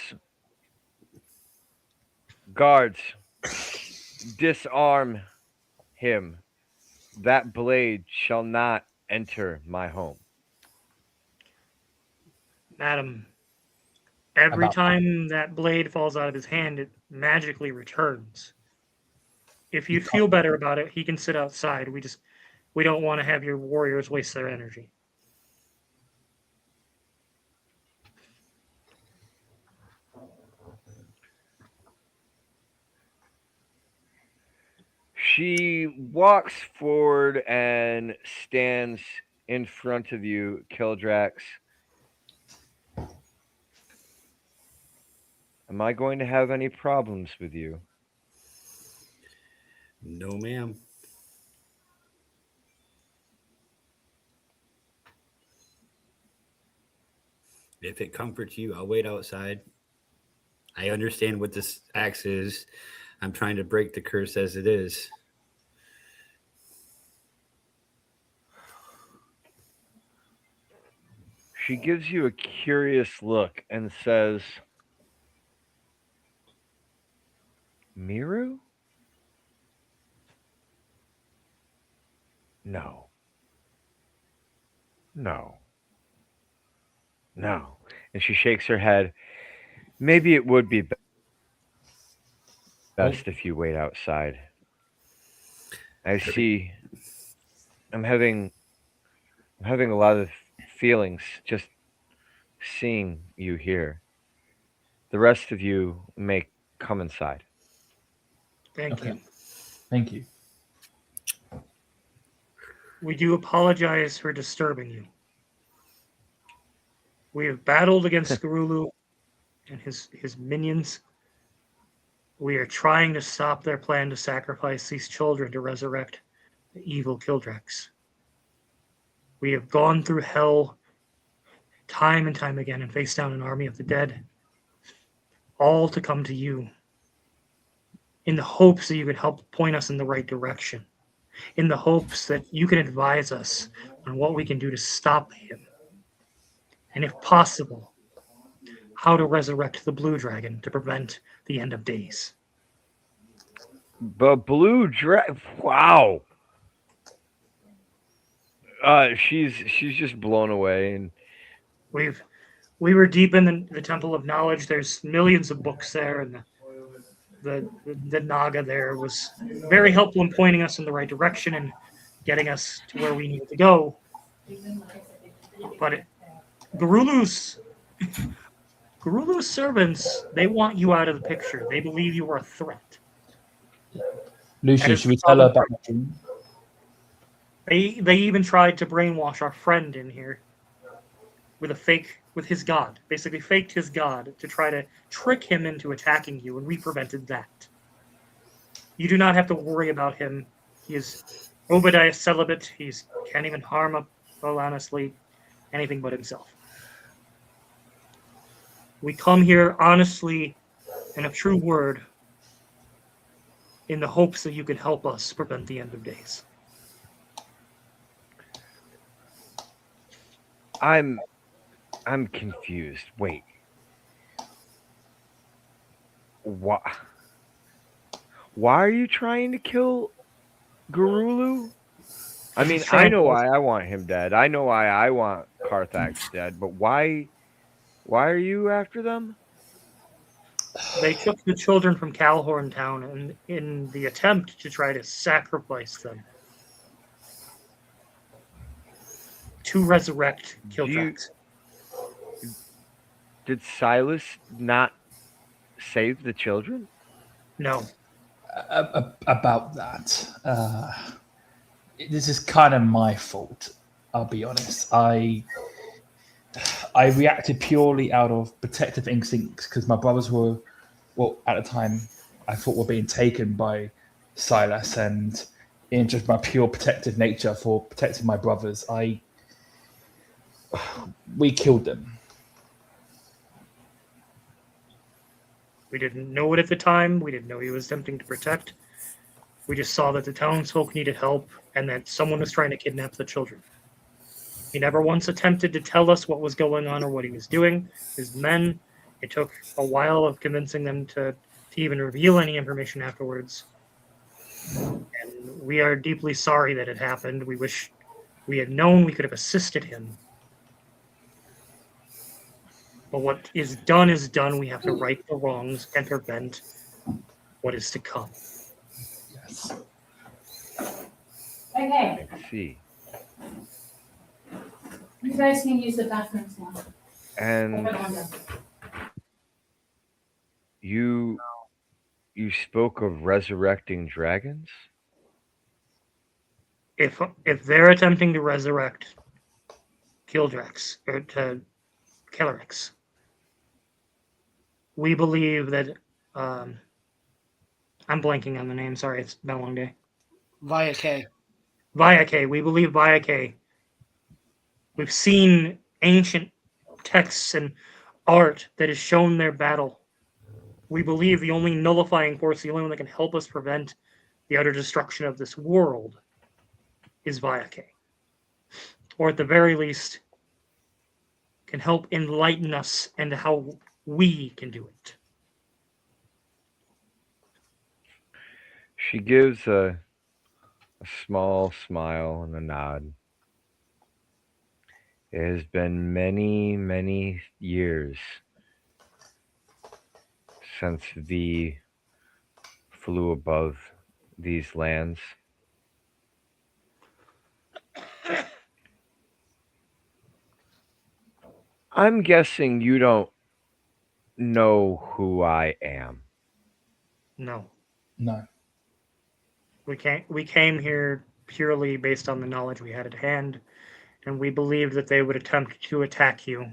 Speaker 2: guards, disarm him. That blade shall not enter my home.
Speaker 3: Madam, every
Speaker 4: About-
Speaker 3: time that blade falls out of his hand, it magically returns. If you feel better about it, he can sit outside. We don't want to have your warriors waste their energy.
Speaker 2: She walks forward and stands in front of you, Kildrax. Am I going to have any problems with you?
Speaker 6: No, ma'am. If it comforts you, I'll wait outside. I understand what this axe is. I'm trying to break the curse as it is.
Speaker 2: She gives you a curious look and says, Miru? No. No. No. And she shakes her head. Maybe it would be best if you wait outside. I see. I'm having a lot of feelings just seeing you here. The rest of you may come inside.
Speaker 3: Thank
Speaker 4: Okay.
Speaker 3: you.
Speaker 4: Thank you.
Speaker 3: We do apologize for disturbing you. We have battled against Garulu and his minions. We are trying to stop their plan to sacrifice these children to resurrect the evil Kildrex. We have gone through hell time and time again and faced down an army of the dead, all to come to you in the hopes that you can help point us in the right direction, in the hopes that you can advise us on what we can do to stop him, and if possible, how to resurrect the blue dragon to prevent the end of days.
Speaker 2: But Blue Dragon, wow. She's just blown away, and
Speaker 3: We were deep in the Temple of Knowledge. There's millions of books there, and the Naga there was very helpful in pointing us in the right direction and getting us to where we needed to go. But Garulu's servants, they want you out of the picture. They believe you are a threat.
Speaker 4: Lucian,
Speaker 3: is
Speaker 4: should we
Speaker 3: the
Speaker 4: tell her
Speaker 3: problem.
Speaker 4: about the dream?
Speaker 3: They even tried to brainwash our friend in here with his god. Basically faked his god to try to trick him into attacking you, and we prevented that. You do not have to worry about him. He is Obadiah celibate. He can't even harm honestly anything but himself. We come here honestly and a true word in the hopes that you can help us prevent the end of days.
Speaker 2: I'm confused. Wait. Why are you trying to kill Garulu? I mean, I know why I want him dead. I know why I want Carthax dead, but why are you after them?
Speaker 3: They took the children from Calhorn Town and in the attempt to try to sacrifice them to resurrect Kildrex.
Speaker 2: Did Silas not save the children?
Speaker 3: No.
Speaker 4: About that. This is kind of my fault. I'll be honest. I reacted purely out of protective instincts because my brothers were, well, at the time, I thought were being taken by Silas, and in just my pure protective nature for protecting my brothers, we killed them.
Speaker 3: We didn't know it at the time. We didn't know he was attempting to protect. We just saw that the townsfolk needed help and that someone was trying to kidnap the children. He never once attempted to tell us what was going on or what he was doing. His men, it took a while of convincing them to even reveal any information afterwards. And we are deeply sorry that it happened. We wish we had known we could have assisted him. But what is done is done. We have to right the wrongs and prevent what is to come.
Speaker 4: Yes.
Speaker 8: Okay,
Speaker 2: I see.
Speaker 8: you guys can use the bathrooms now.
Speaker 2: And
Speaker 8: Open on them.
Speaker 2: you spoke of resurrecting dragons?
Speaker 3: If they're attempting to resurrect Kildrex or to Kellerex, we believe that I'm blanking on the name. Sorry, it's been a long day.
Speaker 5: Via
Speaker 3: Viake. We believe Viake. We've seen ancient texts and art that has shown their battle. We believe the only nullifying force, the only one that can help us prevent the utter destruction of this world, is Viake. Or at the very least, can help enlighten us into how we can do it.
Speaker 2: She gives a small smile and a nod. It has been many, many years since V flew above these lands. I'm guessing you don't know who I am.
Speaker 3: No.
Speaker 4: No.
Speaker 3: We came here purely based on the knowledge we had at hand, and we believed that they would attempt to attack you,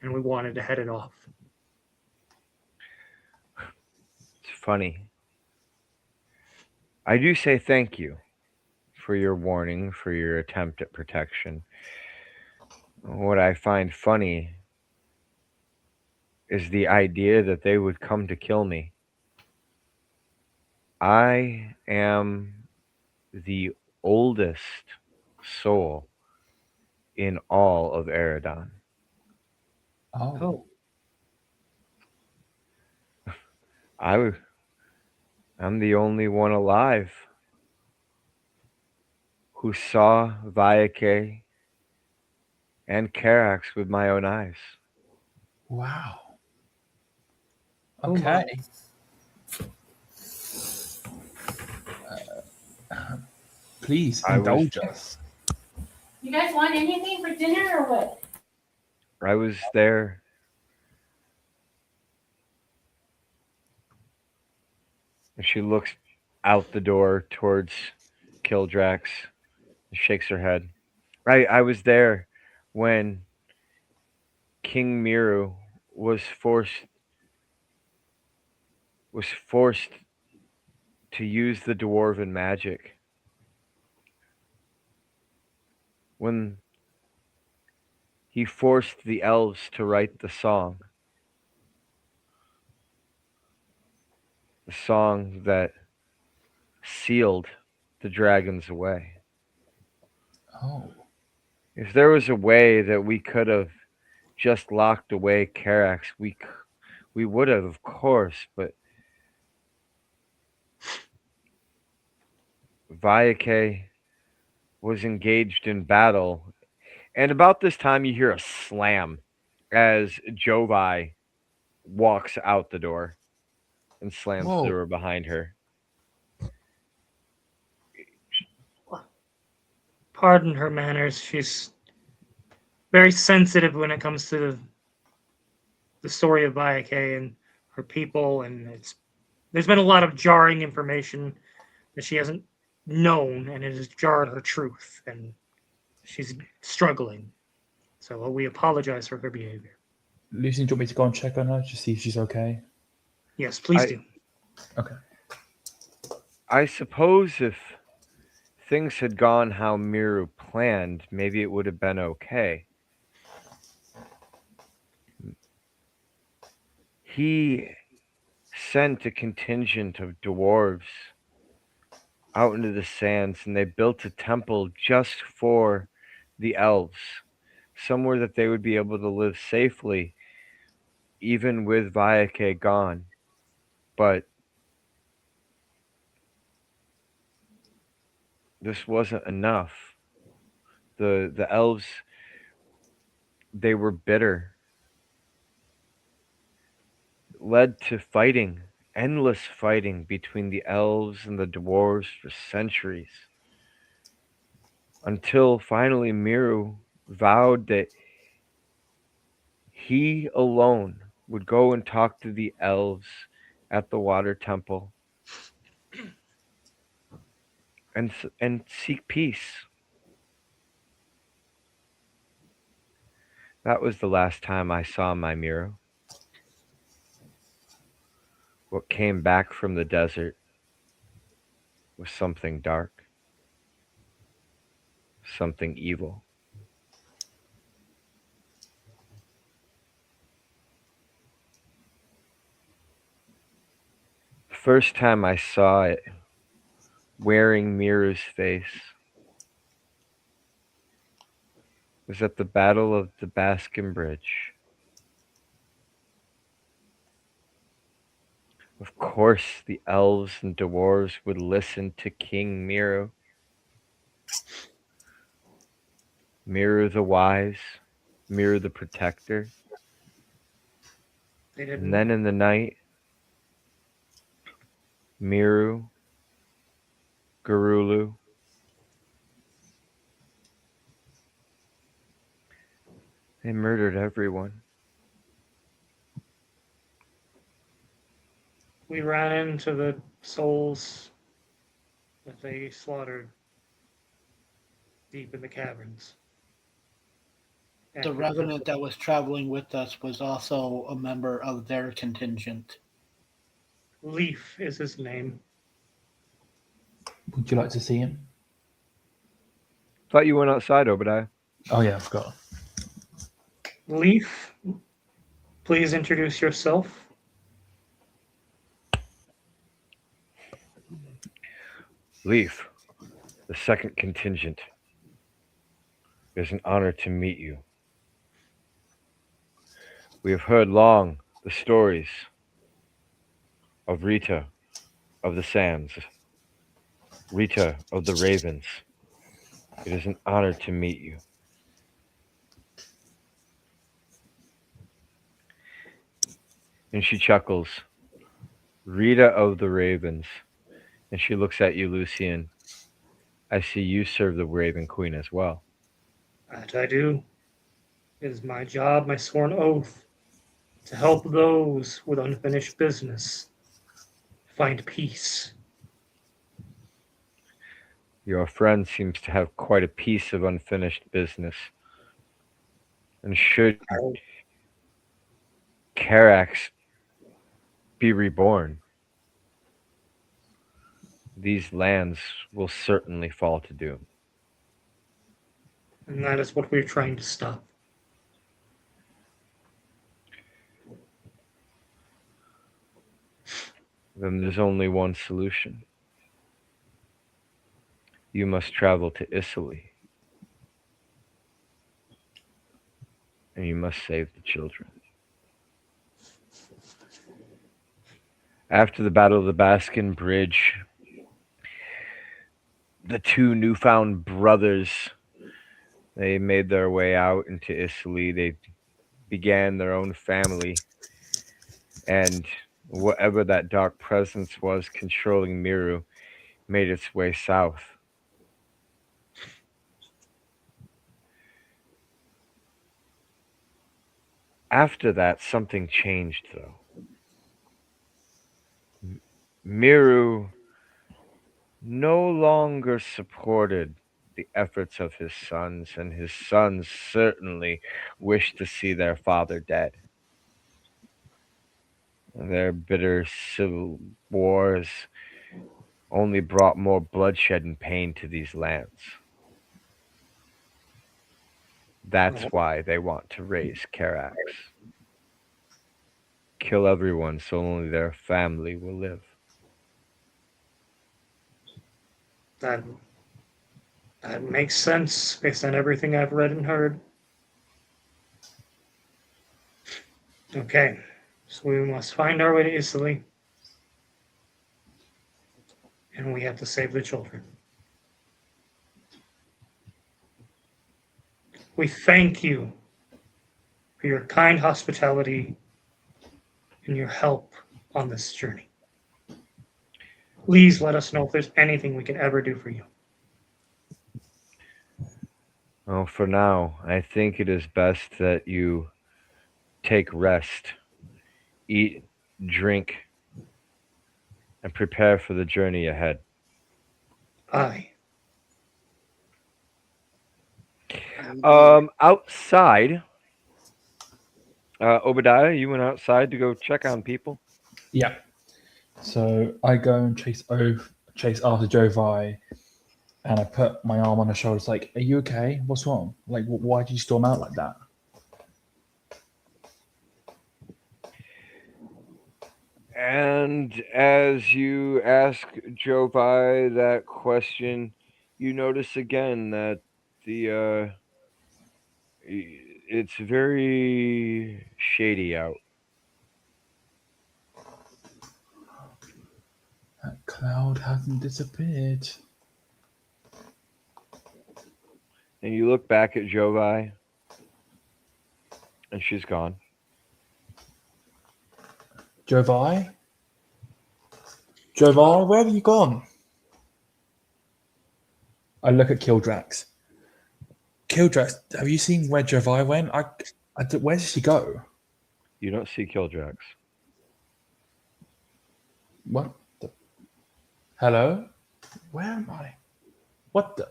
Speaker 3: and we wanted to head it off.
Speaker 2: It's funny. I do say thank you for your warning, for your attempt at protection. What I find funny is the idea that they would come to kill me. I am the oldest soul in all of Eridon.
Speaker 4: Oh.
Speaker 2: I'm the only one alive who saw Viake and Karax with my own eyes.
Speaker 4: Wow.
Speaker 3: Oh,
Speaker 4: Okay. Please
Speaker 2: I was-
Speaker 4: indulge us.
Speaker 8: You guys want anything for dinner or what?
Speaker 2: I was there. And she looks out the door towards Kildrax and shakes her head. I was there when King Miru was forced to use the dwarven magic. When he forced the elves to write the song that sealed the dragons away.
Speaker 4: Oh.
Speaker 2: If there was a way that we could have just locked away Karax, we would have, of course, but Viake was engaged in battle, and about this time you hear a slam as Jovi walks out the door and slams the
Speaker 4: Whoa.
Speaker 2: door behind her.
Speaker 3: Pardon her manners. She's very sensitive when it comes to the story of Viake and her people, and there's been a lot of jarring information that she hasn't known, and it has jarred her truth, and she's struggling. So we apologize for her behavior.
Speaker 4: Lucy, do you want me to go and check on her to see if she's okay?
Speaker 3: Yes, please do.
Speaker 4: Okay.
Speaker 2: I suppose if things had gone how Miru planned, maybe it would have been okay. He sent a contingent of dwarves out into the sands, and they built a temple just for the elves, somewhere that they would be able to live safely, even with Viake gone. But this wasn't enough. The elves, they were bitter. It led to fighting, endless fighting between the elves and the dwarves for centuries. Until finally Miru vowed that he alone would go and talk to the elves at the water temple and seek peace. That was the last time I saw my Miru. What came back from the desert was something dark, something evil. first time I saw it wearing Miru's face was at the Battle of the Baskin Bridge. Of course, the elves and dwarves would listen to King Miru. Miru the Wise, Miru the Protector.
Speaker 3: They didn't.
Speaker 2: And then in the night, Miru, Garulu, they murdered everyone.
Speaker 3: We ran into the souls that they slaughtered deep in the caverns.
Speaker 5: The revenant that was traveling with us was also a member of their contingent.
Speaker 3: Leaf is his name.
Speaker 4: Would you like to see him?
Speaker 2: Thought you went outside, Obadiah.
Speaker 4: Oh yeah, I forgot.
Speaker 3: Leaf, please introduce yourself.
Speaker 2: Leaf, the second contingent. It is an honor to meet you. We have heard long the stories of Rita of the Sands, Rita of the Ravens. It is an honor to meet you. And she chuckles. Rita of the Ravens. And she looks at you, Lucian. I see you serve the Raven Queen as well.
Speaker 3: That I do. It is my job, my sworn oath, to help those with unfinished business find peace.
Speaker 2: Your friend seems to have quite a piece of unfinished business. And should Carax be reborn, these lands will certainly fall to doom.
Speaker 3: And that is what we're trying to stop.
Speaker 2: Then there's only one solution. You must travel to Italy. And you must save the children. After the Battle of the Baskin Bridge, the two newfound brothers, they made their way out into Italy. They began their own family. And whatever that dark presence was controlling Miru made its way south. After that, something changed, though. Miru no longer supported the efforts of his sons, and his sons certainly wished to see their father dead. Their bitter civil wars only brought more bloodshed and pain to these lands. That's why they want to raise Carax. Kill everyone so only their family will live.
Speaker 3: That makes sense based on everything I've read and heard. Okay, so we must find our way to Italy. And we have to save the children. We thank you for your kind hospitality and your help on this journey. Please let us know if there's anything we can ever do for you.
Speaker 2: Well, for now, I think it is best that you take rest, eat, drink, and prepare for the journey ahead.
Speaker 3: Aye.
Speaker 2: Outside, Obadiah, you went outside to go check on people.
Speaker 4: Yeah. So I go and chase after Jovi, and I put my arm on her shoulders, like, "Are you okay? What's wrong? Like, why did you storm out like that?"
Speaker 2: And as you ask Jovi that question, you notice again that it's very shady out.
Speaker 4: That cloud hasn't disappeared.
Speaker 2: And you look back at Jovi, and she's gone.
Speaker 4: Jovi? Jovi, where have you gone? I look at Kildrax. Kildrax, have you seen where Jovi went? Where did she go?
Speaker 2: You don't see Kildrax.
Speaker 4: What the? Hello? Where am I? What the?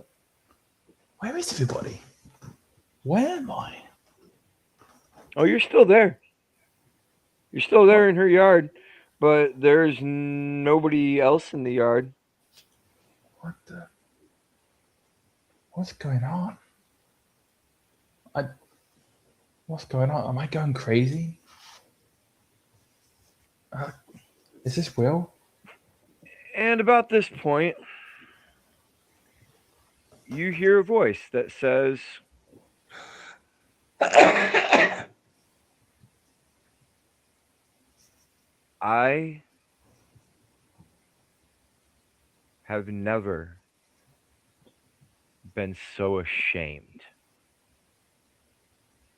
Speaker 4: Where is everybody? Where am I?
Speaker 2: Oh, you're still there. You're still there in her yard, but there's nobody else in the yard.
Speaker 4: What the? What's going on? What's going on? Am I going crazy? Is this Will?
Speaker 2: And about this point, you hear a voice that says, I have never been so ashamed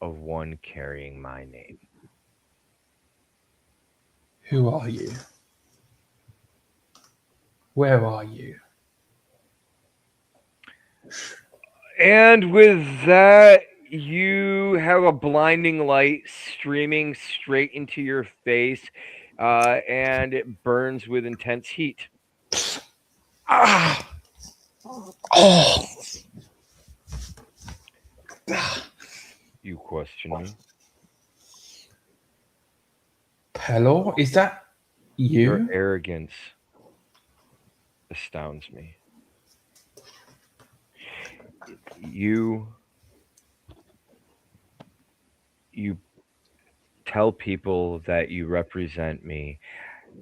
Speaker 2: of one carrying my name.
Speaker 4: Who are you? Where are you?
Speaker 2: And with that, you have a blinding light streaming straight into your face, and it burns with intense heat.
Speaker 4: Ah! Oh!
Speaker 2: You question me.
Speaker 4: Hello? Is that you?
Speaker 2: Your arrogance astounds me. You tell people that you represent me.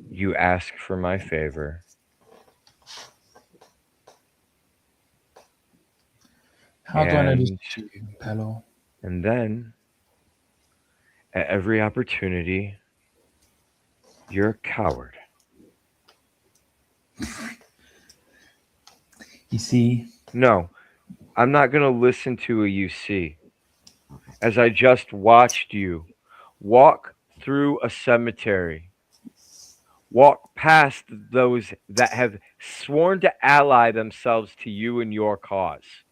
Speaker 2: You ask for my favor.
Speaker 4: How do I know this
Speaker 2: And-
Speaker 4: is you, Pello?
Speaker 2: And then, at every opportunity, you're a coward.
Speaker 4: You see,
Speaker 2: No, I'm not going to listen to a UC. As I just watched you walk through a cemetery, walk past those that have sworn to ally themselves to you and your cause,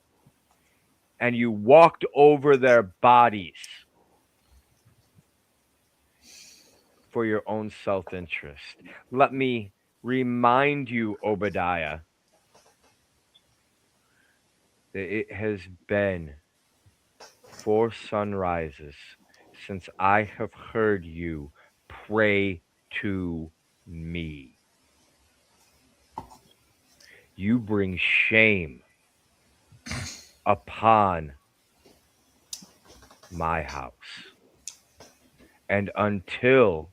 Speaker 2: and you walked over their bodies for your own self-interest. Let me remind you, Obadiah, that it has been 4 sunrises since I have heard you pray to me. You bring shame upon my house. And until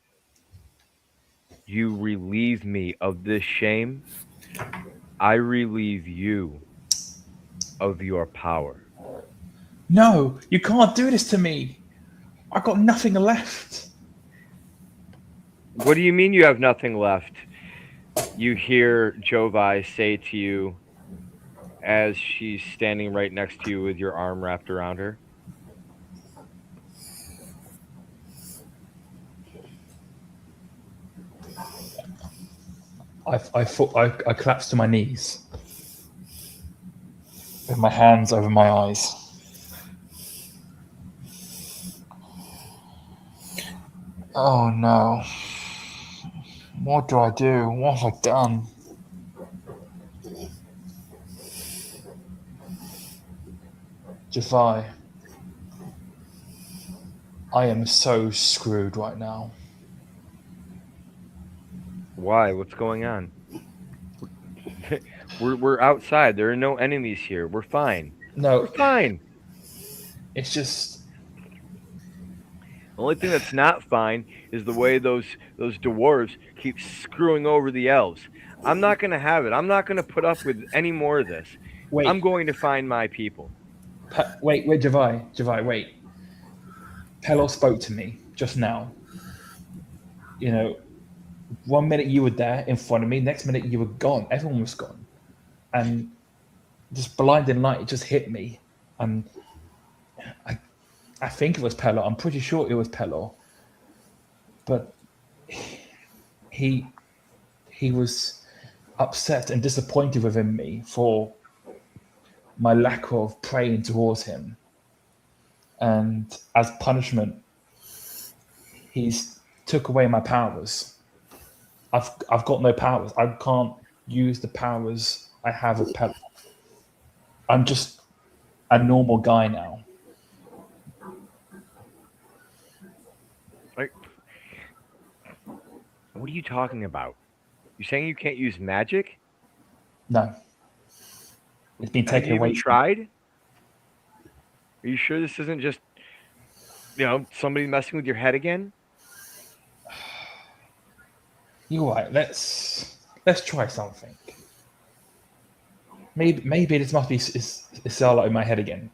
Speaker 2: you relieve me of this shame, I relieve you of your power.
Speaker 4: no, you can't do this to me. I've got nothing left.
Speaker 2: What do you mean you have nothing left? You hear Jovi say to you as she's standing right next to you with your arm wrapped around her.
Speaker 4: I collapsed to my knees with my hands over my eyes. Oh no. What do I do? What have I done? Jafai, I am so screwed right now.
Speaker 2: Why? What's going on? We're outside. There are no enemies here. We're fine.
Speaker 4: No,
Speaker 2: We're fine.
Speaker 4: it's just
Speaker 2: The only thing that's not fine is the way those dwarves keep screwing over the elves. I'm not going to have it. I'm not going to put up with any more of this. I'm
Speaker 4: Wait,
Speaker 2: going to find my people.
Speaker 4: wait, Javai, wait. Pelor spoke to me just now. You know, 1 minute you were there in front of me, next minute you were gone. Everyone was gone. And just blinding light, it just hit me. And I think it was Pelor. I'm pretty sure it was Pelor. But he was upset and disappointed within me for my lack of praying towards him. And as punishment, he's took away my powers. I've got no powers. I can't use the powers I have of Pelor. I'm just a normal guy now.
Speaker 2: Like, what are you talking about? You're saying you can't use magic?
Speaker 4: No. It's been
Speaker 2: Have
Speaker 4: taken
Speaker 2: you
Speaker 4: away.
Speaker 2: even tried? Are you sure this isn't just, somebody messing with your head again?
Speaker 4: You're right. Let's try something. Maybe this must be it's all in my head again.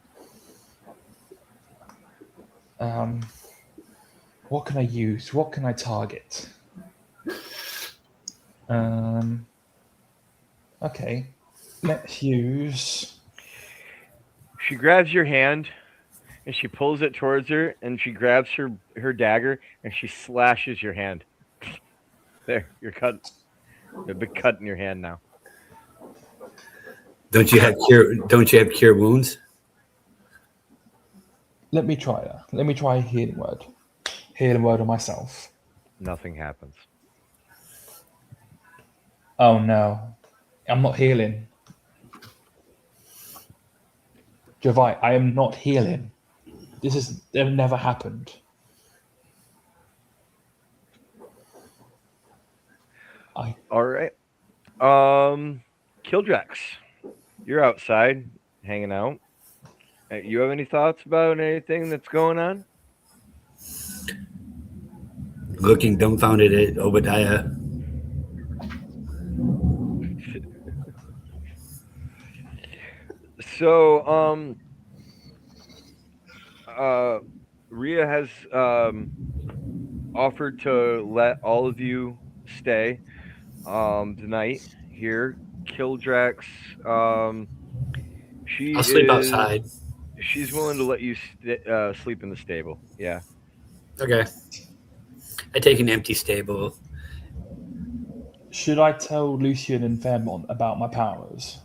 Speaker 4: What can I use? What can I target? Okay. Let's use.
Speaker 2: She grabs your hand and she pulls it towards her and she grabs her dagger and she slashes your hand. There, you're cut. A big cut in your hand now.
Speaker 6: Don't you have cure wounds?
Speaker 4: Let me try that. Let me try healing word. Healing word on myself.
Speaker 2: Nothing happens.
Speaker 4: Oh no. I'm not healing. Javai, I am not healing. It never happened.
Speaker 2: All right. Kildrax, you're outside hanging out. You have any thoughts about anything that's going on?
Speaker 6: Looking dumbfounded at Obadiah.
Speaker 2: So, Rhea has offered to let all of you stay tonight here. Kildrax, she
Speaker 6: I'll sleep
Speaker 2: is
Speaker 6: outside.
Speaker 2: she's willing to let you sleep in the stable. Yeah.
Speaker 6: Okay. I take an empty stable.
Speaker 4: Should I tell Lucian and Fairmont about my powers?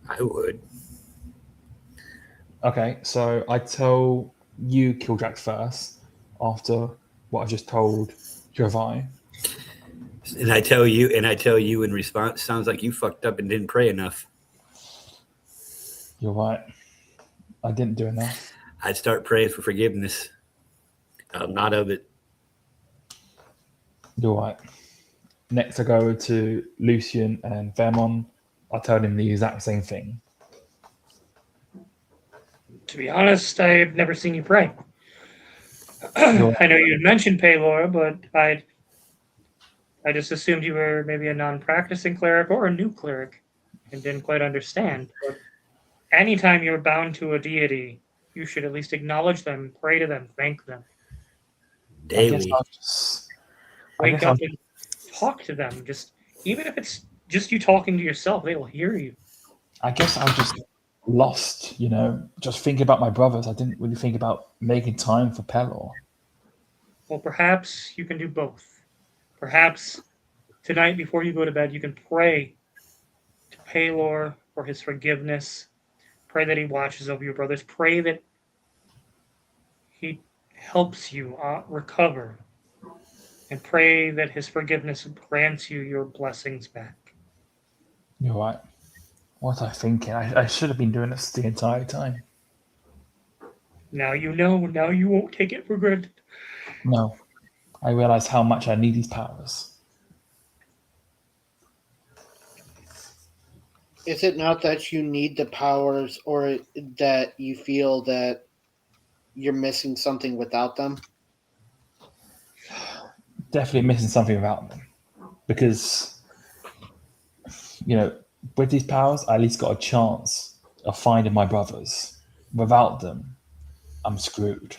Speaker 6: I would.
Speaker 4: Okay, so I tell you Kildrax first, after what I just told Javai.
Speaker 6: And I tell you in response, sounds like you fucked up and didn't pray enough.
Speaker 4: You're right. I didn't do enough.
Speaker 6: I'd start praying for forgiveness. Not of it.
Speaker 4: You're right. Next, I go to Lucian and Fairmont. I tell him the exact same thing.
Speaker 3: To be honest, I've never seen you pray. I know you had mentioned Paylor, but I just assumed you were maybe a non-practicing cleric or a new cleric and didn't quite understand. But anytime you're bound to a deity, you should at least acknowledge them, pray to them, thank them.
Speaker 6: Daily.
Speaker 3: Wake up and talk to them. Just even if it's just you talking to yourself, they will hear you.
Speaker 4: I guess I'm just lost, just thinking about my brothers. I didn't really think about making time for Pelor.
Speaker 3: Well, perhaps you can do both. Perhaps tonight before you go to bed, you can pray to Paylor for his forgiveness. Pray that he watches over your brothers. Pray that he helps you recover. And pray that his forgiveness grants you your blessings back.
Speaker 4: You're right. What was I thinking? I should have been doing this the entire time.
Speaker 3: Now you know. Now you won't take it for granted.
Speaker 4: No. I realize how much I need these powers.
Speaker 5: Is it not that you need the powers or that you feel that you're missing something without them?
Speaker 4: Definitely missing something without them, because with these powers, I at least got a chance of finding my brothers. Without them, I'm screwed.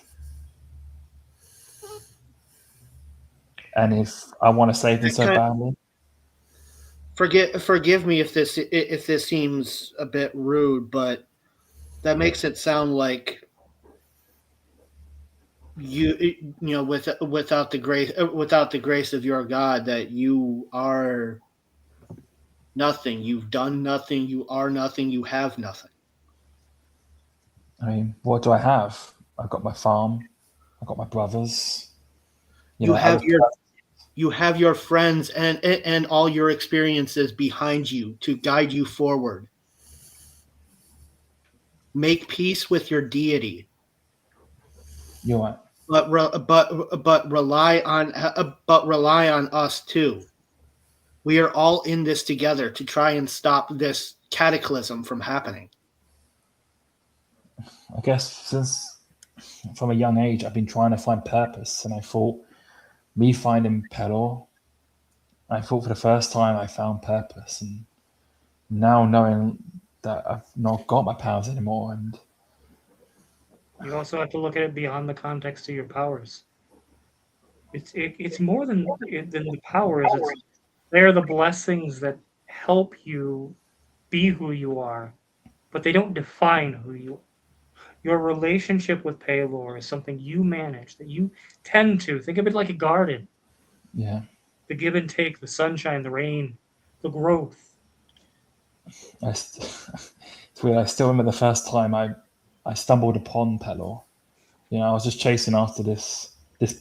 Speaker 4: And if I want to save them so badly,
Speaker 5: Forgive me if this seems a bit rude, but that makes it sound like without the grace of your God, that you are nothing. You've done nothing. You are nothing. You have nothing.
Speaker 4: I mean, what do I have? I've got my farm. I've got my brothers.
Speaker 5: You
Speaker 4: I
Speaker 5: have
Speaker 4: was
Speaker 5: you have your friends and all your experiences behind you to guide you forward. Make peace with your deity,
Speaker 4: You're right.
Speaker 5: but rely on us too. We are all in this together to try and stop this cataclysm from happening.
Speaker 4: I guess since from a young age, I've been trying to find purpose, and I thought me finding Pelor, I thought for the first time I found purpose, and now knowing that I've not got my powers anymore, and
Speaker 3: You also have to look at it beyond the context of your powers. It's more than the powers. They're the blessings that help you be who you are, but they don't define who you are. Your relationship with Paylor is something you manage, that you tend to. Think of it like a garden.
Speaker 4: yeah,
Speaker 3: The give and take, the sunshine, the rain, the growth.
Speaker 4: it's weird. I still remember the first time I stumbled upon Pelor. I was just chasing after this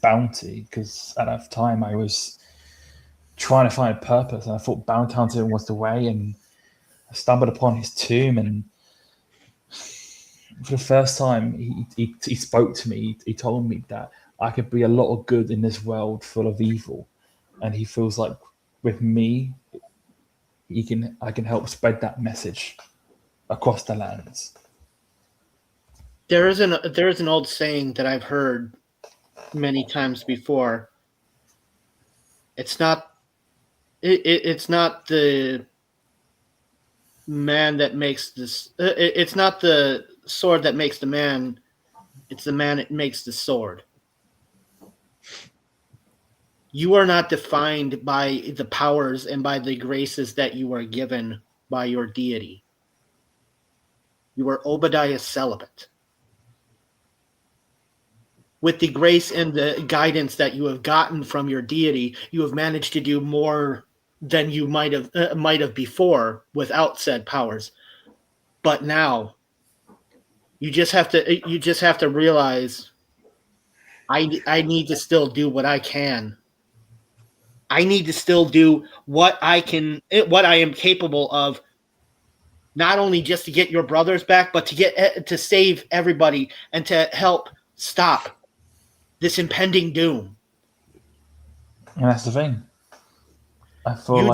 Speaker 4: bounty, because at that time I was trying to find a purpose, and I thought bounty hunting was the way, and I stumbled upon his tomb, and for the first time he spoke to me. He told me that I could be a lot of good in this world full of evil, and he feels like with me I can help spread that message across the lands.
Speaker 5: There is an old saying that I've heard many times before. It's not the man that makes this. It's not the sword that makes the man. It's the man that makes the sword. You are not defined by the powers and by the graces that you are given by your deity. You are Obadiah celibate. With the grace and the guidance that you have gotten from your deity, you have managed to do more than you might have before without said powers. But now, you just have to realize, I need to still do what I can. I need to still do what I am capable of, not only just to get your brothers back, but to save everybody and to help stop this impending doom.
Speaker 4: And that's the thing. I feel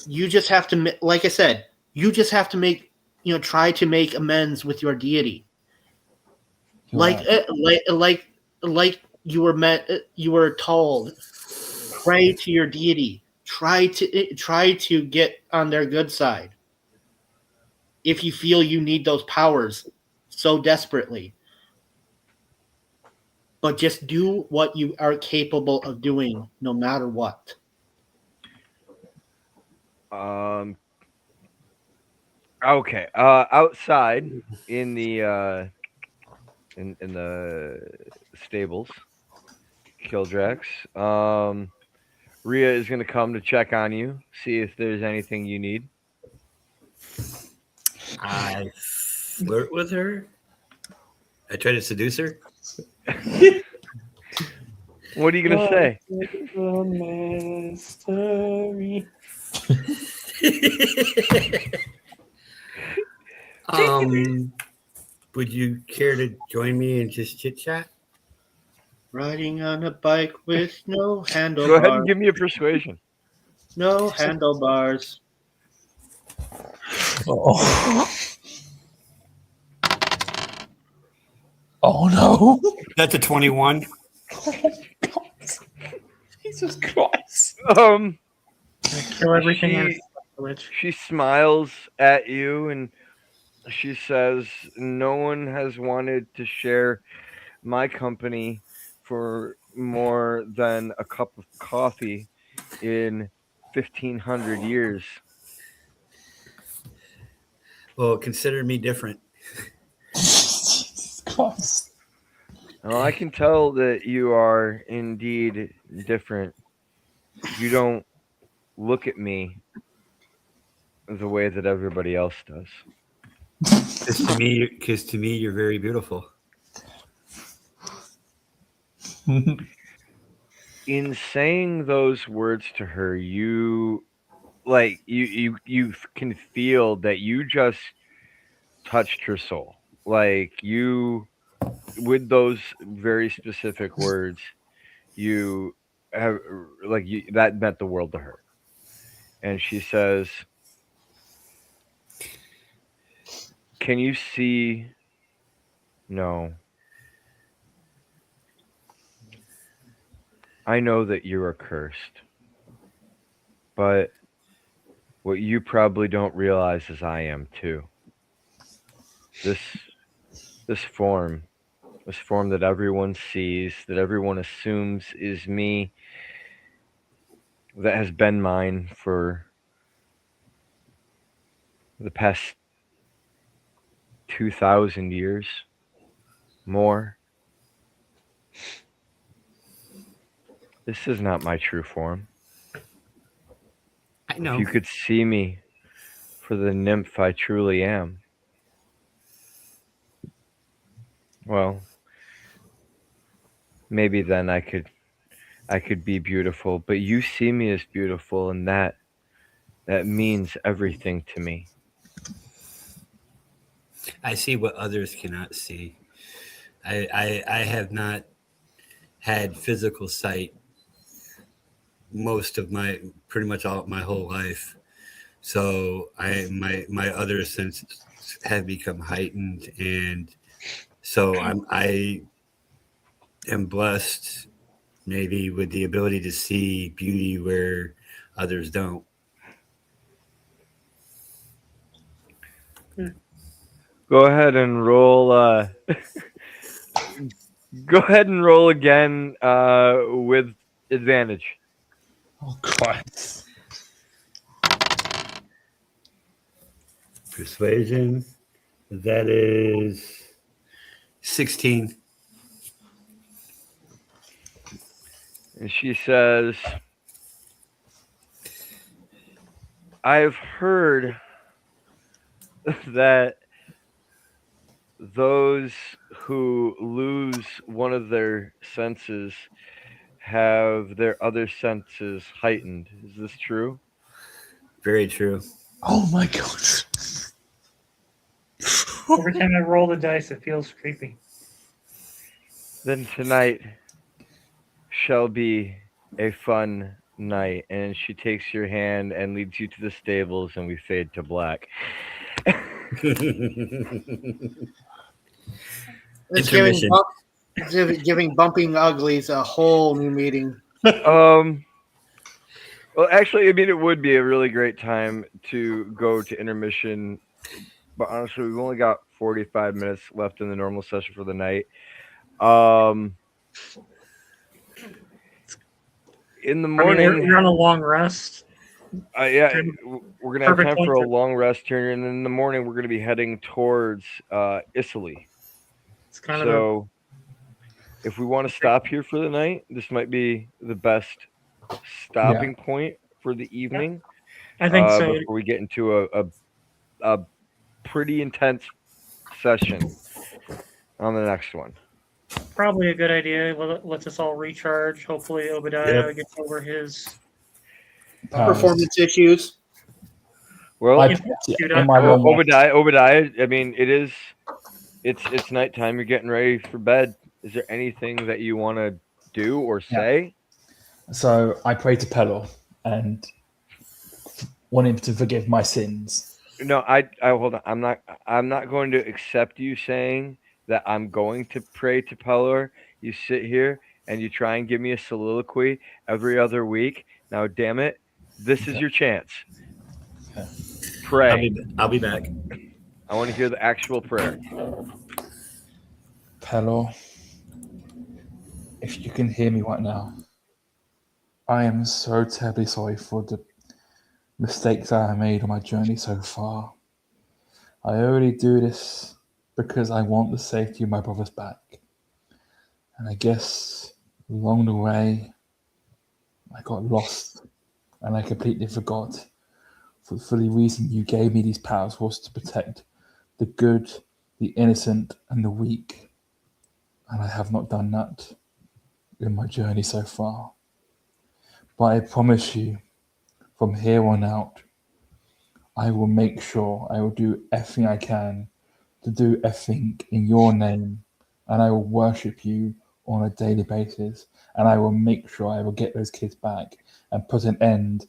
Speaker 5: You just have to, like I said, you just have to try to make amends with your deity. Like you were told, pray to your deity. Try to get on their good side. If you feel you need those powers so desperately. But just do what you are capable of doing, no matter what.
Speaker 2: Okay. Outside in the in the stables, Kildrax. Rhea is going to come to check on you, see if there's anything you need.
Speaker 6: I flirt with her. I try to seduce her.
Speaker 2: What are you going to say?
Speaker 3: Mystery.
Speaker 6: Would you care to join me and just chit chat?
Speaker 5: Riding on a bike with no handlebars.
Speaker 2: Go ahead and give me a persuasion.
Speaker 5: No handlebars.
Speaker 4: Oh. Oh no!
Speaker 6: That's a 21.
Speaker 4: Jesus Christ!
Speaker 3: Gonna kill everything in
Speaker 2: She-
Speaker 3: its village.
Speaker 2: She smiles at you and she says, "No one has wanted to share my company for more than a cup of coffee in 1500 years."
Speaker 6: Well, consider me different.
Speaker 4: Jesus Christ!
Speaker 2: Well, I can tell that you are indeed different. You don't look at me the way that everybody else does.
Speaker 6: Because to me, you're very beautiful.
Speaker 2: In saying those words to her, you can feel that you just touched her soul. Like you, with those very specific words, you have that meant the world to her. And she says, "Can you see? No. I know that you are cursed, but what you probably don't realize is I am too. This this form, this form that everyone sees, that everyone assumes is me, that has been mine for the past 2,000 years, more. This is not my true form.
Speaker 6: I
Speaker 2: If
Speaker 6: know.
Speaker 2: you could see me for the nymph I truly am, well, maybe then I could be beautiful, but you see me as beautiful, and that means everything to me."
Speaker 6: I see what others cannot see. I have not had physical sight pretty much all my whole life. So my other senses have become heightened, and so I am blessed maybe with the ability to see beauty where others don't.
Speaker 2: Go ahead and roll. Go ahead and roll again with advantage.
Speaker 4: Oh Christ!
Speaker 6: Persuasion, that is 16.
Speaker 2: And she says, "I've heard that those who lose one of their senses have their other senses heightened. Is this true?"
Speaker 6: Very true.
Speaker 4: Oh my God!
Speaker 3: Every time I roll the dice, it feels creepy.
Speaker 2: "Then tonight shall be a fun night." And she takes your hand and leads you to the stables, and we fade to black.
Speaker 5: It's
Speaker 6: Intermission.
Speaker 5: giving bumping uglies a whole new meeting.
Speaker 2: Well, actually, I mean, it would be a really great time to go to intermission, but honestly, we've only got 45 minutes left in the normal session for the night. In the
Speaker 3: I mean,
Speaker 2: morning,
Speaker 3: you're on a long rest.
Speaker 2: yeah, we're gonna have
Speaker 3: Perfect
Speaker 2: time for a
Speaker 3: winter.
Speaker 2: long rest here, and in the morning, we're gonna be heading towards Italy.
Speaker 3: It's kind of
Speaker 2: So, if we want to stop here for the night, this might be the best stopping point for the evening.
Speaker 3: I think so.
Speaker 2: Before we get into a pretty intense session on the next one.
Speaker 3: Probably a good idea. Let's us all recharge. Hopefully, Obadiah
Speaker 6: Yep.
Speaker 3: gets over his.
Speaker 5: Performance issues.
Speaker 2: Well,
Speaker 4: in my long rest,
Speaker 2: Obadiah. I mean, it's nighttime. You're getting ready for bed. Is there anything that you want to do or say?
Speaker 4: so I pray to Pelor and want him to forgive my sins.
Speaker 2: No, I hold on. I'm not going to accept you saying that I'm going to pray to Pelor, you sit here and you try and give me a soliloquy every other week. Now, damn it, this is your chance. Pray.
Speaker 7: I'll be back.
Speaker 2: I want to hear the actual prayer.
Speaker 4: Pelor, if you can hear me right now, I am so terribly sorry for the mistakes I have made on my journey so far. I only do this because I want the safety of my brothers back. And I guess along the way, I got lost and I completely forgot for the reason you gave me these powers was to protect the good, the innocent, and the weak. And I have not done that in my journey so far. But I promise you, from here on out, I will make sure I will do everything I can to do everything in your name, and I will worship you on a daily basis, and I will make sure I will get those kids back and put an end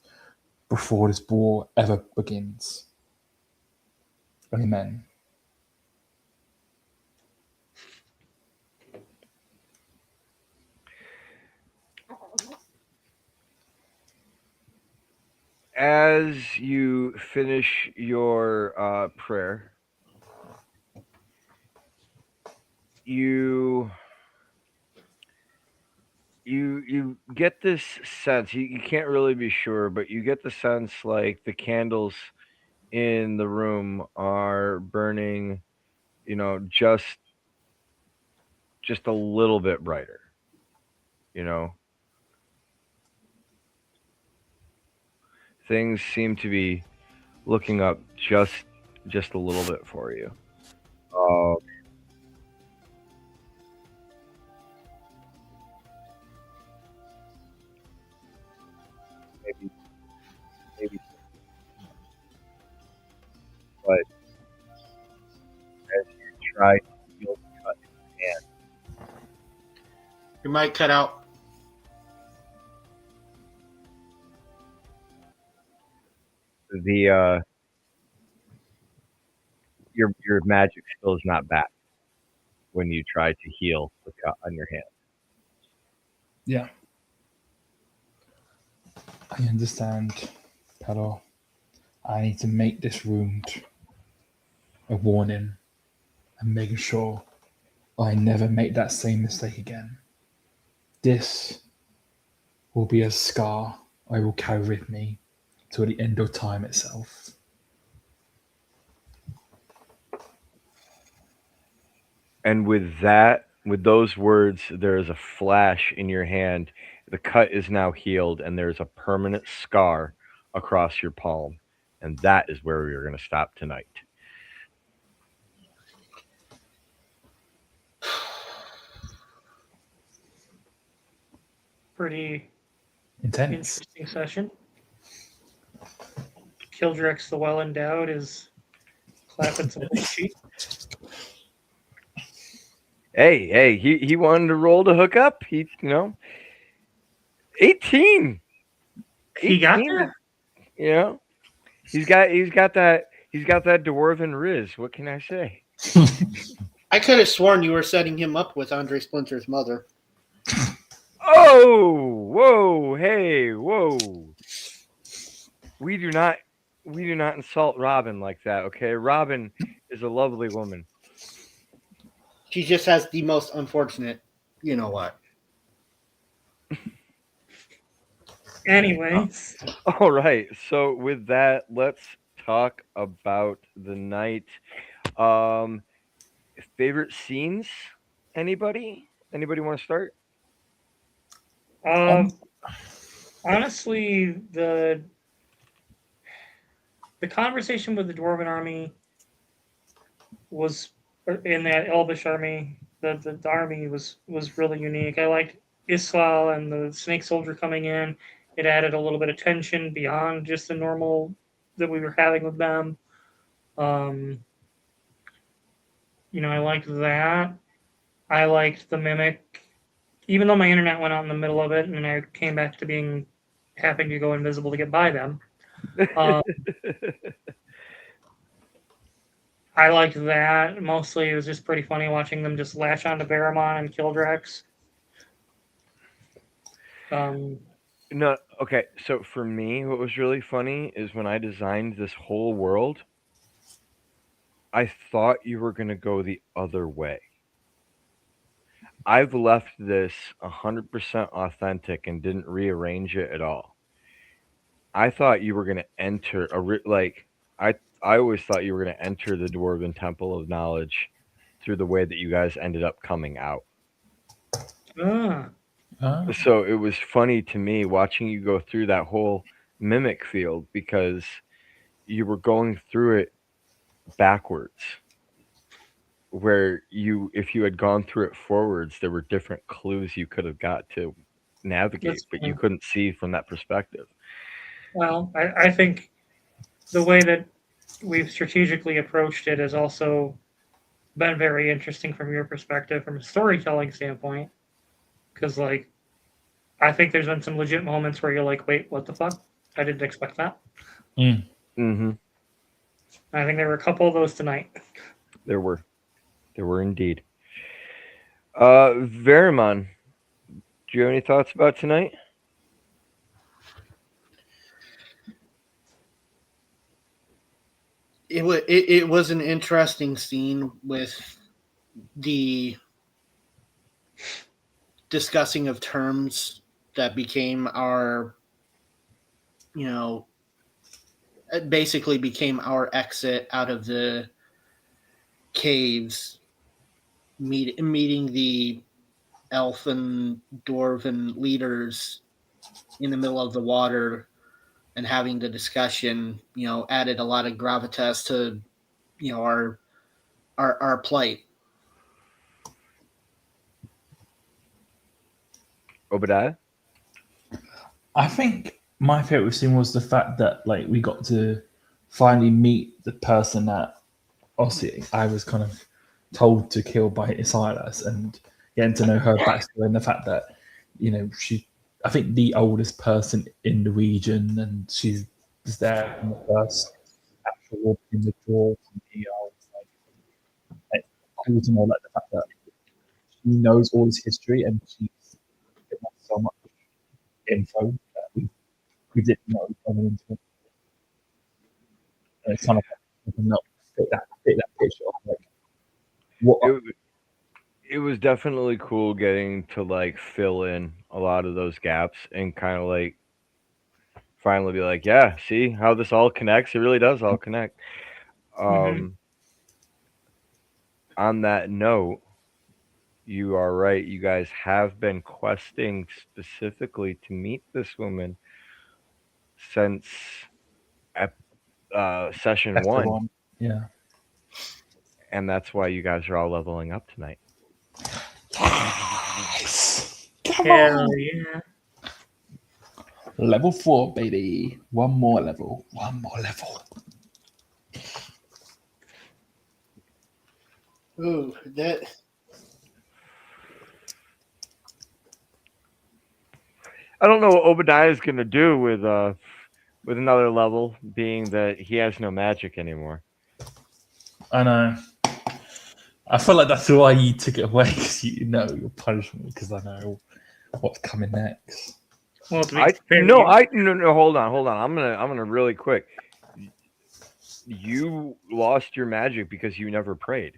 Speaker 4: before this war ever begins. Amen.
Speaker 2: As you finish your prayer, you get this sense. You can't really be sure, but you get the sense like the candles in the room are burning, just a little bit brighter. You know, things seem to be looking up just a little bit for you. Uh, maybe, but as you try to feel the cut in your hand,
Speaker 5: You might cut out.
Speaker 2: the your magic still is not back when you try to heal the cut on your hand.
Speaker 4: Yeah. I understand, Pelor. I need to make this wound a warning and making sure I never make that same mistake again. This will be a scar I will carry with me till the end of time itself.
Speaker 2: And with those words, there is a flash in your hand. The cut is now healed, and there's a permanent scar across your palm. And that is where we are going to stop tonight.
Speaker 3: Pretty
Speaker 4: Intense.
Speaker 3: interesting session. Kildrex the Well Endowed is clapping some cheeks.
Speaker 2: Hey, he wanted to roll to hook up. 18.
Speaker 3: He got
Speaker 2: 18,
Speaker 3: there?
Speaker 2: he's got that dwarven riz. What can I say?
Speaker 5: I could have sworn you were setting him up with Andre Splinter's mother.
Speaker 2: Oh, whoa, hey, whoa. We do not insult Robin like that, okay? Robin is a lovely woman.
Speaker 5: She just has the most unfortunate, you know what.
Speaker 3: Anyways,
Speaker 2: All right. So with that, let's talk about the night. Favorite scenes? Anybody? Anybody want to start?
Speaker 3: honestly, the conversation with the Dwarven army was in that Elvish army. The army was really unique. I liked Islal and the Snake Soldier coming in. It added a little bit of tension beyond just the normal that we were having with them. I liked that. I liked the mimic, even though my internet went out in the middle of it, and I came back to being having to go invisible to get by them. Um, I liked that. Mostly it was just pretty funny watching them just latch onto Baramon and kill Drex.
Speaker 2: No, okay. So for me, what was really funny is when I designed this whole world, I thought you were gonna go the other way. I've left this 100% authentic and didn't rearrange it at all. I thought you were gonna enter I always thought you were gonna enter the Dwarven Temple of Knowledge through the way that you guys ended up coming out.
Speaker 3: Ah,
Speaker 2: So it was funny to me watching you go through that whole mimic field because you were going through it backwards. Where if you had gone through it forwards, there were different clues you could have got to navigate,
Speaker 3: that's
Speaker 2: but you
Speaker 3: funny.
Speaker 2: couldn't see from that perspective.
Speaker 3: Well, I think the way that we've strategically approached it has also been very interesting from your perspective, from a storytelling standpoint. Because, like, I think there's been some legit moments where you're like, wait, what the fuck? I didn't expect that.
Speaker 2: Mm-hmm.
Speaker 3: I think there were a couple of those tonight.
Speaker 2: There were indeed. Verimon, do you have any thoughts about tonight?
Speaker 5: It was an interesting scene with the discussing of terms that became our, you know, it basically became our exit out of the caves, meeting the elf and dwarven leaders in the middle of the water and having the discussion, added a lot of gravitas to, our plight.
Speaker 2: Obadiah?
Speaker 4: I think my favorite scene was the fact that like we got to finally meet the person that obviously I was kind of told to kill by Silas, and getting to know her backstory and the fact that I think the oldest person in the region, and she was there in the first actual war in the draw. For me, I was like cool to know like the fact that she knows all this history and she's given us so much info that we didn't know coming into it. And it's kind of like, fit that picture of like what
Speaker 2: It was definitely cool getting to like fill in a lot of those gaps and kind of like finally be like, yeah, see how this all connects? It really does all connect. On that note, you are right. You guys have been questing specifically to meet this woman since session
Speaker 4: that's the
Speaker 2: one,
Speaker 4: one. Yeah.
Speaker 2: and that's why you guys are all leveling up tonight.
Speaker 4: Yes. Come
Speaker 3: Hell
Speaker 4: on.
Speaker 3: yeah.
Speaker 4: Level 4, baby. One more level.
Speaker 5: Ooh, that.
Speaker 2: I don't know what Obadiah is gonna do with another level, being that he has no magic anymore.
Speaker 4: I know. I feel like that's why you took it away, because you know your punishment, because I know what's coming next.
Speaker 3: Well, to be fair,
Speaker 2: no, hold on. I'm gonna really quick. You lost your magic because you never prayed.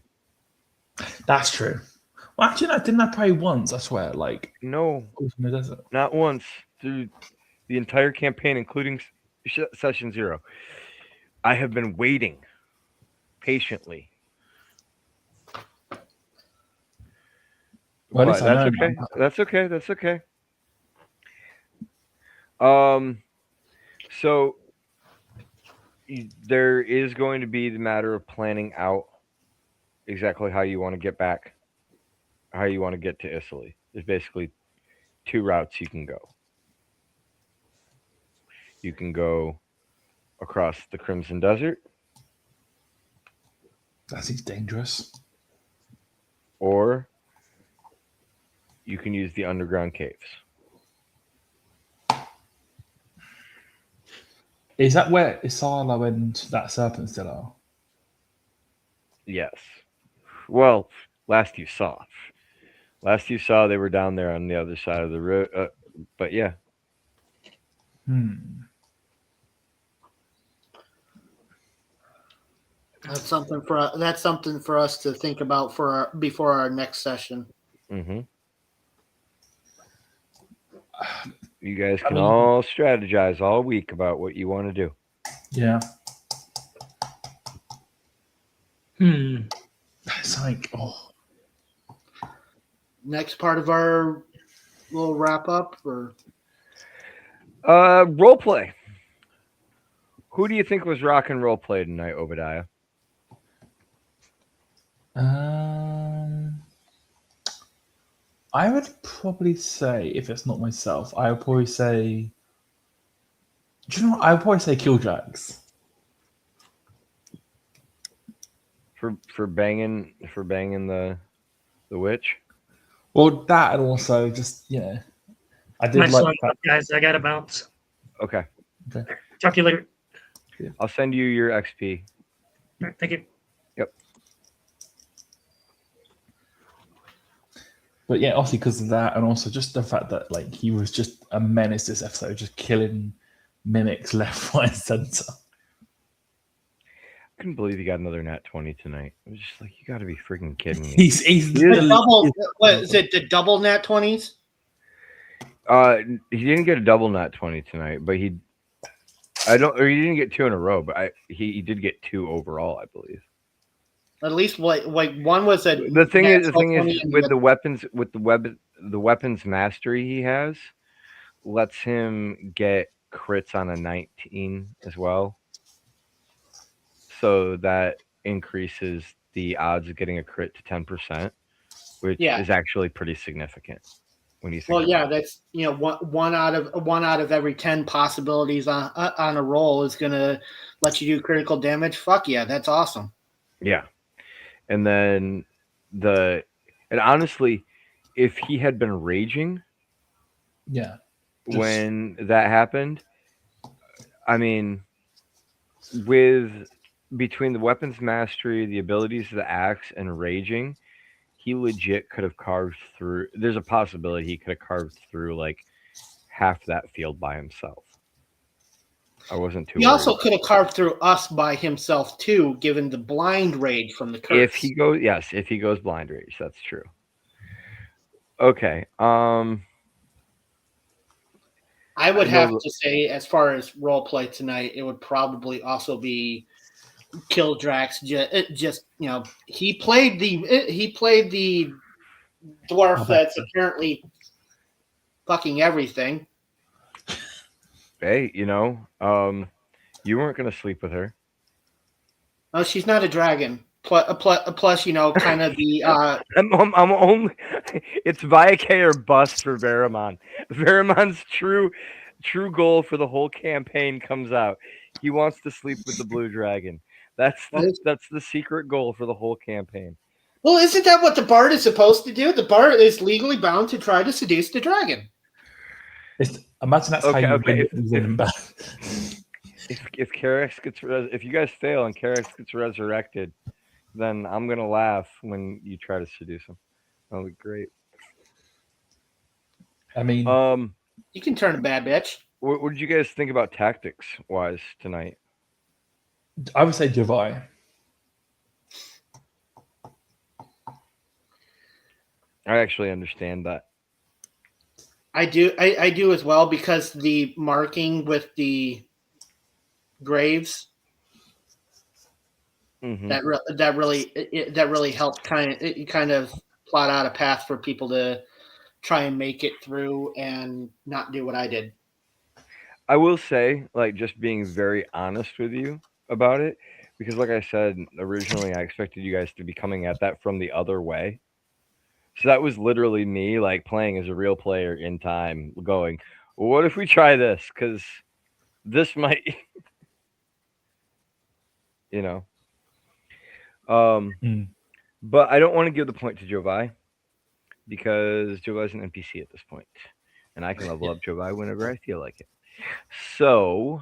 Speaker 4: That's true. Well, actually, no, didn't I pray once? I swear, like
Speaker 2: No,
Speaker 4: in the desert.
Speaker 2: not once through the entire campaign, including session 0. I have been waiting patiently.
Speaker 4: Well, at
Speaker 2: But
Speaker 4: least I know.
Speaker 2: okay.
Speaker 4: Now.
Speaker 2: That's okay. So there is going to be the matter of planning out exactly how you want to get back, how you want to get to Italy. There's basically 2 routes you can go. You can go across the Crimson Desert,
Speaker 4: That seems dangerous.
Speaker 2: or you can use the underground caves.
Speaker 4: Is that where Isala and that serpent still are?
Speaker 2: Yes. Well, last you saw. Last you saw, they were down there on the other side of the road. But yeah,
Speaker 5: That's something for us to think about before our next session.
Speaker 2: mm-hmm. You guys
Speaker 4: I
Speaker 2: can
Speaker 4: mean,
Speaker 2: all strategize all week about what you want to do.
Speaker 4: yeah. It's like,
Speaker 5: Next part of our little wrap up, or
Speaker 2: Role play. Who do you think was rock and role play tonight, Obadiah?
Speaker 4: I would probably say, if it's not myself, I would probably say. Do you know what? I would probably say Killdrags.
Speaker 2: For banging the witch.
Speaker 4: Well, that and also just I did
Speaker 3: Nice
Speaker 4: like
Speaker 3: one,
Speaker 4: that.
Speaker 3: guys. I gotta bounce.
Speaker 2: Okay,
Speaker 3: Talk to you later.
Speaker 2: I'll send you your XP.
Speaker 3: All right, thank you.
Speaker 2: Yep.
Speaker 4: But yeah, obviously because of that, and also just the fact that like he was just a menace this episode, just killing mimics left, right, and center.
Speaker 2: I couldn't believe you got another nat 20 tonight. I was just like, you got to be freaking kidding me.
Speaker 4: He's
Speaker 5: the double. What is it? The double nat 20s?
Speaker 2: He didn't get a double nat 20 tonight, but he didn't get two in a row, but he did get two overall, I believe.
Speaker 5: At least one was a.
Speaker 2: The thing is with
Speaker 5: the
Speaker 2: the weapons mastery he has lets him get crits on a 19 as well. So that increases the odds of getting a crit to 10%, which is actually pretty significant when you think.
Speaker 5: Well, yeah, that's one out of every 10 possibilities on a roll is gonna let you do critical damage. Fuck yeah, that's awesome.
Speaker 2: Yeah, and then and honestly, if he had been raging, when that happened, I mean, between the weapons mastery, the abilities of the axe, and raging, he legit could have carved through. There's a possibility he could have carved through like half that field by himself. I wasn't too.
Speaker 5: He also could have carved through us by himself too, given the blind rage from the curse.
Speaker 2: If he goes blind rage, that's true. Okay.
Speaker 5: I would have to say, as far as role play tonight, it would probably also be Killdrax. Just he played the dwarf that's apparently fucking everything.
Speaker 2: Hey, you weren't gonna sleep with her.
Speaker 5: Oh, she's not a dragon. Plus, kind of the.
Speaker 2: I'm only. It's Viacay or bust for Veramon. Veramon's true goal for the whole campaign comes out. He wants to sleep with the blue dragon. That's the secret goal for the whole campaign.
Speaker 5: Well, isn't that what the bard is supposed to do? The bard is legally bound to try to seduce the dragon.
Speaker 4: Imagine that's how you win him back.
Speaker 2: If Karax if you guys fail and Karax gets resurrected, then I'm gonna laugh when you try to seduce him. That'll be great.
Speaker 4: I mean,
Speaker 5: you can turn a bad bitch.
Speaker 2: What did you guys think about tactics wise tonight?
Speaker 4: I would say Jovi.
Speaker 2: I actually understand that.
Speaker 5: I do as well, because the marking with the graves that really helped kind of plot out a path for people to try and make it through and not do what I did.
Speaker 2: I will say, like, just being very honest with you about it, because like I said originally, I expected you guys to be coming at that from the other way. So that was literally me, like, playing as a real player in time, going, well, what if we try this? Because this might, But I don't want to give the point to Jovi, because Jovi's an NPC at this point, and I can level up Jovi whenever I feel like it. So,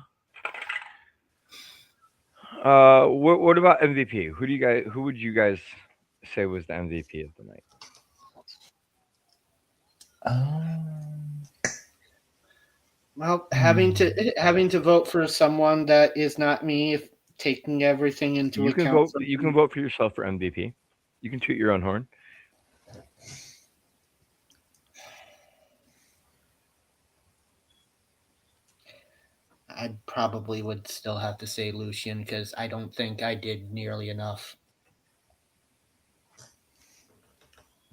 Speaker 2: What about MVP? Who would you guys say was the MVP of the night?
Speaker 4: Um,
Speaker 5: Well, having to vote for someone that is not me, if taking everything into
Speaker 2: You can
Speaker 5: account.
Speaker 2: vote. You can vote for yourself for MVP. You can toot your own horn.
Speaker 5: I probably would still have to say Lucian because I don't think I did nearly enough.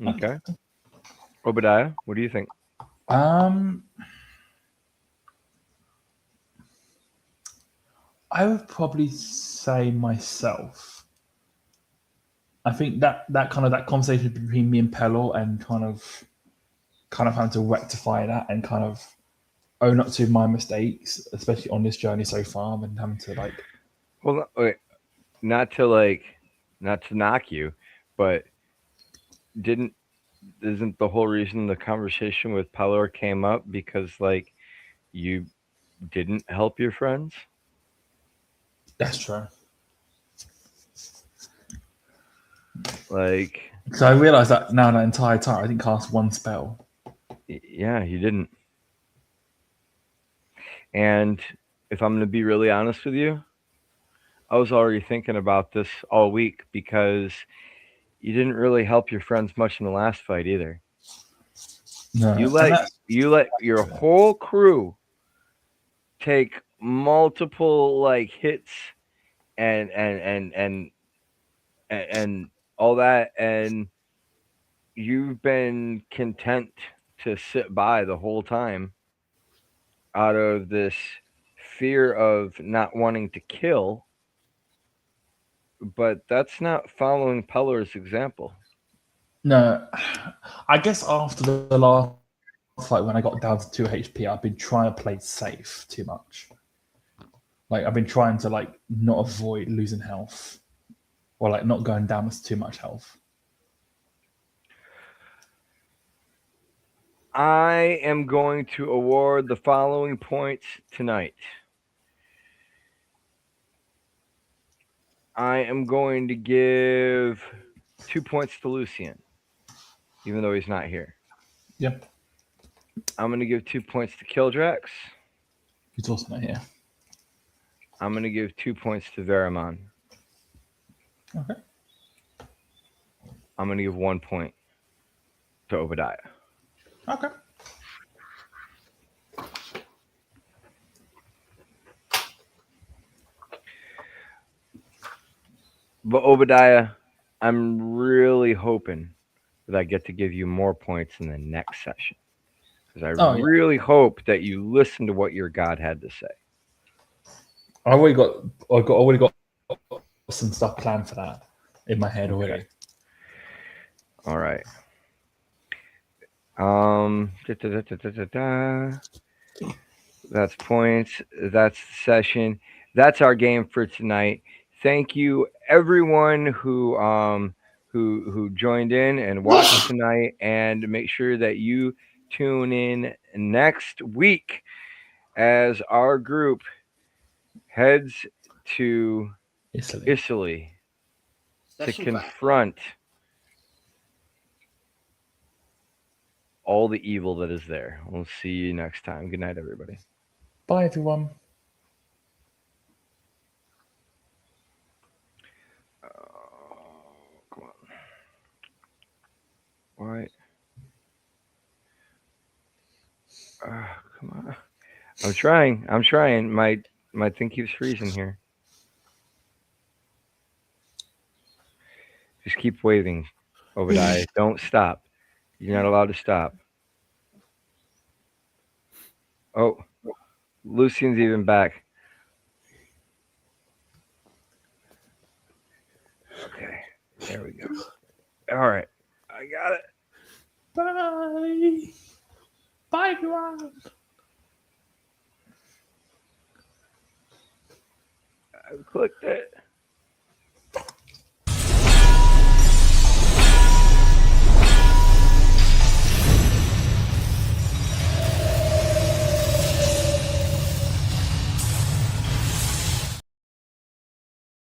Speaker 2: Okay. Obadiah, what do you think?
Speaker 4: um, I would probably say myself. I think that kind of that conversation between me and Pelor and kind of having to rectify that and kind of own up to my mistakes, especially on this journey so far, and having to like.
Speaker 2: Hold on. Wait. Not to knock you, but didn't isn't the whole reason the conversation with Pelor came up because like you didn't help your friends?
Speaker 4: That's true.
Speaker 2: Like,
Speaker 4: So I realised that now that entire time I didn't cast one spell.
Speaker 2: yeah, you didn't. And if I'm going to be really honest with you, I was already thinking about this all week because you didn't really help your friends much in the last fight either.
Speaker 4: No,
Speaker 2: You
Speaker 4: and
Speaker 2: let
Speaker 4: that's
Speaker 2: you let your whole crew take multiple like hits and and all that, and you've been content to sit by the whole time out of this fear of not wanting to kill, but that's not following Peller's example.
Speaker 4: no. I guess after the last fight when I got down to 2 HP, I've been trying to play safe too much. Like I've been trying to like not avoid losing health or like not going down with too much health.
Speaker 2: I am going to award the following points tonight. I am going to give 2 points to Lucian, even though he's not here.
Speaker 4: Yep,
Speaker 2: I'm going to give 2 points to Kildrax.
Speaker 4: he's also not here.
Speaker 2: I'm going to give 2 points to Veramon.
Speaker 4: Okay.
Speaker 2: I'm going to give 1 point to Obadiah.
Speaker 4: Okay.
Speaker 2: But Obadiah, I'm really hoping that I get to give you more points in the next session. Because I
Speaker 4: Oh yeah.
Speaker 2: really hope that you listen to what your God had to say.
Speaker 4: I've already got some stuff planned for that in my head already.
Speaker 2: Okay. All right. That's points. That's the session. That's our game for tonight. Thank you everyone who joined in and watched tonight, and make sure that you tune in next week as our group heads to Italy to
Speaker 5: Session 5.
Speaker 2: confront all the evil that is there. We'll see you next time. Good night, everybody.
Speaker 4: Bye everyone.
Speaker 2: Come on. Why? Come on. I'm trying. My thing keeps freezing here. Just keep waving, Obadiah. Don't stop. You're not allowed to stop. Oh, Lucian's even back. Okay, there we go. All right, I got it.
Speaker 4: Bye. Bye everyone.
Speaker 2: I clicked it.